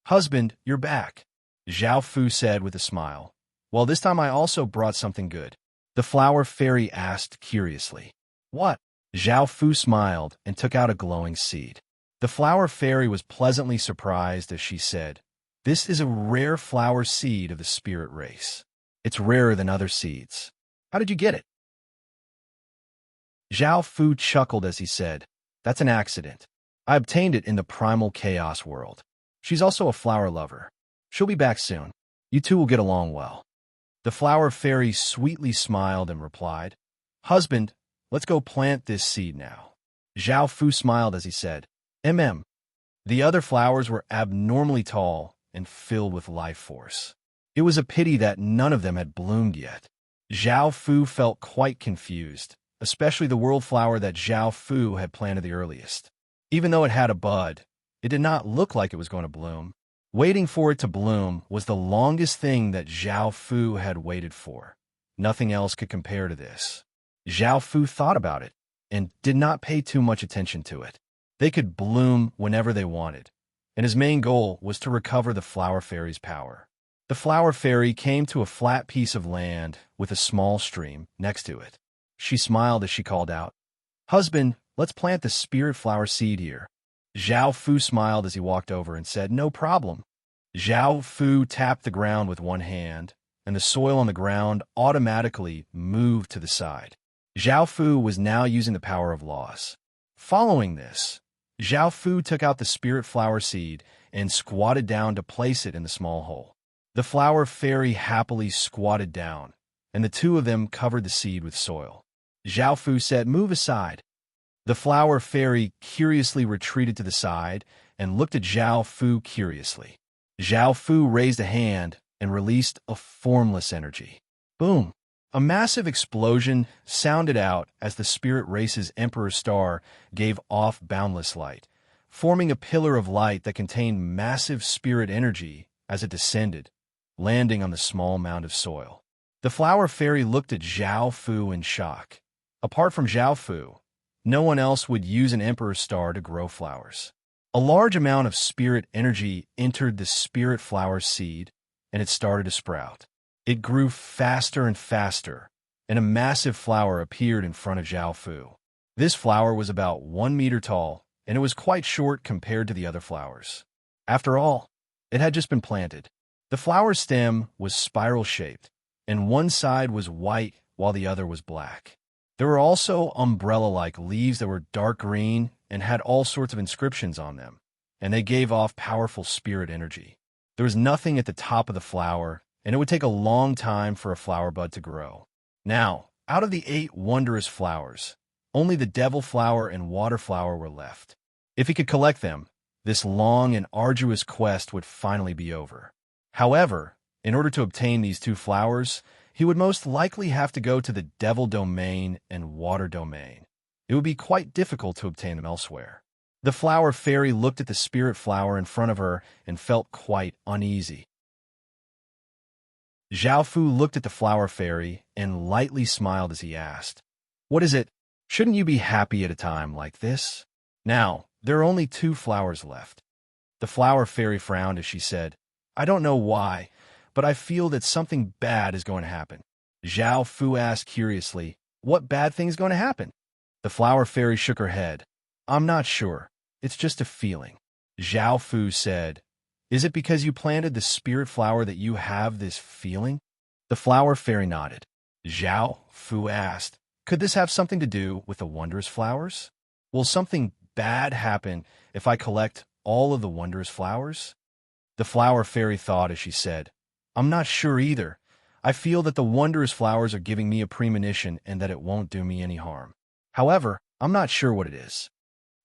"Husband, you're back." Zhao Fu said with a smile, "Well, this time I also brought something good." The flower fairy asked curiously, "What?" Zhao Fu smiled and took out a glowing seed. The flower fairy was pleasantly surprised as she said, "This is a rare flower seed of the spirit race. It's rarer than other seeds. How did you get it?" Zhao Fu chuckled as he said, "That's an accident. I obtained it in the primal chaos world. She's also a flower lover. She'll be back soon. You two will get along well." The flower fairy sweetly smiled and replied, "Husband, let's go plant this seed now." Zhao Fu smiled as he said, "Mm." The other flowers were abnormally tall and filled with life force. It was a pity that none of them had bloomed yet. Zhao Fu felt quite confused, especially the world flower that Zhao Fu had planted the earliest. Even though it had a bud, it did not look like it was going to bloom. Waiting for it to bloom was the longest thing that Zhao Fu had waited for. Nothing else could compare to this. Zhao Fu thought about it and did not pay too much attention to it. They could bloom whenever they wanted, and his main goal was to recover the flower fairy's power. The flower fairy came to a flat piece of land with a small stream next to it. She smiled as she called out, "Husband, let's plant the spirit flower seed here." Zhao Fu smiled as he walked over and said, "No problem." Zhao Fu tapped the ground with one hand, and the soil on the ground automatically moved to the side. Zhao Fu was now using the power of laws. Following this, Zhao Fu took out the spirit flower seed and squatted down to place it in the small hole. The flower fairy happily squatted down, and the two of them covered the seed with soil. Zhao Fu said, "Move aside." The flower fairy curiously retreated to the side and looked at Zhao Fu curiously. Zhao Fu raised a hand and released a formless energy. Boom! A massive explosion sounded out as the spirit race's Emperor Star gave off boundless light, forming a pillar of light that contained massive spirit energy as it descended, landing on the small mound of soil. The flower fairy looked at Zhao Fu in shock. Apart from Zhao Fu, no one else would use an Emperor Star to grow flowers. A large amount of spirit energy entered the spirit flower seed, and it started to sprout. It grew faster and faster, and a massive flower appeared in front of Zhao Fu. This flower was about 1 meter tall, and it was quite short compared to the other flowers. After all, it had just been planted. The flower stem was spiral-shaped, and one side was white while the other was black. There were also umbrella-like leaves that were dark green and had all sorts of inscriptions on them, and they gave off powerful spirit energy. There was nothing at the top of the flower, and it would take a long time for a flower bud to grow. Now, out of the 8 wondrous flowers, only the devil flower and water flower were left. If he could collect them, this long and arduous quest would finally be over. However, in order to obtain these 2 flowers, he would most likely have to go to the devil domain and water domain. It would be quite difficult to obtain them elsewhere. The flower fairy looked at the spirit flower in front of her and felt quite uneasy. Zhao Fu looked at the flower fairy and lightly smiled as he asked, "What is it? Shouldn't you be happy at a time like this?" Now, there are only 2 flowers left. The flower fairy frowned as she said, "I don't know why, but I feel that something bad is going to happen." Zhao Fu asked curiously, "What bad thing is going to happen?" The flower fairy shook her head. "I'm not sure. It's just a feeling." Zhao Fu said, "Is it because you planted the spirit flower that you have this feeling?" The flower fairy nodded. Zhao Fu asked, "Could this have something to do with the wondrous flowers? Will something bad happen if I collect all of the wondrous flowers?" The flower fairy thought as she said, "I'm not sure either. I feel that the wondrous flowers are giving me a premonition and that it won't do me any harm. However, I'm not sure what it is."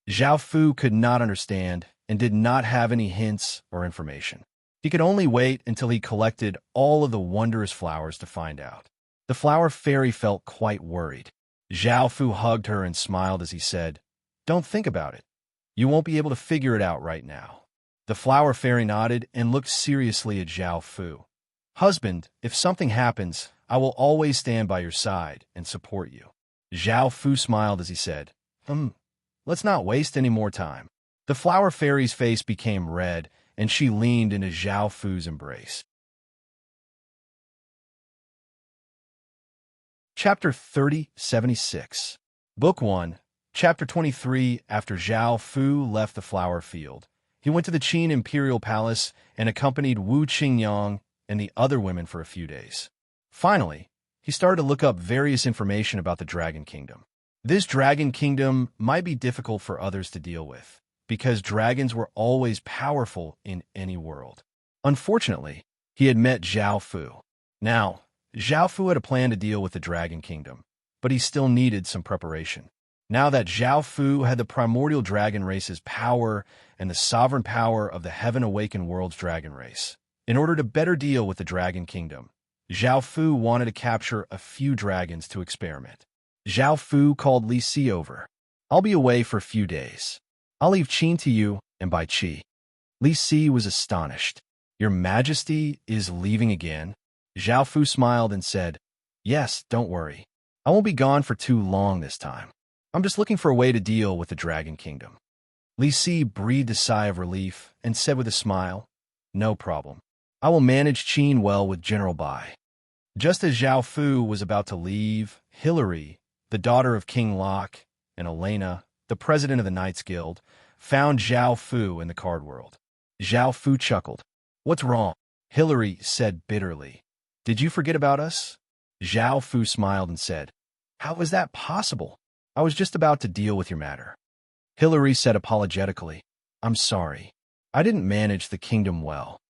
Zhao Fu could not understand and did not have any hints or information. He could only wait until he collected all of the wondrous flowers to find out. The flower fairy felt quite worried. Zhao Fu hugged her and smiled as he said, "Don't think about it. You won't be able to figure it out right now." The flower fairy nodded and looked seriously at Zhao Fu. "Husband, if something happens, I will always stand by your side and support you." Zhao Fu smiled as he said, let's not waste any more time." The flower fairy's face became red, and she leaned into Zhao Fu's embrace. Chapter 3076. Book 1, Chapter 23. After Zhao Fu left the flower field, he went to the Qin Imperial Palace and accompanied Wu Qingyang and the other women for a few days. Finally, he started to look up various information about the Dragon Kingdom. This Dragon Kingdom might be difficult for others to deal with, because dragons were always powerful in any world. Unfortunately, he had met Zhao Fu. Now, Zhao Fu had a plan to deal with the Dragon Kingdom, but he still needed some preparation. Now that Zhao Fu had the primordial dragon race's power and the sovereign power of the heaven-awakened world's dragon race, in order to better deal with the Dragon Kingdom, Zhao Fu wanted to capture a few dragons to experiment. Zhao Fu called Li Si over. "I'll be away for a few days. I'll leave Qin to you and by Qi." Li Si was astonished. "Your Majesty is leaving again?" Zhao Fu smiled and said, "Yes, don't worry. I won't be gone for too long this time. I'm just looking for a way to deal with the Dragon Kingdom." Li Si breathed a sigh of relief and said with a smile, "No problem. I will manage Qin well with General Bai." Just as Zhao Fu was about to leave, Hilary, the daughter of King Locke, and Elena, the president of the Knights Guild, found Zhao Fu in the card world. Zhao Fu chuckled. "What's wrong?" Hilary said bitterly. "Did you forget about us?" Zhao Fu smiled and said, "How is that possible? I was just about to deal with your matter." Hilary said apologetically, "I'm sorry. I didn't manage the kingdom well."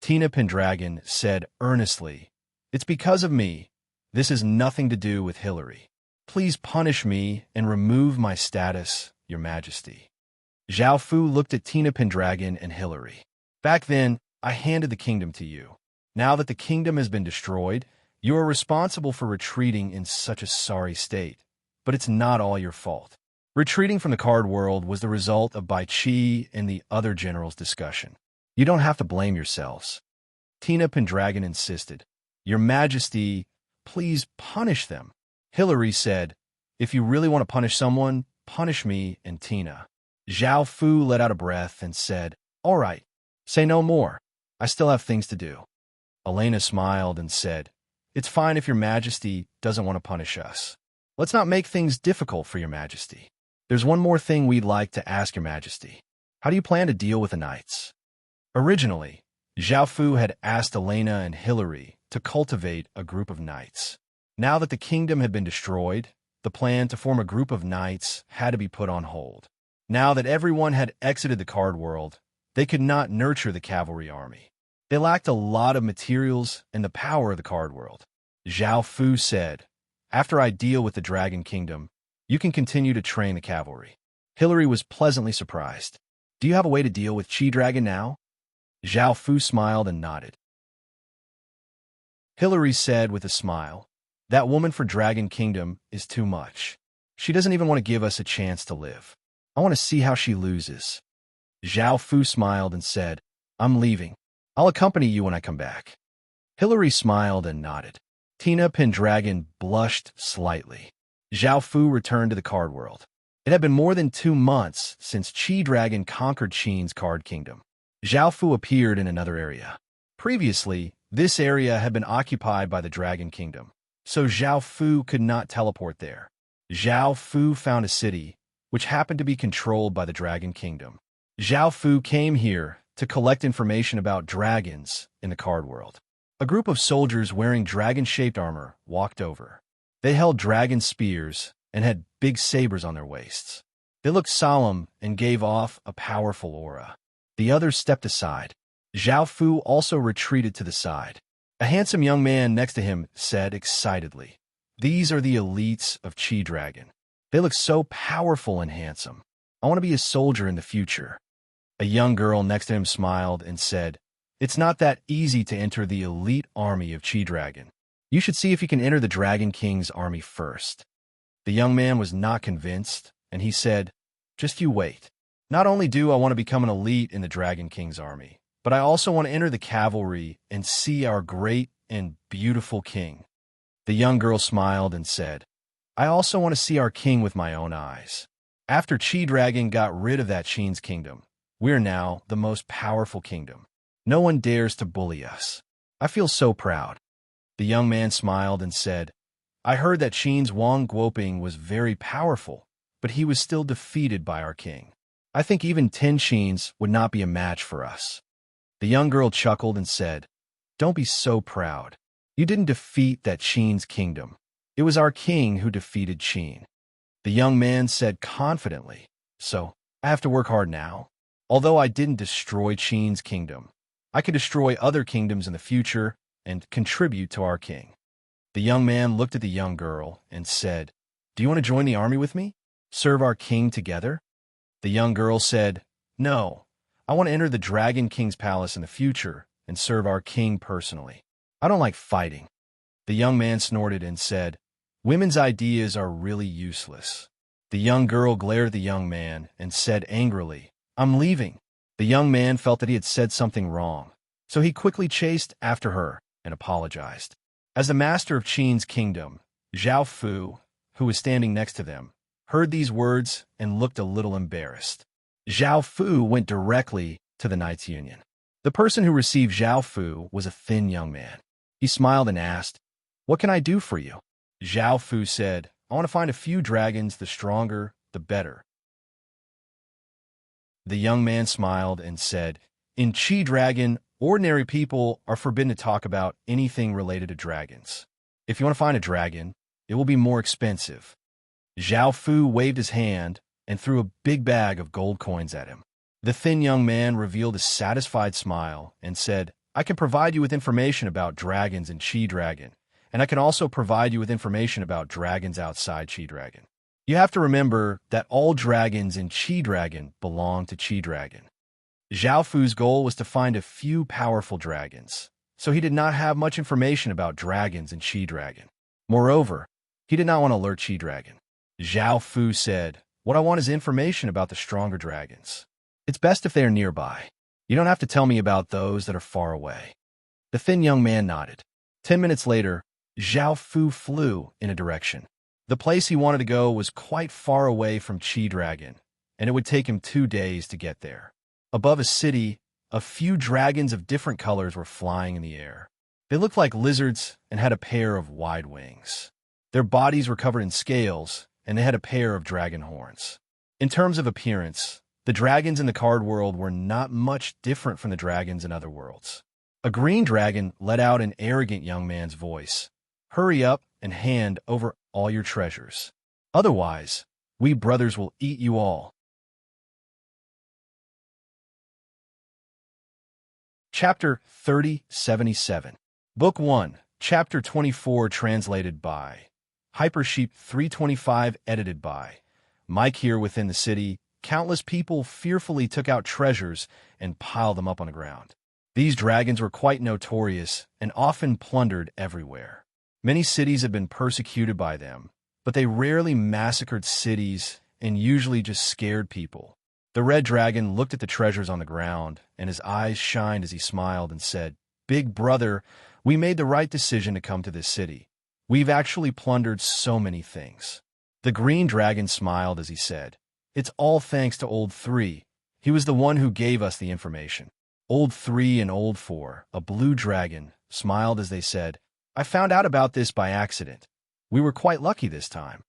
Tina Pendragon said earnestly, "It's because of me. This has nothing to do with Hilary. Please punish me and remove my status, Your Majesty." Zhao Fu looked at Tina Pendragon and Hilary. "Back then, I handed the kingdom to you. Now that the kingdom has been destroyed, you are responsible for retreating in such a sorry state. But it's not all your fault. Retreating from the card world was the result of Bai Qi and the other generals' discussion. You don't have to blame yourselves." Tina Pendragon insisted. "Your Majesty, please punish them." Hilary said, "If you really want to punish someone, punish me and Tina." Zhao Fu let out a breath and said, "All right, say no more. I still have things to do." Elena smiled and said, "It's fine if Your Majesty doesn't want to punish us. Let's not make things difficult for Your Majesty. There's one more thing we'd like to ask Your Majesty. How do you plan to deal with the knights?" Originally, Zhao Fu had asked Elena and Hilary to cultivate a group of knights. Now that the kingdom had been destroyed, the plan to form a group of knights had to be put on hold. Now that everyone had exited the card world, they could not nurture the cavalry army. They lacked a lot of materials and the power of the card world. Zhao Fu said, "After I deal with the Dragon Kingdom, you can continue to train the cavalry." Hilary was pleasantly surprised. "Do you have a way to deal with Qi Dragon now?" Zhao Fu smiled and nodded. Hilary said with a smile, "That woman for Dragon Kingdom is too much. She doesn't even want to give us a chance to live. I want to see how she loses." Zhao Fu smiled and said, "I'm leaving. I'll accompany you when I come back." Hilary smiled and nodded. Tina Pendragon blushed slightly. Zhao Fu returned to the card world. It had been more than 2 months since Qi Dragon conquered Qin's card kingdom. Zhao Fu appeared in another area. Previously, this area had been occupied by the Dragon Kingdom, so Zhao Fu could not teleport there. Zhao Fu found a city, which happened to be controlled by the Dragon Kingdom. Zhao Fu came here to collect information about dragons in the card world. A group of soldiers wearing dragon-shaped armor walked over. They held dragon spears and had big sabers on their waists. They looked solemn and gave off a powerful aura. The others stepped aside. Zhao Fu also retreated to the side. A handsome young man next to him said excitedly, "These are the elites of Qi Dragon. They look so powerful and handsome. I want to be a soldier in the future." A young girl next to him smiled and said, "It's not that easy to enter the elite army of Qi Dragon. You should see if you can enter the Dragon King's army first." The young man was not convinced, and he said, "Just you wait. Not only do I want to become an elite in the Dragon King's army, but I also want to enter the cavalry and see our great and beautiful king." The young girl smiled and said, "I also want to see our king with my own eyes. After Chi Dragon got rid of that Sheen's kingdom, we are now the most powerful kingdom. No one dares to bully us. I feel so proud." The young man smiled and said, "I heard that Sheen's Wang Guoping was very powerful, but he was still defeated by our king. I think even 10 Sheens would not be a match for us." The young girl chuckled and said, "Don't be so proud. You didn't defeat that Sheen's kingdom. It was our king who defeated Sheen." The young man said confidently, "So, I have to work hard now. Although I didn't destroy Sheen's kingdom, I could destroy other kingdoms in the future and contribute to our king." The young man looked at the young girl and said, "Do you want to join the army with me? Serve our king together?" The young girl said, "No, I want to enter the Dragon King's palace in the future and serve our king personally. I don't like fighting." The young man snorted and said, "Women's ideas are really useless." The young girl glared at the young man and said angrily, "I'm leaving." The young man felt that he had said something wrong, so he quickly chased after her and apologized. As the master of Qin's kingdom, Zhao Fu, who was standing next to them, heard these words and looked a little embarrassed. Zhao Fu went directly to the Knights' Union. The person who received Zhao Fu was a thin young man. He smiled and asked, "What can I do for you?" Zhao Fu said, "I want to find a few dragons, the stronger, the better." The young man smiled and said, "In Qi Dragon, ordinary people are forbidden to talk about anything related to dragons. If you want to find a dragon, it will be more expensive." Zhao Fu waved his hand and threw a big bag of gold coins at him. The thin young man revealed a satisfied smile and said, "I can provide you with information about dragons in Qi Dragon, and I can also provide you with information about dragons outside Qi Dragon. You have to remember that all dragons in Qi Dragon belong to Qi Dragon." Zhao Fu's goal was to find a few powerful dragons, so he did not have much information about dragons in Qi Dragon. Moreover, he did not want to alert Qi Dragon. Zhao Fu said, "What I want is information about the stronger dragons. It's best if they are nearby. You don't have to tell me about those that are far away." The thin young man nodded. 10 minutes later, Zhao Fu flew in a direction. The place he wanted to go was quite far away from Qi Dragon, and it would take him 2 days to get there. Above a city, a few dragons of different colors were flying in the air. They looked like lizards and had a pair of wide wings. Their bodies were covered in scales, and they had a pair of dragon horns. In terms of appearance, the dragons in the card world were not much different from the dragons in other worlds. A green dragon let out an arrogant young man's voice. "Hurry up and hand over all your treasures. Otherwise, we brothers will eat you all." Chapter 3077. Book 1, Chapter 24, translated by Hypersheep 325, edited by Mike. Here within the city, countless people fearfully took out treasures and piled them up on the ground. These dragons were quite notorious and often plundered everywhere. Many cities had been persecuted by them, but they rarely massacred cities and usually just scared people. The red dragon looked at the treasures on the ground, and his eyes shined as he smiled and said, "Big brother, we made the right decision to come to this city. We've actually plundered so many things." The green dragon smiled as he said, "It's all thanks to Old 3. He was the one who gave us the information." Old 3 and Old 4, a blue dragon, smiled as they said, "I found out about this by accident. We were quite lucky this time."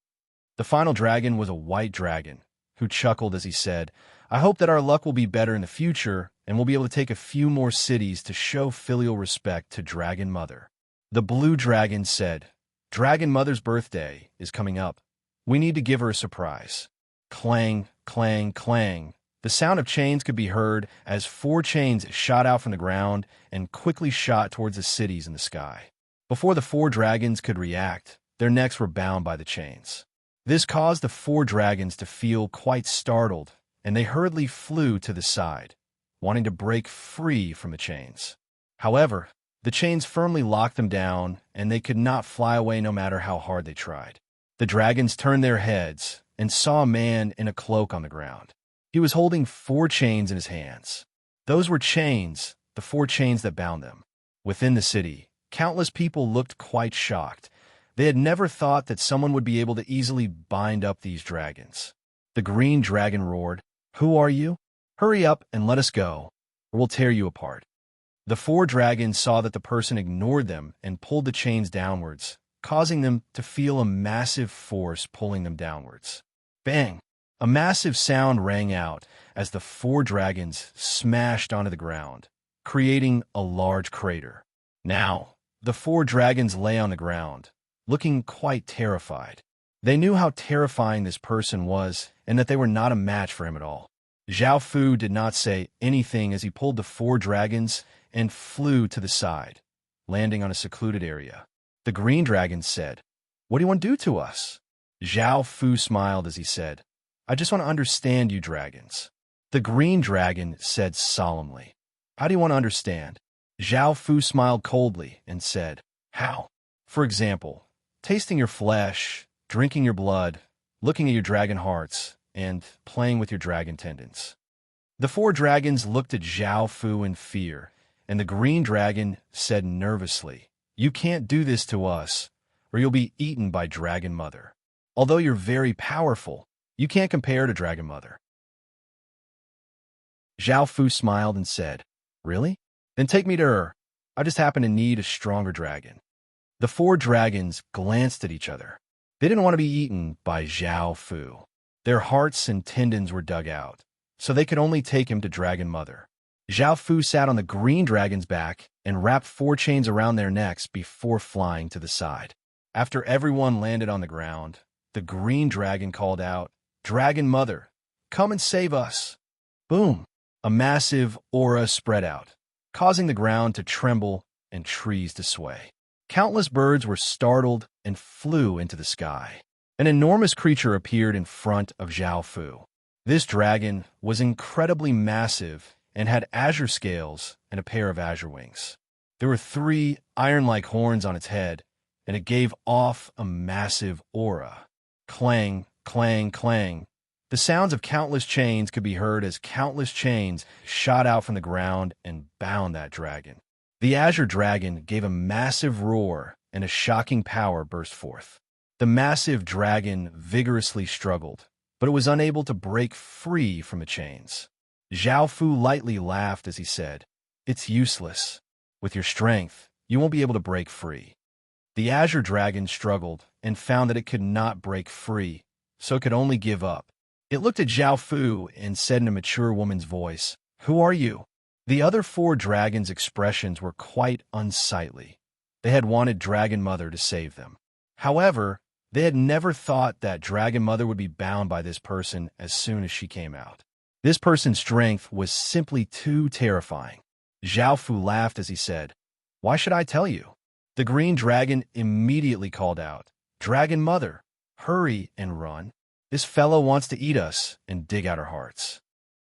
The final dragon was a white dragon, who chuckled as he said, "I hope that our luck will be better in the future, and we'll be able to take a few more cities to show filial respect to Dragon Mother." The blue dragon said, "Dragon Mother's birthday is coming up. We need to give her a surprise." Clang, clang, clang. The sound of chains could be heard as 4 chains shot out from the ground and quickly shot towards the cities in the sky. Before the 4 dragons could react, their necks were bound by the chains. This caused the 4 dragons to feel quite startled, and they hurriedly flew to the side, wanting to break free from the chains. However, the chains firmly locked them down, and they could not fly away no matter how hard they tried. The dragons turned their heads and saw a man in a cloak on the ground. He was holding 4 chains in his hands. Those were chains, the 4 chains that bound them. Within the city, countless people looked quite shocked. They had never thought that someone would be able to easily bind up these dragons. The green dragon roared, "Who are you? Hurry up and let us go, or we'll tear you apart." The 4 dragons saw that the person ignored them and pulled the chains downwards, causing them to feel a massive force pulling them downwards. Bang! A massive sound rang out as the 4 dragons smashed onto the ground, creating a large crater. Now, the 4 dragons lay on the ground, looking quite terrified. They knew how terrifying this person was and that they were not a match for him at all. Zhao Fu did not say anything as he pulled the 4 dragons and flew to the side, landing on a secluded area. The green dragon said, "What do you want to do to us?" Zhao Fu smiled as he said, "I just want to understand you dragons." The green dragon said solemnly, "How do you want to understand?" Zhao Fu smiled coldly and said, "How? For example, tasting your flesh, drinking your blood, looking at your dragon hearts, and playing with your dragon tendons." The 4 dragons looked at Zhao Fu in fear, and the green dragon said nervously, "You can't do this to us, or you'll be eaten by Dragon Mother. Although you're very powerful, you can't compare to Dragon Mother." Zhao Fu smiled and said, "Really? Then take me to her. I just happen to need a stronger dragon." The 4 dragons glanced at each other. They didn't want to be eaten by Zhao Fu. Their hearts and tendons were dug out, so they could only take him to Dragon Mother. Zhao Fu sat on the green dragon's back and wrapped 4 chains around their necks before flying to the side. After everyone landed on the ground, the green dragon called out, "Dragon Mother, come and save us." Boom! A massive aura spread out, causing the ground to tremble and trees to sway. Countless birds were startled and flew into the sky. An enormous creature appeared in front of Zhao Fu. This dragon was incredibly massive and had azure scales and a pair of azure wings. There were 3 iron-like horns on its head, and it gave off a massive aura. Clang, clang, clang. The sounds of countless chains could be heard as countless chains shot out from the ground and bound that dragon. The azure dragon gave a massive roar, and a shocking power burst forth. The massive dragon vigorously struggled, but it was unable to break free from the chains. Zhao Fu lightly laughed as he said, "It's useless. With your strength, you won't be able to break free." The azure dragon struggled and found that it could not break free, so it could only give up. It looked at Zhao Fu and said in a mature woman's voice, "Who are you?" The other 4 dragons' expressions were quite unsightly. They had wanted Dragon Mother to save them. However, they had never thought that Dragon Mother would be bound by this person as soon as she came out. This person's strength was simply too terrifying. Zhao Fu laughed as he said, "Why should I tell you?" The green dragon immediately called out, "Dragon Mother, hurry and run. This fellow wants to eat us and dig out our hearts."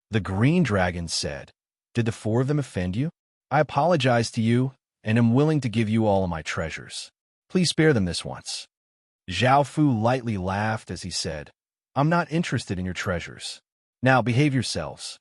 The green dragon said, "Did the 4 of them offend you? I apologize to you and am willing to give you all of my treasures. Please spare them this once." Zhao Fu lightly laughed as he said, "I'm not interested in your treasures. Now behave yourselves."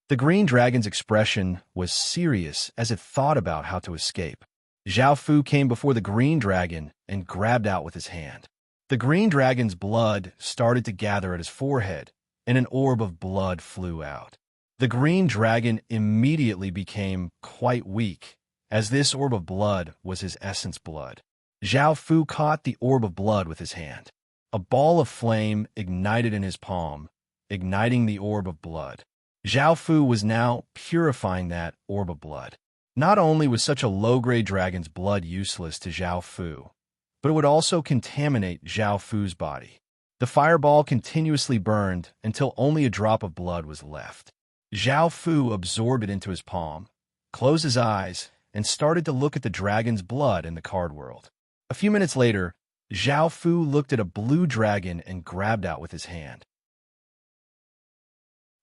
The green dragon's expression was serious as it thought about how to escape. Zhao Fu came before the green dragon and grabbed out with his hand. The green dragon's blood started to gather at his forehead, and an orb of blood flew out. The green dragon immediately became quite weak, as this orb of blood was his essence blood. Zhao Fu caught the orb of blood with his hand. A ball of flame ignited in his palm, igniting the orb of blood. Zhao Fu was now purifying that orb of blood. Not only was such a low-grade dragon's blood useless to Zhao Fu, but it would also contaminate Zhao Fu's body. The fireball continuously burned until only a drop of blood was left. Zhao Fu absorbed it into his palm, closed his eyes, and started to look at the dragon's blood in the card world. A few minutes later, Zhao Fu looked at a blue dragon and grabbed out with his hand.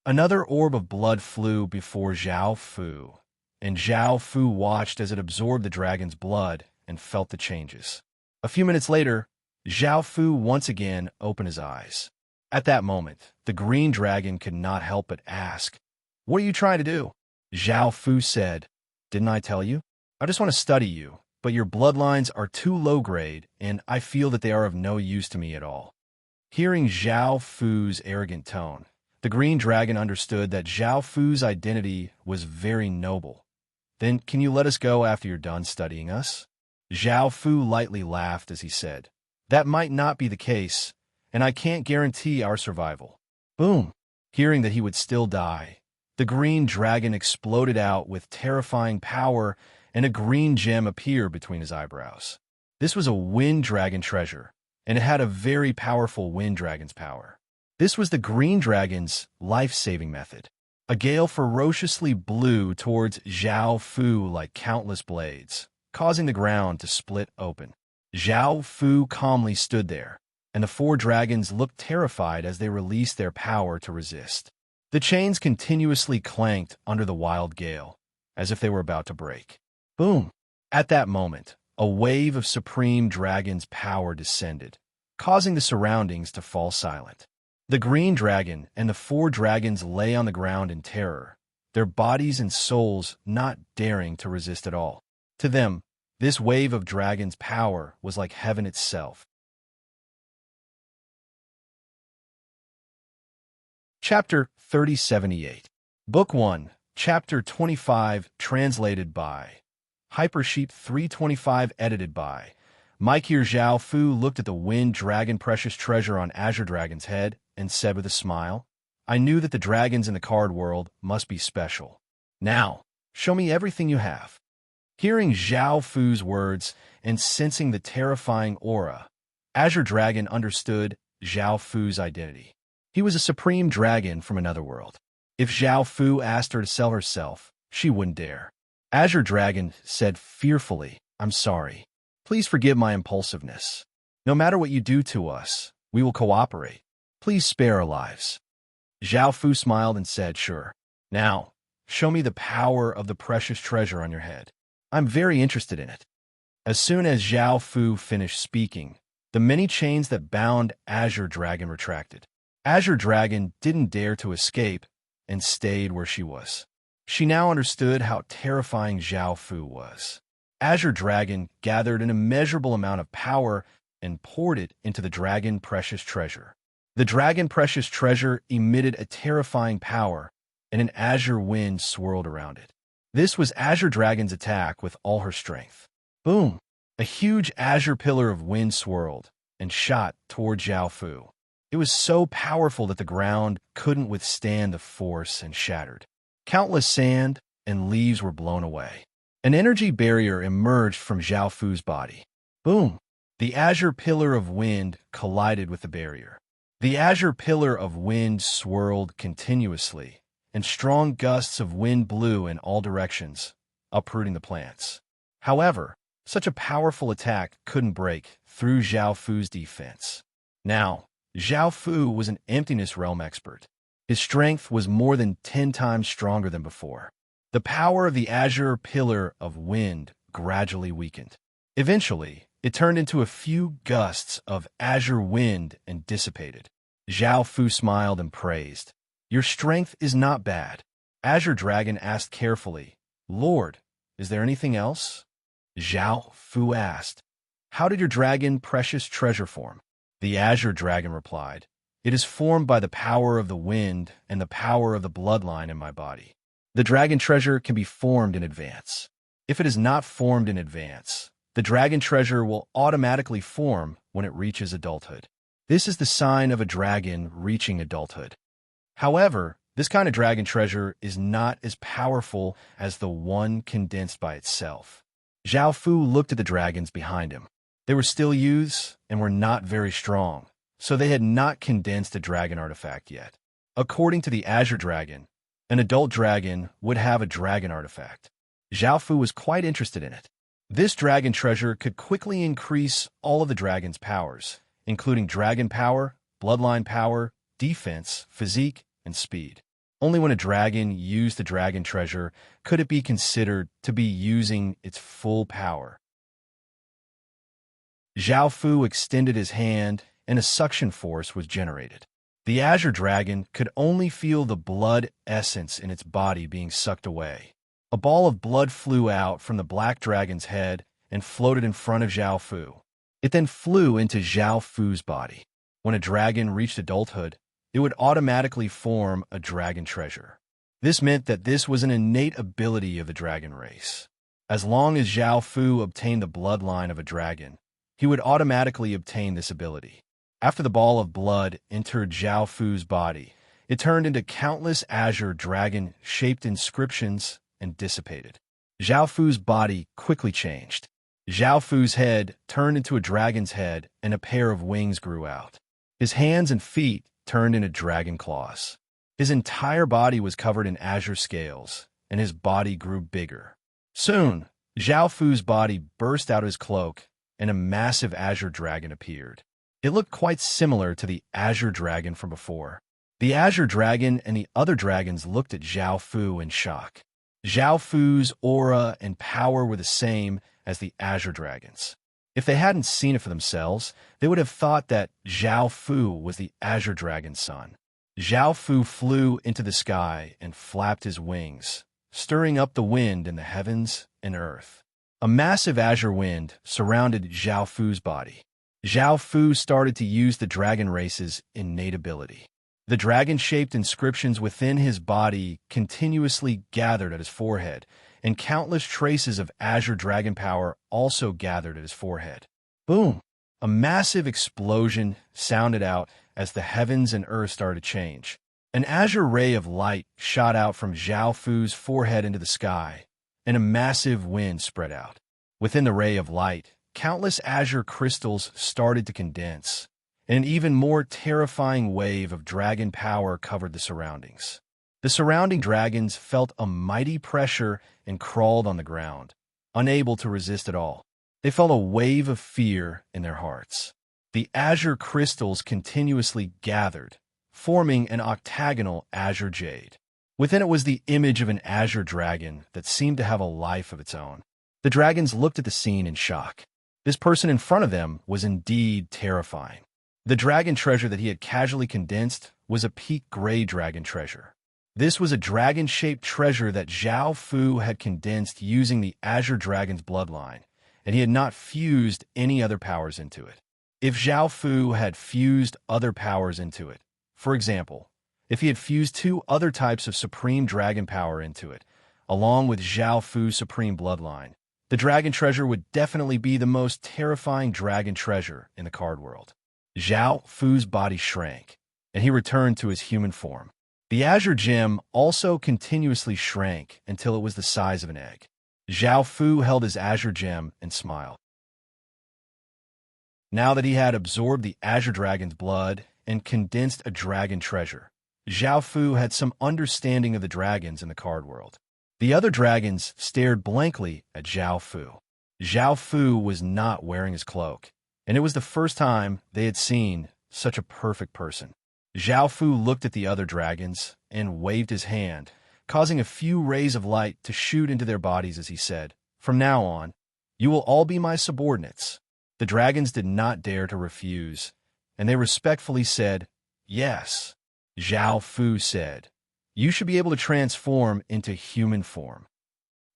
Another orb of blood flew before Zhao Fu, and Zhao Fu watched as it absorbed the dragon's blood and felt the changes. A few minutes later, Zhao Fu once again opened his eyes. At that moment, the green dragon could not help but ask, "What are you trying to do?" Zhao Fu said, "Didn't I tell you? I just want to study you, but your bloodlines are too low grade, and I feel that they are of no use to me at all." Hearing Zhao Fu's arrogant tone, the green dragon understood that Zhao Fu's identity was very noble. "Then can you let us go after you're done studying us?" Zhao Fu lightly laughed as he said, "That might not be the case, and I can't guarantee our survival." Boom! Hearing that he would still die, the green dragon exploded out with terrifying power, and a green gem appeared between his eyebrows. This was a wind dragon treasure, and it had a very powerful wind dragon's power. This was the green dragon's life-saving method. A gale ferociously blew towards Zhao Fu like countless blades, causing the ground to split open. Zhao Fu calmly stood there, and the four dragons looked terrified as they released their power to resist. The chains continuously clanked under the wild gale, as if they were about to break. Boom! At that moment, a wave of supreme dragon's power descended, causing the surroundings to fall silent. The green dragon and the four dragons lay on the ground in terror, their bodies and souls not daring to resist at all. To them, this wave of dragon's power was like heaven itself. Chapter 3078. Book 1, Chapter 25, translated by Hypersheep 325, edited by Mike. Here Zhao Fu looked at the wind dragon precious treasure on Azure Dragon's head and said with a smile, "I knew that the dragons in the card world must be special. Now, show me everything you have." Hearing Zhao Fu's words and sensing the terrifying aura, Azure Dragon understood Zhao Fu's identity. He was a supreme dragon from another world. If Zhao Fu asked her to sell herself, she wouldn't dare. Azure Dragon said fearfully, "I'm sorry. Please forgive my impulsiveness. No matter what you do to us, we will cooperate. Please spare our lives." Zhao Fu smiled and said, "Sure. Now, show me the power of the precious treasure on your head. I'm very interested in it." As soon as Zhao Fu finished speaking, the many chains that bound Azure Dragon retracted. Azure Dragon didn't dare to escape and stayed where she was. She now understood how terrifying Zhao Fu was. Azure Dragon gathered an immeasurable amount of power and poured it into the dragon precious treasure. The dragon precious treasure emitted a terrifying power, and an azure wind swirled around it. This was Azure Dragon's attack with all her strength. Boom! A huge azure pillar of wind swirled and shot toward Zhao Fu. It was so powerful that the ground couldn't withstand the force and shattered. Countless sand and leaves were blown away. An energy barrier emerged from Zhao Fu's body. Boom! The azure pillar of wind collided with the barrier. The azure pillar of wind swirled continuously, and strong gusts of wind blew in all directions, uprooting the plants. However, such a powerful attack couldn't break through Zhao Fu's defense. Now, Zhao Fu was an emptiness realm expert. His strength was more than 10 times stronger than before. The power of the azure pillar of wind gradually weakened. Eventually, it turned into a few gusts of azure wind and dissipated. Zhao Fu smiled and praised. "Your strength is not bad." Azure Dragon asked carefully, "Lord, is there anything else?" Zhao Fu asked, "How did your dragon precious treasure form?" The Azure Dragon replied, "It is formed by the power of the wind and the power of the bloodline in my body. The dragon treasure can be formed in advance. If it is not formed in advance, the dragon treasure will automatically form when it reaches adulthood. This is the sign of a dragon reaching adulthood. However, this kind of dragon treasure is not as powerful as the one condensed by itself." Zhao Fu looked at the dragons behind him. They were still youths and were not very strong, so they had not condensed a dragon artifact yet. According to the Azure Dragon, an adult dragon would have a dragon artifact. Zhao Fu was quite interested in it. This dragon treasure could quickly increase all of the dragon's powers, including dragon power, bloodline power, defense, physique, and speed. Only when a dragon used the dragon treasure could it be considered to be using its full power. Zhao Fu extended his hand, and a suction force was generated. The azure dragon could only feel the blood essence in its body being sucked away. A ball of blood flew out from the black dragon's head and floated in front of Zhao Fu. It then flew into Zhao Fu's body. When a dragon reached adulthood, it would automatically form a dragon treasure. This meant that this was an innate ability of the dragon race. As long as Zhao Fu obtained the bloodline of a dragon, he would automatically obtain this ability. After the ball of blood entered Zhao Fu's body, it turned into countless azure dragon-shaped inscriptions and dissipated. Zhao Fu's body quickly changed. Zhao Fu's head turned into a dragon's head, and a pair of wings grew out. His hands and feet turned into dragon claws. His entire body was covered in azure scales, and his body grew bigger. Soon, Zhao Fu's body burst out of his cloak, and a massive azure dragon appeared. It looked quite similar to the azure dragon from before. The azure dragon and the other dragons looked at Zhao Fu in shock. Zhao Fu's aura and power were the same as the azure dragon's. If they hadn't seen it for themselves, they would have thought that Zhao Fu was the azure dragon's son. Zhao Fu flew into the sky and flapped his wings, stirring up the wind in the heavens and earth. A massive azure wind surrounded Zhao Fu's body. Zhao Fu started to use the dragon race's innate ability. The dragon-shaped inscriptions within his body continuously gathered at his forehead, and countless traces of azure dragon power also gathered at his forehead. Boom! A massive explosion sounded out as the heavens and earth started to change. An azure ray of light shot out from Zhao Fu's forehead into the sky, and a massive wind spread out. Within the ray of light, countless azure crystals started to condense, and an even more terrifying wave of dragon power covered the surroundings. The surrounding dragons felt a mighty pressure and crawled on the ground, unable to resist at all. They felt a wave of fear in their hearts. The azure crystals continuously gathered, forming an octagonal azure jade. Within it was the image of an azure dragon that seemed to have a life of its own. The dragons looked at the scene in shock. This person in front of them was indeed terrifying. The dragon treasure that he had casually condensed was a peak gray dragon treasure. This was a dragon-shaped treasure that Zhao Fu had condensed using the azure dragon's bloodline, and he had not fused any other powers into it. If Zhao Fu had fused other powers into it, for example, if he had fused 2 other types of supreme dragon power into it, along with Zhao Fu's supreme bloodline, the dragon treasure would definitely be the most terrifying dragon treasure in the card world. Zhao Fu's body shrank, and he returned to his human form. The azure gem also continuously shrank until it was the size of an egg. Zhao Fu held his azure gem and smiled. Now that he had absorbed the azure dragon's blood and condensed a dragon treasure, Zhao Fu had some understanding of the dragons in the card world. The other dragons stared blankly at Zhao Fu. Zhao Fu was not wearing his cloak, and it was the first time they had seen such a perfect person. Zhao Fu looked at the other dragons and waved his hand, causing a few rays of light to shoot into their bodies as he said, "From now on, you will all be my subordinates." The dragons did not dare to refuse, and they respectfully said, "Yes." Zhao Fu said, "You should be able to transform into human form."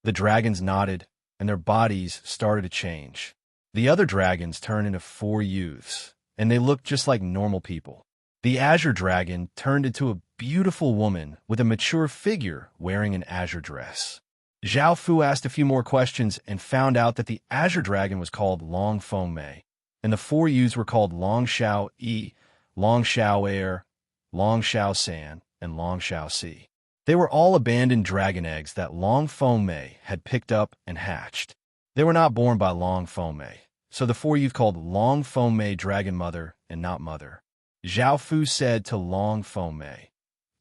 The dragons nodded, and their bodies started to change. The other dragons turned into 4 youths, and they looked just like normal people. The azure dragon turned into a beautiful woman with a mature figure wearing an azure dress. Zhao Fu asked a few more questions and found out that the azure dragon was called Long Feng Mei, and the 4 youths were called Long Xiao Yi, Long Xiao Air, Long Xiao San, and Long Xiao Si. They were all abandoned dragon eggs that Long Feng Mei had picked up and hatched. They were not born by Long Feng Mei, so the 4 youth called Long Feng Mei Dragon Mother and not Mother. Zhao Fu said to Long Feng Mei,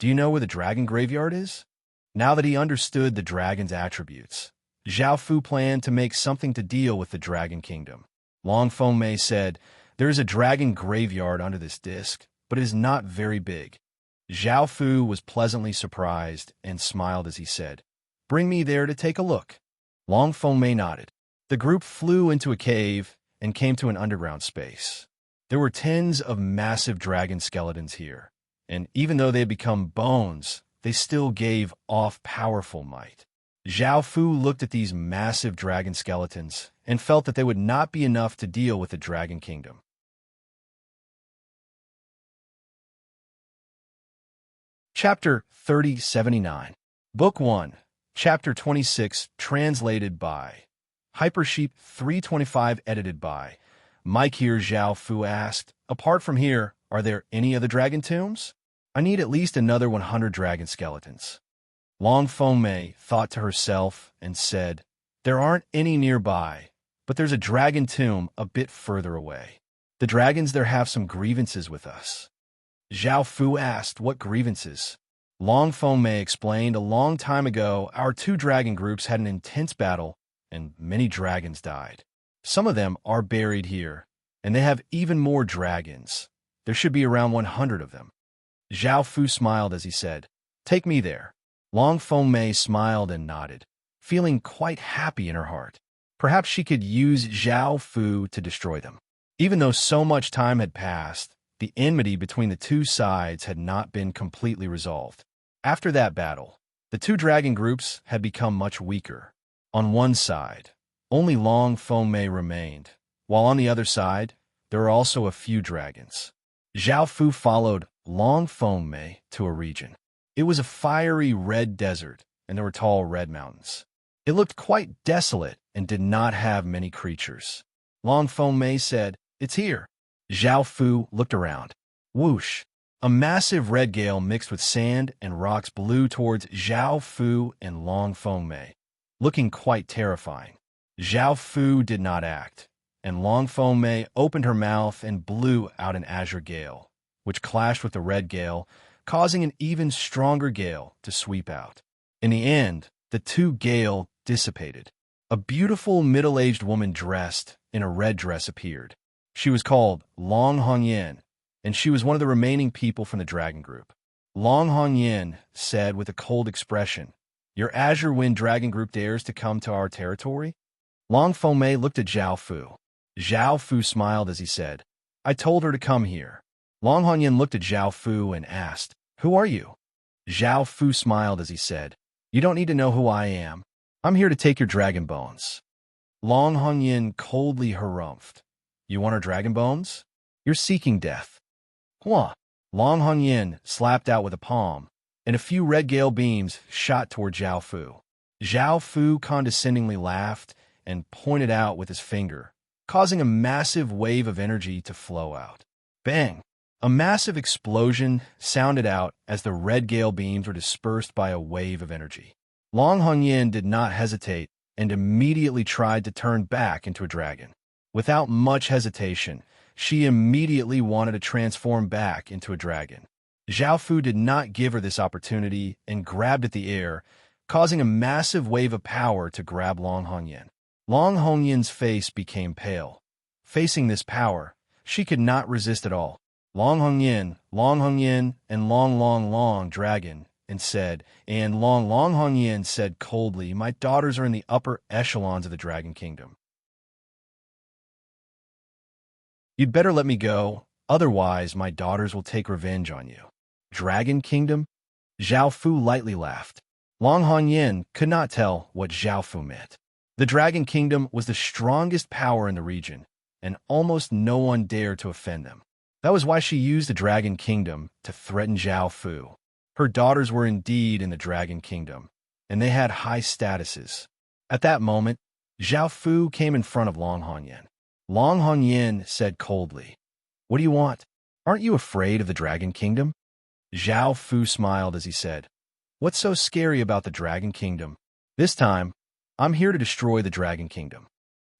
"Do you know where the dragon graveyard is?" Now that he understood the dragon's attributes, Zhao Fu planned to make something to deal with the dragon kingdom. Long Feng Mei said, "There is a dragon graveyard under this disc, but it is not very big." Zhao Fu was pleasantly surprised and smiled as he said, "Bring me there to take a look." Long Feng Mei nodded. The group flew into a cave, and came to an underground space. There were tens of massive dragon skeletons here, and even though they had become bones, they still gave off powerful might. Zhao Fu looked at these massive dragon skeletons and felt that they would not be enough to deal with the Dragon Kingdom. Chapter 3079, Book 1, Chapter 26, translated by Hypersheep 325, edited by Mike. Here, Zhao Fu asked, apart from here, are there any other dragon tombs? I need at least another 100 dragon skeletons. Long Fengmei thought to herself and said, there aren't any nearby, but there's a dragon tomb a bit further away. The dragons there have some grievances with us. Zhao Fu asked, what grievances? Long Fengmei explained, a long time ago, our two dragon groups had an intense battle, and many dragons died. Some of them are buried here, and they have even more dragons. There should be around 100 of them. Zhao Fu smiled as he said, take me there. Long Fengmei smiled and nodded, feeling quite happy in her heart. Perhaps she could use Zhao Fu to destroy them. Even though so much time had passed, the enmity between the two sides had not been completely resolved. After that battle, the two dragon groups had become much weaker. On one side, only Long Fengmei remained, while on the other side, there were also a few dragons. Zhao Fu followed Long Fengmei to a region. It was a fiery red desert, and there were tall red mountains. It looked quite desolate and did not have many creatures. Long Fengmei said, it's here. Zhao Fu looked around. Whoosh! A massive red gale mixed with sand and rocks blew towards Zhao Fu and Long Fengmei, looking quite terrifying. Zhao Fu did not act, and Long Fengmei opened her mouth and blew out an azure gale, which clashed with the red gale, causing an even stronger gale to sweep out. In the end, the two gale dissipated. A beautiful middle-aged woman dressed in a red dress appeared. She was called Long Hongyan, and she was one of the remaining people from the dragon group. Long Hongyan said with a cold expression, your Azure Wind dragon group dares to come to our territory? Long Fengmei looked at Zhao Fu. Zhao Fu smiled as he said, I told her to come here. Long Hongyan looked at Zhao Fu and asked, who are you? Zhao Fu smiled as he said, you don't need to know who I am. I'm here to take your dragon bones. Long Hongyan coldly harumphed. You want our dragon bones? You're seeking death. Hua! Long Hongyan slapped out with a palm, and a few red gale beams shot toward Zhao Fu. Zhao Fu condescendingly laughed and pointed out with his finger, causing a massive wave of energy to flow out. Bang! A massive explosion sounded out as the red gale beams were dispersed by a wave of energy. Long Hongyan did not hesitate and immediately tried to turn back into a dragon. Without much hesitation, she immediately wanted to transform back into a dragon. Zhao Fu did not give her this opportunity and grabbed at the air, causing a massive wave of power to grab Long Hongyan. Long Hongyan's face became pale. Facing this power, she could not resist at all. Long Hongyan, and long dragon, and said, and Long Hongyan said coldly, my daughters are in the upper echelons of the Dragon Kingdom. You'd better let me go, otherwise my daughters will take revenge on you. Dragon Kingdom? Zhao Fu lightly laughed. Long Hongyan could not tell what Zhao Fu meant. The Dragon Kingdom was the strongest power in the region, and almost no one dared to offend them. That was why she used the Dragon Kingdom to threaten Zhao Fu. Her daughters were indeed in the Dragon Kingdom, and they had high statuses. At that moment, Zhao Fu came in front of Long Hongyan. Long Hongyan said coldly, what do you want? Aren't you afraid of the Dragon Kingdom? Zhao Fu smiled as he said, what's so scary about the Dragon Kingdom? This time, I'm here to destroy the Dragon Kingdom.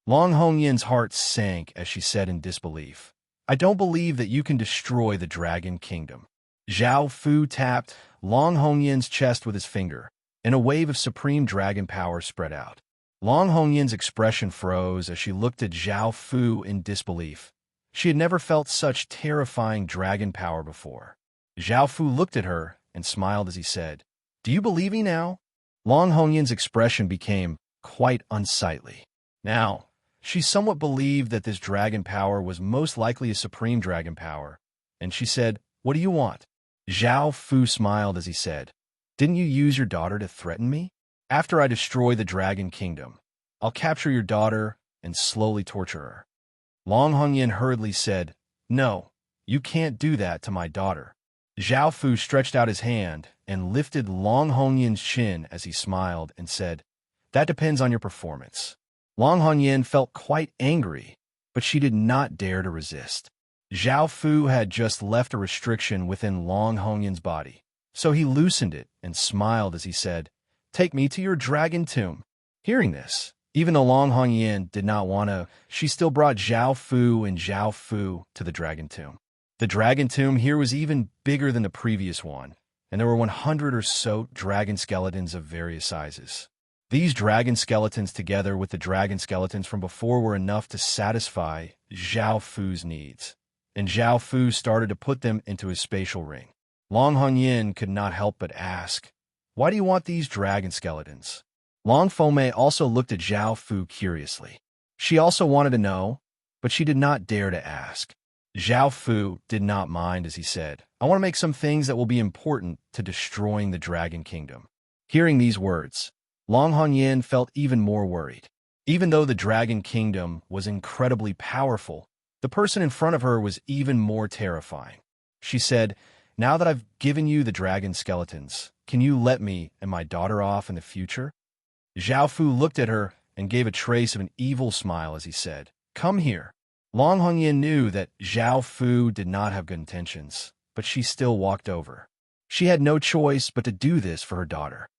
Long Hongyan's heart sank as she said in disbelief, I don't believe that you can destroy the Dragon Kingdom. Zhao Fu tapped Long Hongyan's chest with his finger, and a wave of supreme dragon power spread out. Long Hongyan's expression froze as she looked at Zhao Fu in disbelief. She had never felt such terrifying dragon power before. Zhao Fu looked at her and smiled as he said, do you believe me now? Long Hongyan's expression became quite unsightly. Now, She somewhat believed that this dragon power was most likely a supreme dragon power, and she said, "What do you want?" Zhao Fu smiled as he said, "Didn't you use your daughter to threaten me? After I destroy the dragon kingdom, I'll capture your daughter and slowly torture her." Long Hongyan hurriedly said, "No, you can't do that to my daughter." Zhao Fu stretched out his hand and lifted Long Hongyan's chin as he smiled and said, "That depends on your performance." Long Hongyan felt quite angry, but she did not dare to resist. Zhao Fu had just left a restriction within Long Hongyan's body, so he loosened it and smiled as he said, "Take me to your dragon tomb." Hearing this, even though Long Hongyan did not want to, she still brought Zhao Fu and Zhao Fu to the dragon tomb. The dragon tomb here was even bigger than the previous one, and there were 100 or so dragon skeletons of various sizes. These dragon skeletons together with the dragon skeletons from before were enough to satisfy Zhao Fu's needs, and Zhao Fu started to put them into his spatial ring. Long Hongyan could not help but ask, "Why do you want these dragon skeletons?" Long Fengmei also looked at Zhao Fu curiously. She also wanted to know, but she did not dare to ask. Zhao Fu did not mind as he said, "I want to make some things that will be important to destroying the Dragon Kingdom." Hearing these words, Long Hongyan felt even more worried. Even though the Dragon Kingdom was incredibly powerful, the person in front of her was even more terrifying. She said, "Now that I've given you the dragon skeletons, can you let me and my daughter off in the future?" Zhao Fu looked at her and gave a trace of an evil smile as he said, "Come here." Long Hongyan knew that Zhao Fu did not have good intentions, but she still walked over. She had no choice but to do this for her daughter.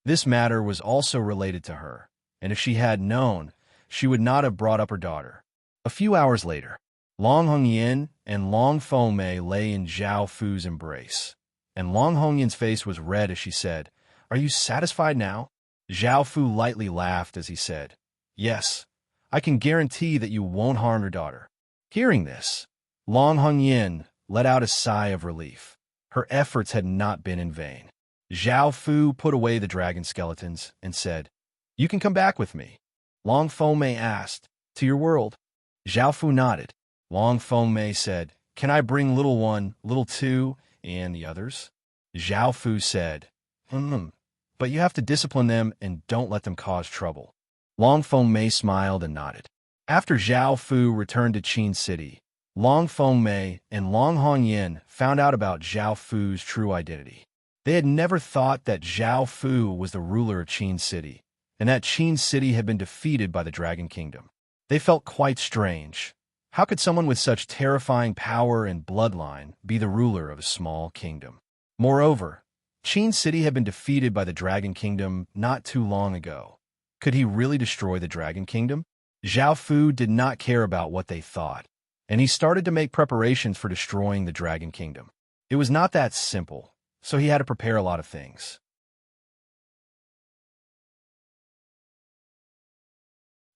This matter was also related to her, and if she had known, she would not have brought up her daughter. A few hours later, Long Hongyan and Long Fengmei lay in Zhao Fu's embrace, and Long Hongyan's face was red as she said, "Are you satisfied now?" Zhao Fu lightly laughed as he said, "Yes, I can guarantee that you won't harm your daughter." Hearing this, Long Hongyan let out a sigh of relief. Her efforts had not been in vain. Zhao Fu put away the dragon skeletons and said, "You can come back with me." Long Fengmei asked, "To your world?" Zhao Fu nodded. Long Fengmei said, "Can I bring little one, little two, and the others?" Zhao Fu said, "But you have to discipline them and don't let them cause trouble." Long Fengmei smiled and nodded. After Zhao Fu returned to Qin City, Long Fengmei and Long Hongyan found out about Zhao Fu's true identity. They had never thought that Zhao Fu was the ruler of Qin City, and that Qin City had been defeated by the Dragon Kingdom. They felt quite strange. How could someone with such terrifying power and bloodline be the ruler of a small kingdom? Moreover, Qin City had been defeated by the Dragon Kingdom not too long ago. Could he really destroy the Dragon Kingdom? Zhao Fu did not care about what they thought, and he started to make preparations for destroying the Dragon Kingdom. It was not that simple, so he had to prepare a lot of things.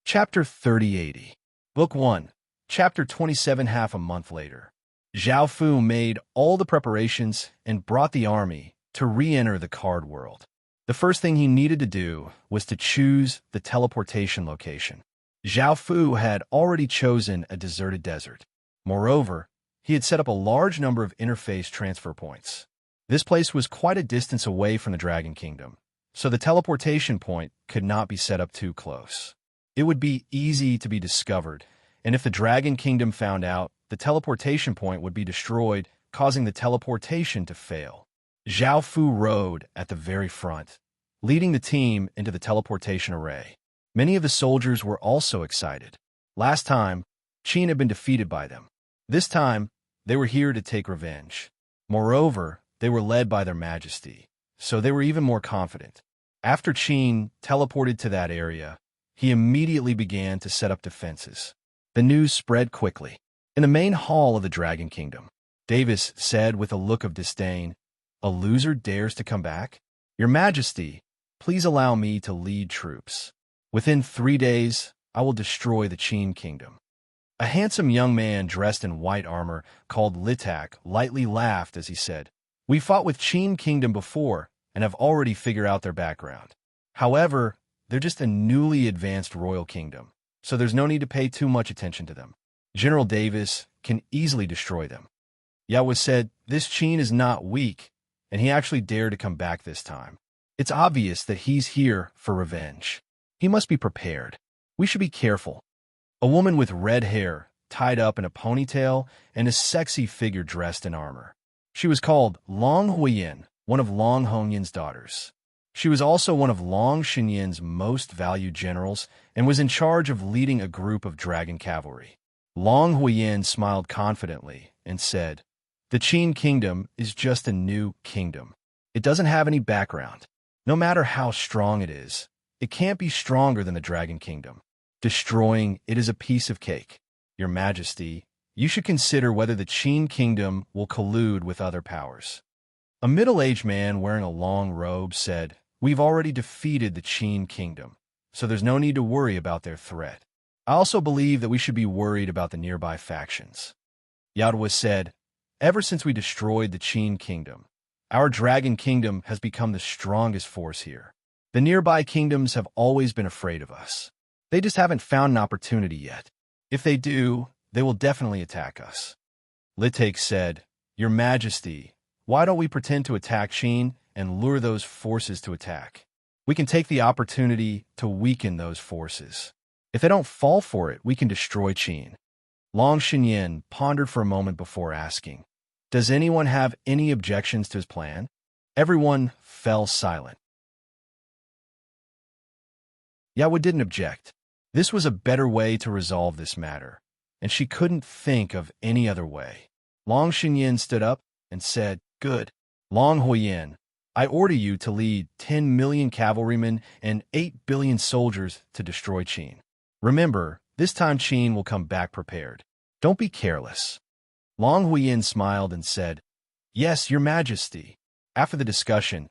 Chapter 3080, Book 1, Chapter 27. Half a month later, Zhao Fu made all the preparations and brought the army to re-enter the card world. The first thing he needed to do was to choose the teleportation location. Zhao Fu had already chosen a deserted desert. Moreover, he had set up a large number of interface transfer points. This place was quite a distance away from the Dragon Kingdom, so the teleportation point could not be set up too close. It would be easy to be discovered, and if the Dragon Kingdom found out, the teleportation point would be destroyed, causing the teleportation to fail. Zhao Fu rode at the very front, leading the team into the teleportation array. Many of the soldiers were also excited. Last time, Qin had been defeated by them. This time, they were here to take revenge. Moreover, they were led by their majesty, so they were even more confident. After Qin teleported to that area, he immediately began to set up defenses. The news spread quickly. In the main hall of the Dragon Kingdom, Davis said with a look of disdain, "A loser dares to come back? Your Majesty, please allow me to lead troops. Within 3 days, I will destroy the Qin Kingdom." A handsome young man dressed in white armor called Litak lightly laughed as he said, "We fought with Qin Kingdom before and have already figured out their background. However, they're just a newly advanced royal kingdom, so there's no need to pay too much attention to them. General Davis can easily destroy them. Yao said, this Qin is not weak, and he actually dared to come back this time. It's obvious that he's here for revenge. He must be prepared. We should be careful. A woman with red hair, tied up in a ponytail, and a sexy figure dressed in armor. She was called Long Huiyin, one of Long Hongyan's daughters. She was also one of Long Xinyan's most valued generals and was in charge of leading a group of dragon cavalry. Long Huiyin smiled confidently and said, the Qin kingdom is just a new kingdom. It doesn't have any background. No matter how strong it is, it can't be stronger than the Dragon Kingdom. Destroying it is a piece of cake. Your Majesty, you should consider whether the Qin kingdom will collude with other powers. A middle-aged man wearing a long robe said, we've already defeated the Qin kingdom, so there's no need to worry about their threat. I also believe that we should be worried about the nearby factions. Yao said, ever since we destroyed the Qin kingdom, our Dragon Kingdom has become the strongest force here. The nearby kingdoms have always been afraid of us. They just haven't found an opportunity yet. If they do, they will definitely attack us. Litek said, Your Majesty, why don't we pretend to attack Qin and lure those forces to attack? We can take the opportunity to weaken those forces. If they don't fall for it, we can destroy Qin. Long Xinyan pondered for a moment before asking, does anyone have any objections to his plan? Everyone fell silent. Yao didn't object. This was a better way to resolve this matter, and she couldn't think of any other way. Long Xinyan stood up and said, Good. Long Huiyin, I order you to lead 10 million cavalrymen and 8 billion soldiers to destroy Qin. Remember, this time Qin will come back prepared. Don't be careless. Long Huiyin smiled and said, Yes, Your Majesty. After the discussion,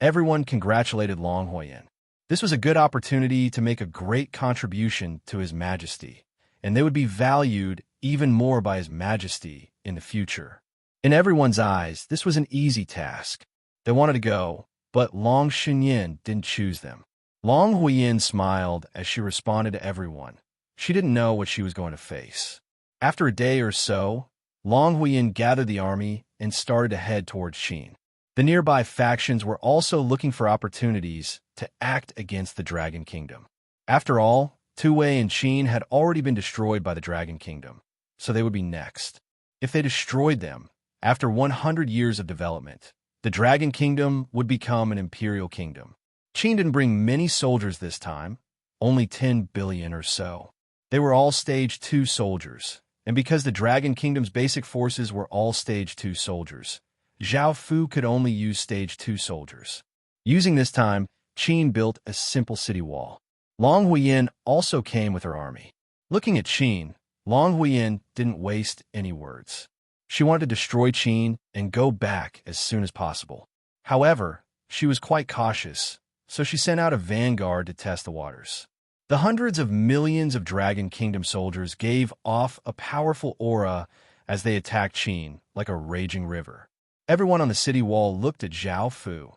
everyone congratulated Long Huiyin. This was a good opportunity to make a great contribution to His Majesty, and they would be valued even more by His Majesty in the future. In everyone's eyes, this was an easy task. They wanted to go, but Long Xinyan didn't choose them. Long Huiyin smiled as she responded to everyone. She didn't know what she was going to face. After a day or so, Long Huiyin gathered the army and started to head towards Qin. The nearby factions were also looking for opportunities to act against the Dragon Kingdom. After all, Tuwei and Qin had already been destroyed by the Dragon Kingdom, so they would be next. If they destroyed them, after 100 years of development, the Dragon Kingdom would become an imperial kingdom. Qin didn't bring many soldiers this time, only 10 billion or so. They were all Stage 2 soldiers, and because the Dragon Kingdom's basic forces were all Stage 2 soldiers, Zhao Fu could only use Stage 2 soldiers. Using this time, Qin built a simple city wall. Long Huiyin also came with her army. Looking at Qin, Long Huiyin didn't waste any words. She wanted to destroy Qin and go back as soon as possible. However, she was quite cautious, so she sent out a vanguard to test the waters. The hundreds of millions of Dragon Kingdom soldiers gave off a powerful aura as they attacked Qin like a raging river. Everyone on the city wall looked at Zhao Fu.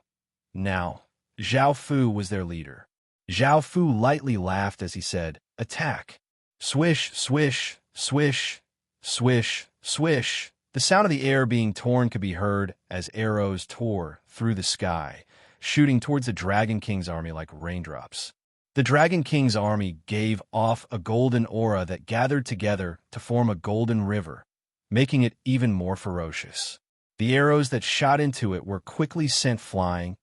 Now, Zhao Fu was their leader. Zhao Fu lightly laughed as he said, Attack! Swish, swish, swish, swish, swish. The sound of the air being torn could be heard as arrows tore through the sky, shooting towards the Dragon King's army like raindrops. The Dragon King's army gave off a golden aura that gathered together to form a golden river, making it even more ferocious. The arrows that shot into it were quickly sent flying,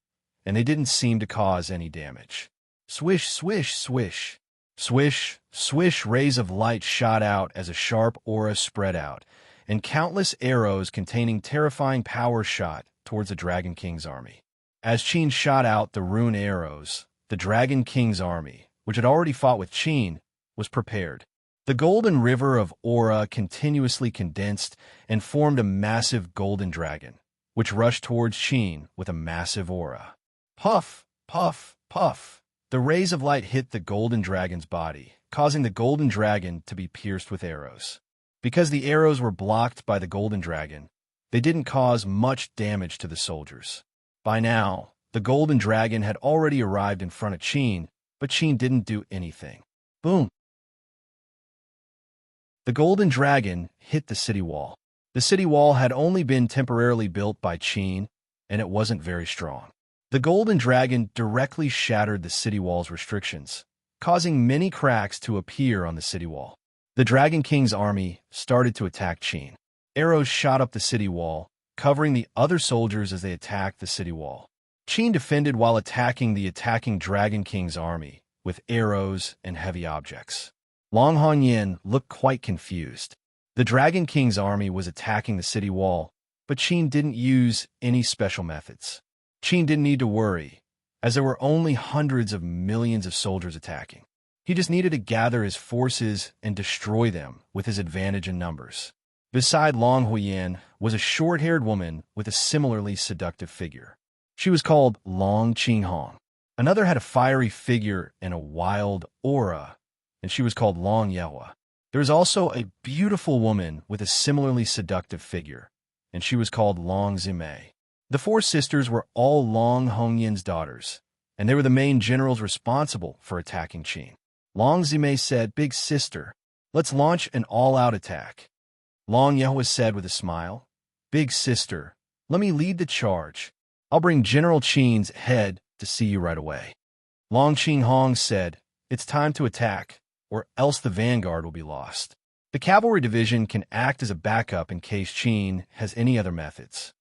and they didn't seem to cause any damage. Swish, swish, swish. Swish, swish, rays of light shot out as a sharp aura spread out, and countless arrows containing terrifying power shot towards the Dragon King's army. As Qin shot out the rune arrows, the Dragon King's army, which had already fought with Qin, was prepared. The golden river of aura continuously condensed and formed a massive golden dragon, which rushed towards Qin with a massive aura. Puff, puff, puff. The rays of light hit the golden dragon's body, causing the golden dragon to be pierced with arrows. Because the arrows were blocked by the golden dragon, they didn't cause much damage to the soldiers. By now, the golden dragon had already arrived in front of Qin but Qin didn't do anything. Boom! The golden dragon hit the city wall. The city wall had only been temporarily built by Qin, and it wasn't very strong. The golden dragon directly shattered the city wall's restrictions, causing many cracks to appear on the city wall. The Dragon King's army started to attack Qin. Arrows shot up the city wall, covering the other soldiers as they attacked the city wall. Qin defended while attacking the attacking Dragon King's army with arrows and heavy objects. Long Hongyan looked quite confused. The Dragon King's army was attacking the city wall, but Qin didn't use any special methods. Qin didn't need to worry, as there were only hundreds of millions of soldiers attacking. He just needed to gather his forces and destroy them with his advantage in numbers. Beside Long Huiyan was a short-haired woman with a similarly seductive figure. She was called Long Qinghong. Another had a fiery figure and a wild aura, and she was called Long Yehua. There was also a beautiful woman with a similarly seductive figure, and she was called Long Zimei. The four sisters were all Long Hongyan's daughters, and they were the main generals responsible for attacking Qin. Long Zimei said, "Big sister, let's launch an all-out attack." Long Yehua said with a smile, "Big sister, let me lead the charge. I'll bring General Qin's head to see you right away." Long Qinghong said, "It's time to attack, or else the vanguard will be lost. The cavalry division can act as a backup in case Qin has any other methods."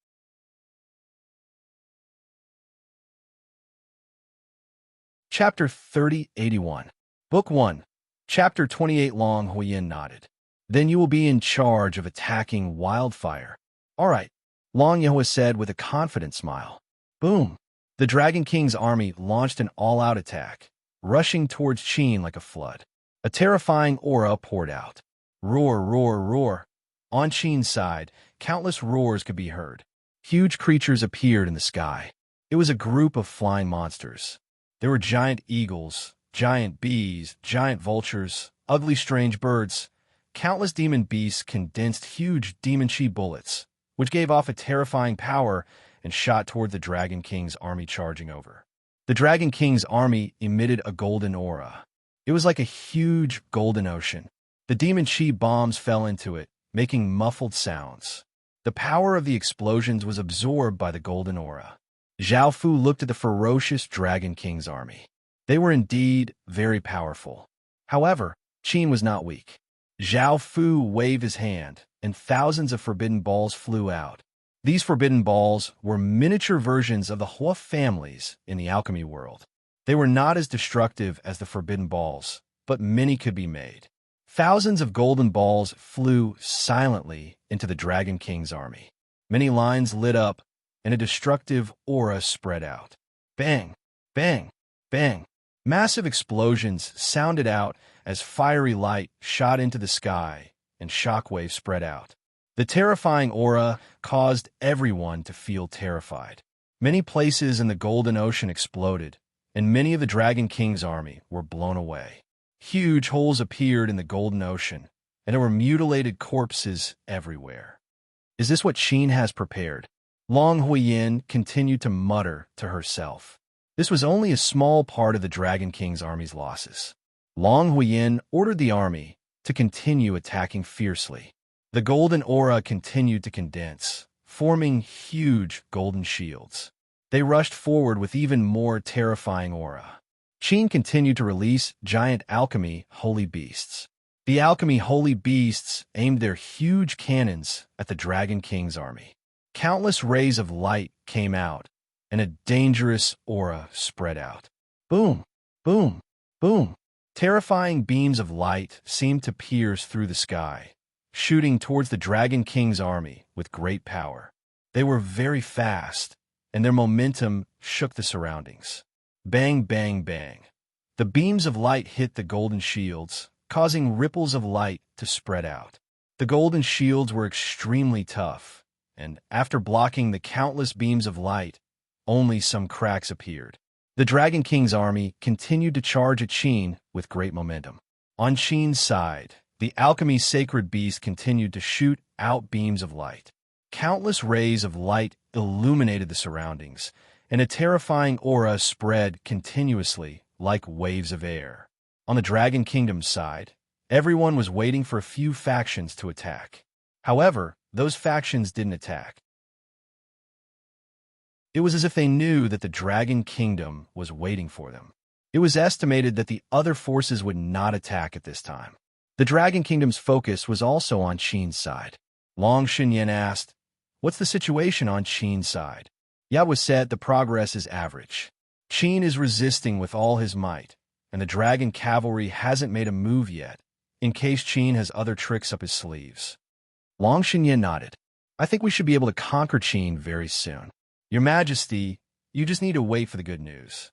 Chapter 3081. Book 1. Chapter 28. Long Huiyan nodded. "Then you will be in charge of attacking Wildfire." "All right," Long Yehua said with a confident smile. Boom! The Dragon King's army launched an all-out attack, rushing towards Qin like a flood. A terrifying aura poured out. Roar, roar, roar. On Qin's side, countless roars could be heard. Huge creatures appeared in the sky. It was a group of flying monsters. There were giant eagles, giant bees, giant vultures, ugly strange birds. Countless demon beasts condensed huge demon chi bullets, which gave off a terrifying power and shot toward the Dragon King's army charging over. The Dragon King's army emitted a golden aura. It was like a huge golden ocean. The demon chi bombs fell into it, making muffled sounds. The power of the explosions was absorbed by the golden aura. Zhao Fu looked at the ferocious Dragon King's army. They were indeed very powerful. However, Qin was not weak. Zhao Fu waved his hand, and thousands of forbidden balls flew out. These forbidden balls were miniature versions of the Hua families in the alchemy world. They were not as destructive as the forbidden balls, but many could be made. Thousands of golden balls flew silently into the Dragon King's army. Many lines lit up, and a destructive aura spread out. Bang! Bang! Bang! Massive explosions sounded out as fiery light shot into the sky and shockwaves spread out. The terrifying aura caused everyone to feel terrified. Many places in the Golden Ocean exploded, and many of the Dragon King's army were blown away. Huge holes appeared in the Golden Ocean, and there were mutilated corpses everywhere. "Is this what Qin has prepared?" Long Huiyan continued to mutter to herself. This was only a small part of the Dragon King's army's losses. Long Huiyan ordered the army to continue attacking fiercely. The golden aura continued to condense, forming huge golden shields. They rushed forward with even more terrifying aura. Qin continued to release giant alchemy holy beasts. The alchemy holy beasts aimed their huge cannons at the Dragon King's army. Countless rays of light came out, and a dangerous aura spread out. Boom! Boom! Boom! Terrifying beams of light seemed to pierce through the sky, shooting towards the Dragon King's army with great power. They were very fast, and their momentum shook the surroundings. Bang, bang, bang. The beams of light hit the golden shields, causing ripples of light to spread out. The golden shields were extremely tough, and after blocking the countless beams of light, only some cracks appeared. The Dragon King's army continued to charge at Qin with great momentum. On Qin's side, the alchemy sacred beast continued to shoot out beams of light. Countless rays of light illuminated the surroundings, and a terrifying aura spread continuously like waves of air. On the Dragon Kingdom's side, everyone was waiting for a few factions to attack. However, those factions didn't attack. It was as if they knew that the Dragon Kingdom was waiting for them. It was estimated that the other forces would not attack at this time. The Dragon Kingdom's focus was also on Qin's side. Long Xinyan asked, "What's the situation on Qin's side?" Yao said the progress is average. Qin is resisting with all his might, and the Dragon Cavalry hasn't made a move yet, in case Qin has other tricks up his sleeves. Long Xinyan nodded. "I think we should be able to conquer Qin very soon. Your Majesty, you just need to wait for the good news."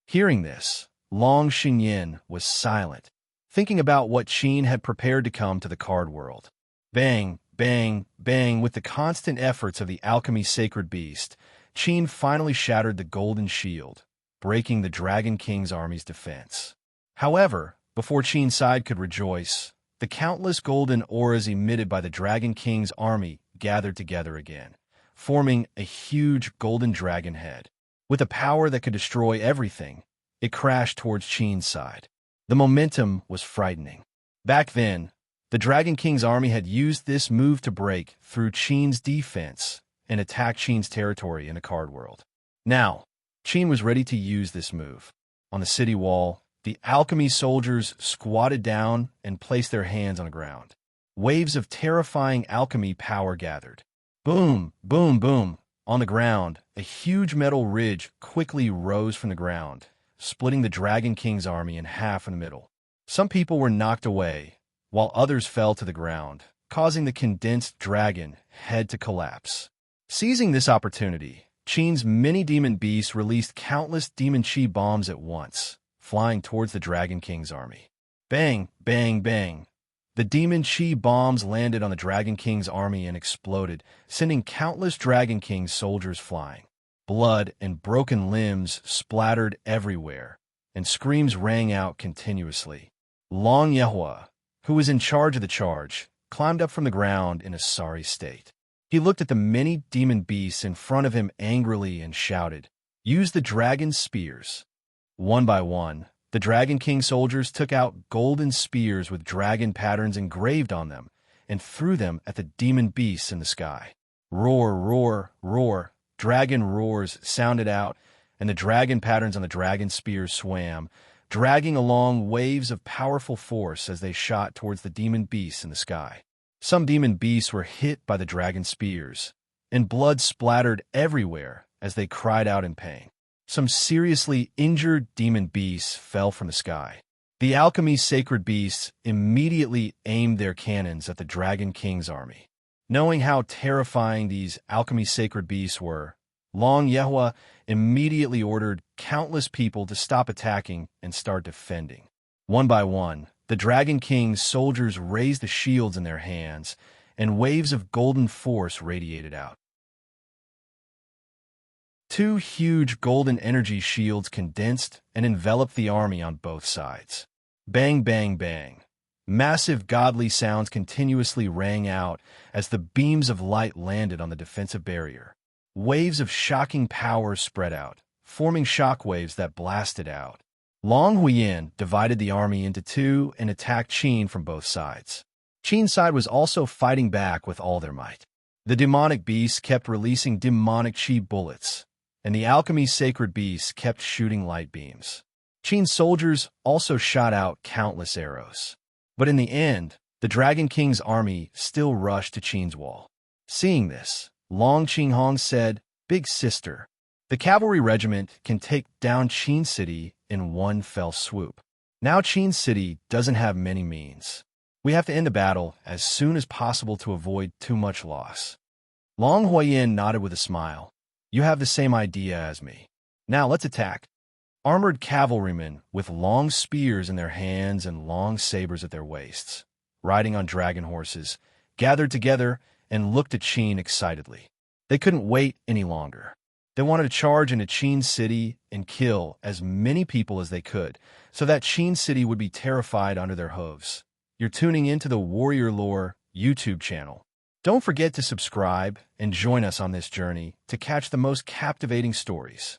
Hearing this, Long Xinyan was silent, thinking about what Qin had prepared to come to the card world. Bang, bang, bang, with the constant efforts of the alchemy sacred beast, Qin finally shattered the golden shield, breaking the Dragon King's army's defense. However, before Qin's side could rejoice, the countless golden auras emitted by the Dragon King's army gathered together again, forming a huge golden dragon head. With a power that could destroy everything, it crashed towards Qin's side. The momentum was frightening. Back then, the Dragon King's army had used this move to break through Qin's defense and attack Qin's territory in the card world. Now, Qin was ready to use this move. On the city wall, the alchemy soldiers squatted down and placed their hands on the ground. Waves of terrifying alchemy power gathered. Boom, boom, boom. On the ground, a huge metal ridge quickly rose from the ground, splitting the Dragon King's army in half in the middle. Some people were knocked away, while others fell to the ground, causing the condensed dragon head to collapse. Seizing this opportunity, Qin's many demon beasts released countless demon chi bombs at once, flying towards the Dragon King's army. Bang, bang, bang. The demon chi bombs landed on the Dragon King's army and exploded, sending countless Dragon King soldiers flying. Blood and broken limbs splattered everywhere, and screams rang out continuously. Long Yehua, who was in charge of the charge, climbed up from the ground in a sorry state. He looked at the many demon beasts in front of him angrily and shouted, "Use the dragon's spears." One by one, the Dragon King soldiers took out golden spears with dragon patterns engraved on them and threw them at the demon beasts in the sky. Roar, roar, roar. Dragon roars sounded out, and the dragon patterns on the dragon spears swam, dragging along waves of powerful force as they shot towards the demon beasts in the sky. Some demon beasts were hit by the dragon spears, and blood splattered everywhere as they cried out in pain. Some seriously injured demon beasts fell from the sky. The alchemy sacred beasts immediately aimed their cannons at the Dragon King's army. Knowing how terrifying these alchemy sacred beasts were, Long Yehua immediately ordered countless people to stop attacking and start defending. One by one, the Dragon King's soldiers raised the shields in their hands, and waves of golden force radiated out. Two huge golden energy shields condensed and enveloped the army on both sides. Bang, bang, bang. Massive godly sounds continuously rang out as the beams of light landed on the defensive barrier. Waves of shocking power spread out, forming shockwaves that blasted out. Long Huiyan divided the army into two and attacked Qin from both sides. Qin's side was also fighting back with all their might. The demonic beasts kept releasing demonic chi bullets, and the alchemy sacred beasts kept shooting light beams. Qin's soldiers also shot out countless arrows. But in the end, the Dragon King's army still rushed to Qin's wall. Seeing this, Long Qinghong said, "Big sister, the cavalry regiment can take down Qin City in one fell swoop. Now Qin City doesn't have many means. We have to end the battle as soon as possible to avoid too much loss." Long Huiyan nodded with a smile. "You have the same idea as me. Now let's attack." Armored cavalrymen with long spears in their hands and long sabers at their waists, riding on dragon horses, gathered together and looked at Qin excitedly. They couldn't wait any longer. They wanted to charge into Qin City and kill as many people as they could, so that Qin City would be terrified under their hooves. You're tuning into the Warrior Lore YouTube channel. Don't forget to subscribe and join us on this journey to catch the most captivating stories.